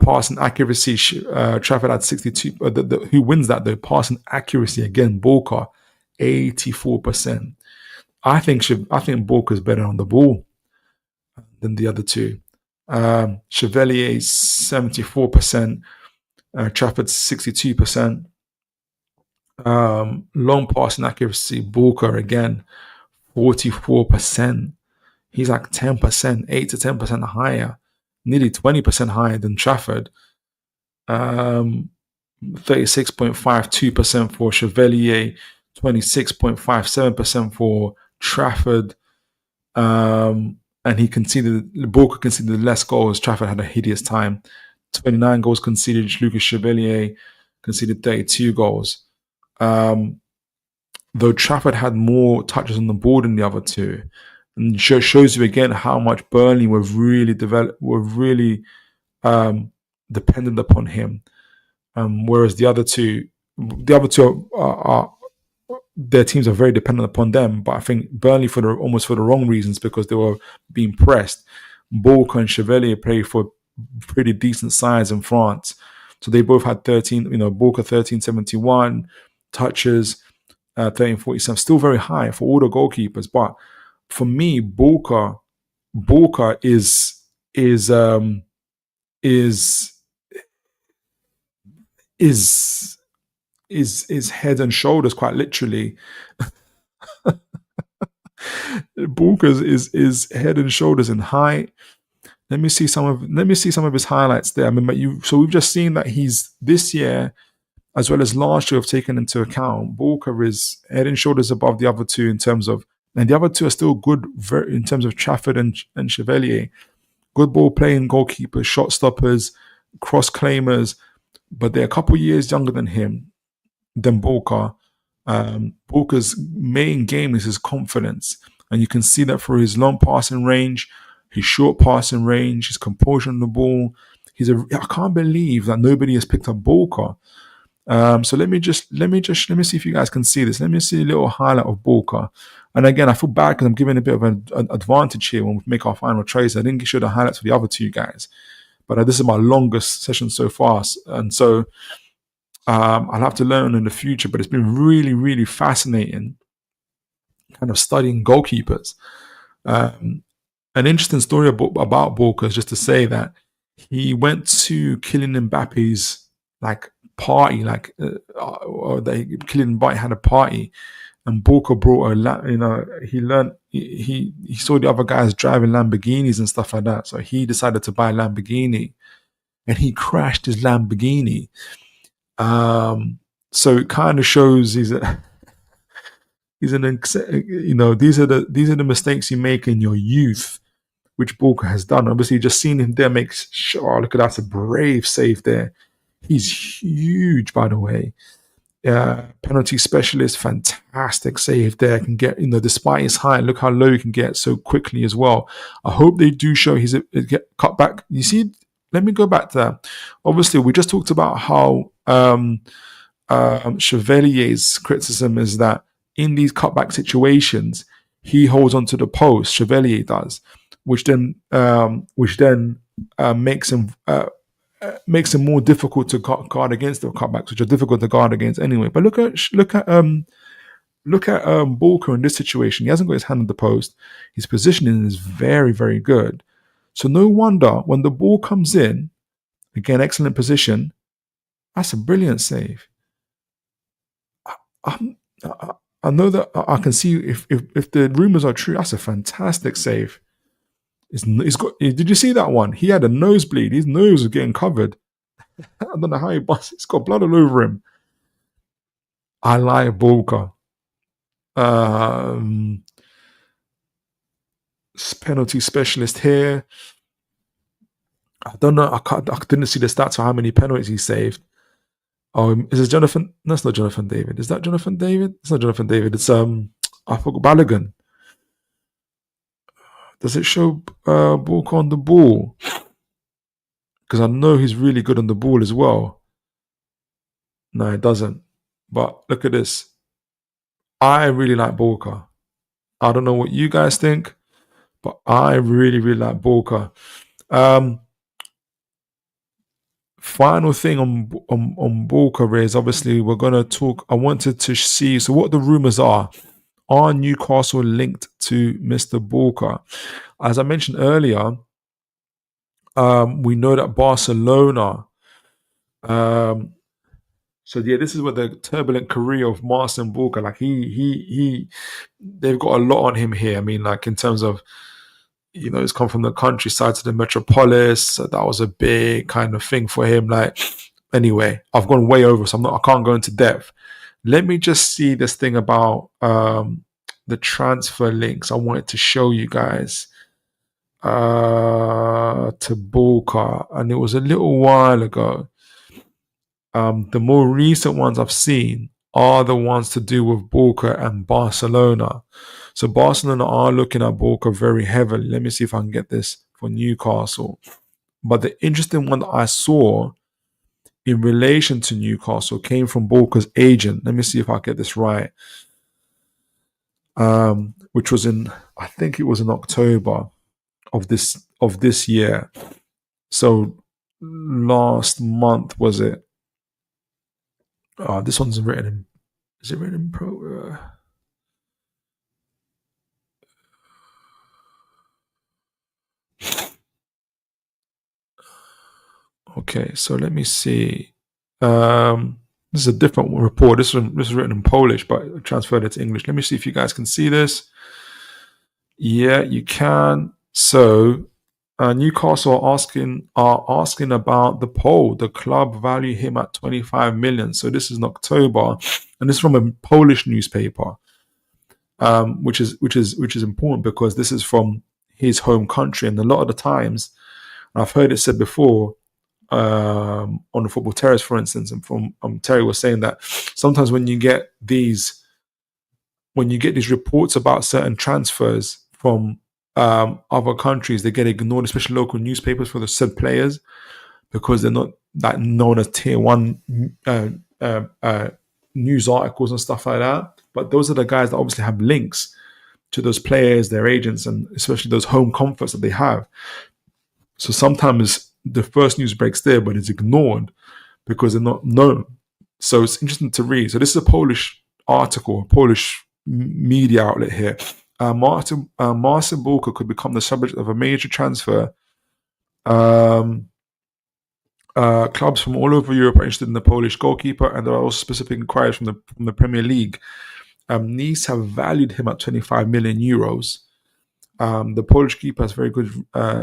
Passing accuracy, Trafford had 62. Who wins that though? Passing accuracy again, Bulka, 84%. I think Bulka is better on the ball than the other two. Chevalier 74%. Trafford's 62%. Long passing accuracy, Bulka again, 44%. He's like 10%, 8 to 10% higher, nearly 20% higher than Trafford. 36.52% for Chevalier, 26.57% for Trafford. And Bulka conceded less goals. Trafford had a hideous time. 29 goals conceded. Lucas Chevalier conceded 32 goals. Though Trafford had more touches on the ball than the other two. And shows you again how much Burnley were really dependent upon him. Whereas the other two are their teams are very dependent upon them. But I think Burnley almost for the wrong reasons, because they were being pressed. Bulka and Chevalier play for pretty decent sides in France, so they both had 13. Bulka 1371 touches, 1347, still very high for all the goalkeepers. But for me, Bulka is head and shoulders, quite literally. Bulka is head and shoulders in height. Let me see some of his highlights there. I mean, so we've just seen that he's this year, as well as last year, have taken into account. Bulka is head and shoulders above the other two in terms of, and the other two are still good in terms of Trafford and Chevalier. Good ball playing goalkeepers, shot stoppers, cross claimers, but they're a couple years younger than Bulka. Bulka's main game is his confidence, and you can see that through his long passing range, his short passing range, his composure on the ball. I can't believe that nobody has picked up Bulka. So let me see if you guys can see this. Let me see a little highlight of Bulka. And again, I feel bad because I'm giving a bit of an advantage here when we make our final trades. I didn't show the highlights for the other two guys, but this is my longest session so far, and so I'll have to learn in the future. But it's been really, really fascinating, kind of studying goalkeepers. An interesting story about Bulka is just to say that he went to Kylian Mbappe's party, Kylian Mbappe had a party, and Bulka brought he saw the other guys driving Lamborghinis and stuff like that, so he decided to buy a Lamborghini, and he crashed his Lamborghini. So it kind of shows these are the mistakes you make in your youth, which Bulka has done. Obviously, just seeing him there makes sure. Look at that's a brave save there. He's huge, by the way. Penalty specialist, fantastic save there. Can get, despite his height, look how low he can get so quickly as well. I hope they do show his get cut back. You see, let me go back to that. Obviously, we just talked about how Chevalier's criticism is that in these cutback situations, he holds onto the post. Chevalier does, which then makes him more difficult to guard against the cutbacks, which are difficult to guard against anyway. But look at Bulka in this situation. He hasn't got his hand on the post. His positioning is very, very good. So no wonder when the ball comes in, again, excellent position. That's a brilliant save. I know that I can see if the rumors are true. That's a fantastic save. Did you see that one? He had a nosebleed. His nose was getting covered. I don't know how he busted. He's got blood all over him. I like Bulka. Penalty specialist here. I don't know. I didn't see the stats for how many penalties he saved. Oh, is it Jonathan? No, it's not Jonathan David. Is that Jonathan David? It's not Jonathan David. It's I forgot Balogun. Does it show Bulka on the ball? Because I know he's really good on the ball as well. No, it doesn't. But look at this. I really like Bulka. I don't know what you guys think, but I really, really like Bulka. Final thing on Bulka is obviously we're going to talk. I wanted to see what the rumors are. Are Newcastle linked to Mr. Bulka? As I mentioned earlier, we know that Barcelona Um, so yeah, this is where the turbulent career of Marcin Bulka. Like they've got a lot on him here. I mean, like in terms of he's come from the countryside to the metropolis. So that was a big kind of thing for him. Like, anyway, I've gone way over, so I can't go into depth. Let me just see this thing about the transfer links. I wanted to show you guys to Bulka, and it was a little while ago. The more recent ones I've seen are the ones to do with Bulka and Barcelona. So Barcelona are looking at Bulka very heavily. Let me see if I can get this for Newcastle. But the interesting one that I saw in relation to Newcastle came from Bulka's agent. Let me see if I get this right. Which was I think it was in October of this year. So last month was it? This one's written in. Is it written in pro? Okay, so let me see. This is a different report. This is written in Polish, but I transferred it to English. Let me see if you guys can see this. Yeah, you can. So Newcastle are asking about the poll. The club value him at 25 million. So this is in October, and this is from a Polish newspaper, which is important because this is from his home country, and a lot of the times, and I've heard it said before on the football terrace, for instance, and from Terry was saying that sometimes when you get these reports about certain transfers from other countries, they get ignored, especially local newspapers for the said players, because they're not like known as tier one news articles and stuff like that. But those are the guys that obviously have links to those players, their agents, and especially those home comforts that they have. So sometimes the first news breaks there, but it's ignored because they're not known. So it's interesting to read. So this is a Polish article, a Polish media outlet here. Marcin Bulka could become the subject of a major transfer. Clubs from all over Europe are interested in the Polish goalkeeper, and there are also specific inquiries from the Premier League. Nice have valued him at 25 million euros. The Polish keeper has a very good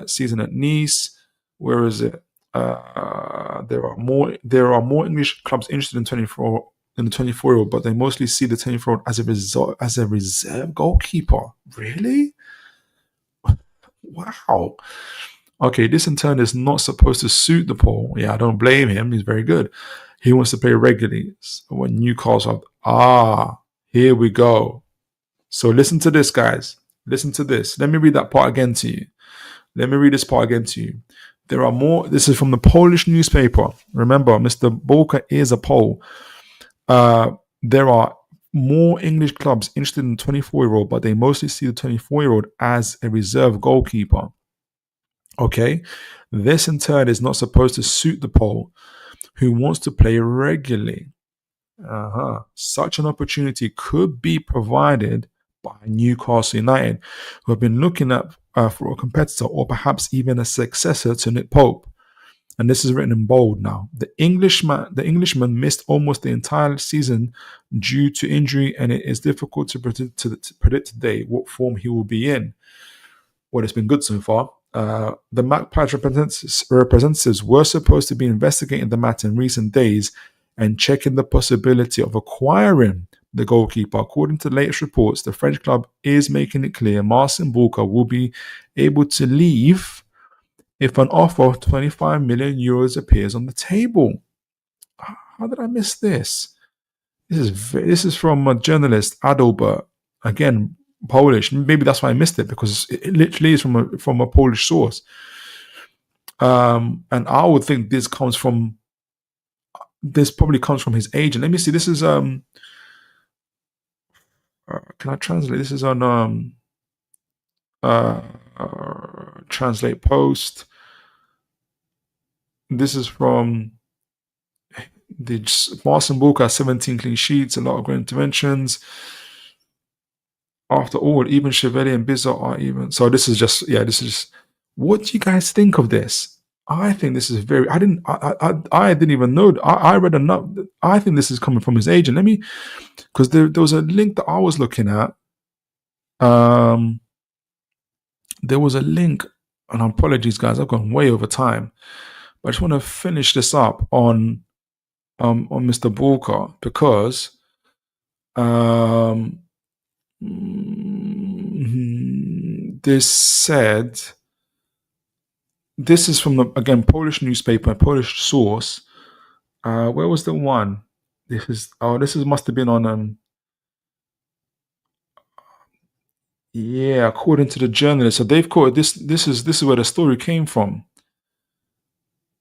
season at Nice. Where is it? There are more English clubs interested in the 24-year-old, but they mostly see the 24-year-old as a reserve goalkeeper. Really? Wow. Okay, this in turn is not supposed to suit the poll. Yeah, I don't blame him. He's very good. He wants to play regularly. So when Newcastle, here we go. So listen to this, guys. Listen to this. Let me read that part again to you. Let me read this part again to you. There are more. This is from the Polish newspaper. Remember, Mr. Bulka is a Pole. There are more English clubs interested in the 24-year-old, but they mostly see the 24-year-old as a reserve goalkeeper. Okay, this in turn is not supposed to suit the Pole, who wants to play regularly. Such an opportunity could be provided by Newcastle United, who have been looking at for a competitor or perhaps even a successor to Nick Pope. And this is written in bold now. The Englishman missed almost the entire season due to injury, and it is difficult to predict today what form he will be in. Well, it's been good so far. The Magpies representatives were supposed to be investigating the matter in recent days and checking the possibility of acquiring the goalkeeper. According to the latest reports, the French club is making it clear Marcin Bulka will be able to leave if an offer of 25 million euros appears on the table. How did I miss this? This is from a journalist, Adalbert. Again, Polish. Maybe that's why I missed it, because it literally is from a Polish source. And I would think this probably comes from his agent. Let me see. This is can I translate? This is on Translate Post. This is from the Marcin Bulka, 17 clean sheets, a lot of great interventions. After all, even Chevalier and Bizot are even. So this is just, what do you guys think of this? I think this is very. I didn't even know. I read enough. I think this is coming from his agent. Let me, because there was a link that I was looking at. There was a link, and apologies, guys, I've gone way over time. But I just want to finish this up on Mr. Bulka because this said. This is from the again Polish newspaper, Polish source. Where was the one? This must have been on yeah, according to the journalist. So they've quoted this. This is where the story came from.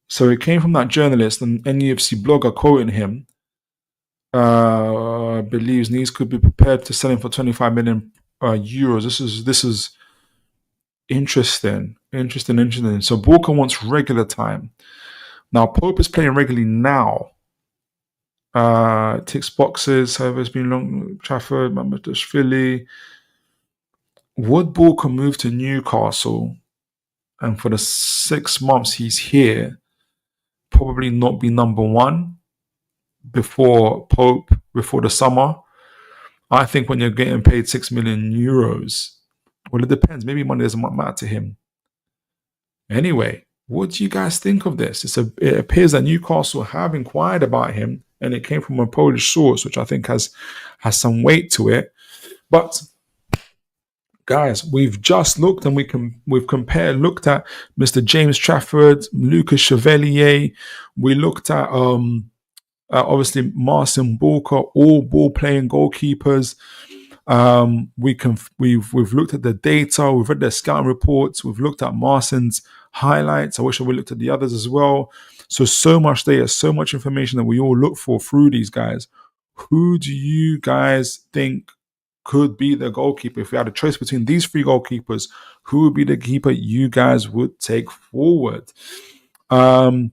So it came from that journalist and NUFC blogger quoting him. Believes Nice could be prepared to sell him for 25 million euros. This is interesting. So Bulka wants regular time. Now Pope is playing regularly now. Ticks boxes. However, it's been long. Trafford, Philly. Would Bulka move to Newcastle, and for the 6 months he's here, probably not be number one before the summer? I think when you're getting paid 6 million euros, well, it depends. Maybe money doesn't matter to him. Anyway, what do you guys think of this? It appears that Newcastle have inquired about him, and it came from a Polish source, which I think has some weight to it. But guys, we've just looked and we've looked at Mr. James Trafford, Lucas Chevalier. We looked at obviously Marcin Bulka, all ball playing goalkeepers. We've looked at the data, we've read their scouting reports, we've looked at Marcin's highlights. I wish we looked at the others as well. So much data, so much information that we all look for through these guys. Who do you guys think could be the goalkeeper? If we had a choice between these three goalkeepers, who would be the keeper you guys would take forward? You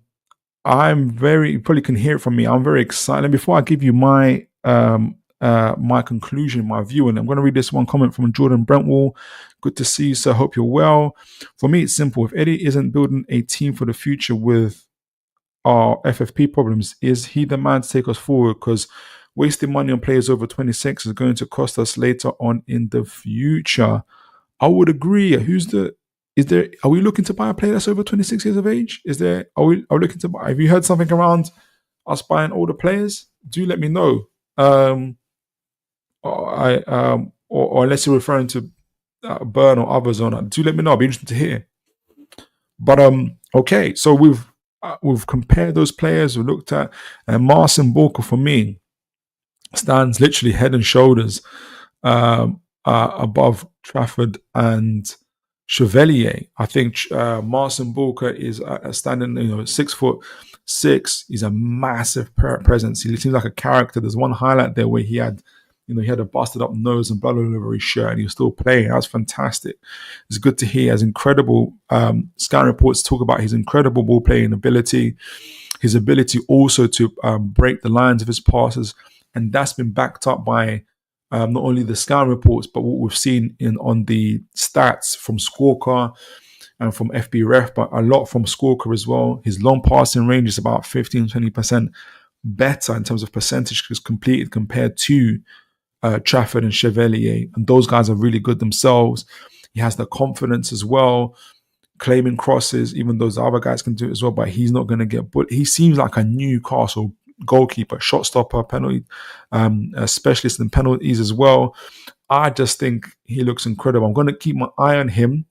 probably can hear it from me. I'm very excited. And before I give you my my conclusion, my view, and I'm going to read this one comment from Jordan Brentwall. Good to see you, sir. Hope you're well. For me, it's simple. If Eddie isn't building a team for the future with our FFP problems, is he the man to take us forward? Because wasting money on players over 26 is going to cost us later on in the future. I would agree. Are we looking to buy a player that's over 26 years of age? Are we looking to buy? Have you heard something around us buying older players? Do let me know. Or unless you're referring to Burn or others on that, do let me know. I'll be interested to hear. But okay, so we've compared those players. We looked at Marcin Bulka for me stands literally head and shoulders above Trafford and Chevalier. I think Marcin Bulka is standing, 6'6". He's a massive presence. He seems like a character. There's one highlight there where he had a busted up nose and blood all over his shirt, and he was still playing. That was fantastic. It's good to hear. He has incredible scouting reports talk about his incredible ball playing ability, his ability also to break the lines of his passes, and that's been backed up by not only the scouting reports, but what we've seen on the stats from Scorecard and from FBref, but a lot from Scorecard as well. His long passing range is about 15-20% better in terms of percentage completed compared to Trafford and Chevalier, and those guys are really good themselves. He has the confidence as well, claiming crosses, even those other guys can do it as well, but he's not going to get bullied. He seems like a Newcastle goalkeeper, shot stopper, penalty specialist in penalties as well. I just think he looks incredible. I'm going to keep my eye on him.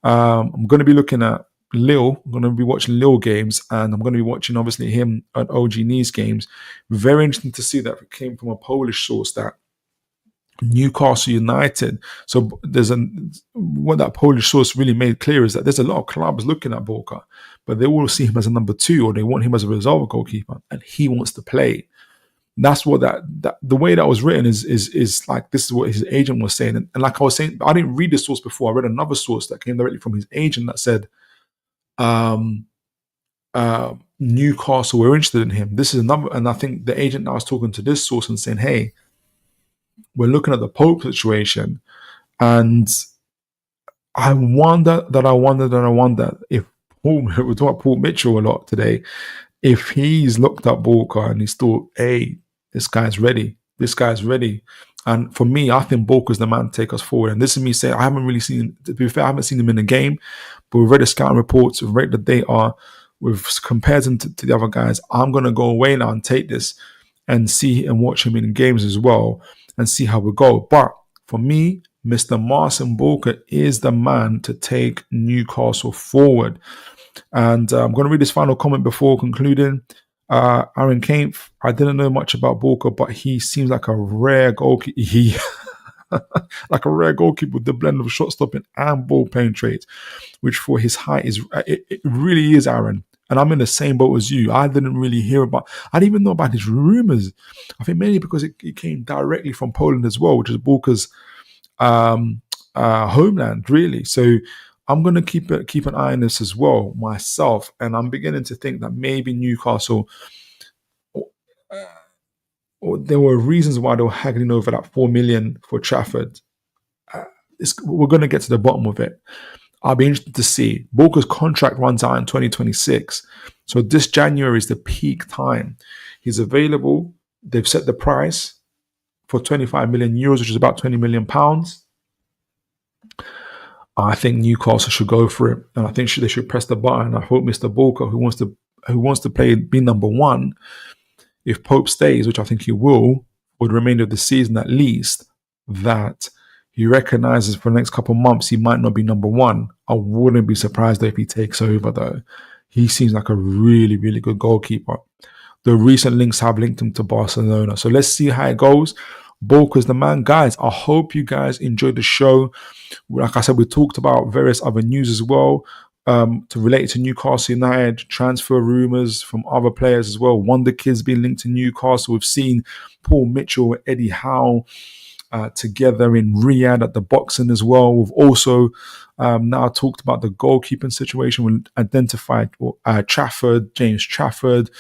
I'm going to be looking at Lille. I'm going to be watching Lille games, and I'm going to be watching obviously him at OG Nice games. Very interesting to see that it came from a Polish source, that Newcastle United. So what that Polish source really made clear is that there's a lot of clubs looking at Bulka, but they all see him as a number 2, or they want him as a reserve goalkeeper, and he wants to play. That's what the way that was written is like, this is what his agent was saying. And like I was saying, I didn't read this source before. I read another source that came directly from his agent that said Newcastle were interested in him. This is another, and I think the agent now was talking to this source and saying, hey, we're looking at the Pope situation, and I wonder if Paul, we're talking about Paul Mitchell a lot today. If he's looked at Bulka and he's thought, hey, this guy's ready, this guy's ready. And for me, I think Bulka's the man to take us forward. And this is me saying, I haven't really seen, to be fair, I haven't seen him in the game, but we've read the scouting reports, we've read the data, we've compared him to the other guys. I'm going to go away now and take this and see and watch him in games as well and see how we go. But for me, Mr. Marcin Bulka is the man to take Newcastle forward. And I'm going to read this final comment before concluding. Aaron Kampf, I didn't know much about Bulka, but he seems like a rare goalkeeper. Like a rare goalkeeper with the blend of shot stopping and ball playing traits, which for his height is it really is, Aaron. And I'm in the same boat as you. I didn't really hear about, I didn't even know about his rumours. I think mainly because it came directly from Poland as well, which is Bulka's homeland, really. So I'm going to keep an eye on this as well myself. And I'm beginning to think that maybe Newcastle, or there were reasons why they were haggling over that 4 million for Trafford. We're going to get to the bottom of it. I'll be interested to see. Bulka's contract runs out in 2026. So this January is the peak time. He's available. They've set the price for 25 million euros, which is about 20 million pounds. I think Newcastle should go for it. And I think they should press the button. I hope Mr. Bulka, who wants to be number one, if Pope stays, which I think he will, for the remainder of the season at least, that he recognizes for the next couple of months he might not be number one. I wouldn't be surprised if he takes over, though. He seems like a really, really good goalkeeper. The recent links have linked him to Barcelona. So let's see how it goes. Bulka's the man. Guys, I hope you guys enjoyed the show. Like I said, we talked about various other news as well. To relate to Newcastle United, transfer rumours from other players as well. Wonder Kids being linked to Newcastle. We've seen Paul Mitchell and Eddie Howe together in Riyadh at the boxing as well. We've also now talked about the goalkeeping situation. We identified Trafford, James Trafford,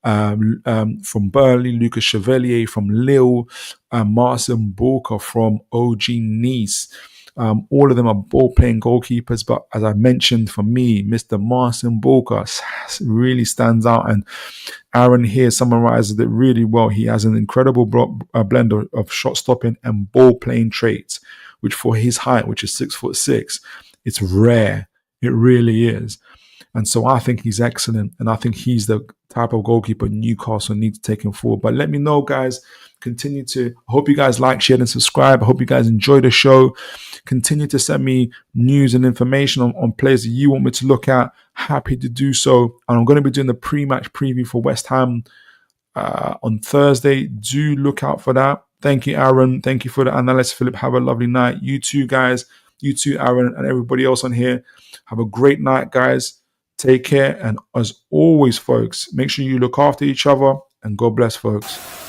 from Burnley, Lucas Chevalier from Lille, Marcin Bulka from OG Nice. All of them are ball-playing goalkeepers, but as I mentioned, for me, Mr. Marcin Bulka really stands out, and Aaron here summarizes it really well. He has an incredible blend of shot-stopping and ball-playing traits, which for his height, which is 6'6", it's rare. It really is. And so I think he's excellent, and I think he's the type of goalkeeper Newcastle needs to take him forward. But let me know, guys. I hope you guys like, share, and subscribe. I hope you guys enjoy the show. Continue to send me news and information on players that you want me to look at. Happy to do so. And I'm going to be doing the pre-match preview for West Ham on Thursday. Do look out for that. Thank you, Aaron. Thank you for the analysis, Philip. Have a lovely night. You too, guys. You too, Aaron, and everybody else on here. Have a great night, guys. Take care. And as always, folks, make sure you look after each other, and God bless, folks.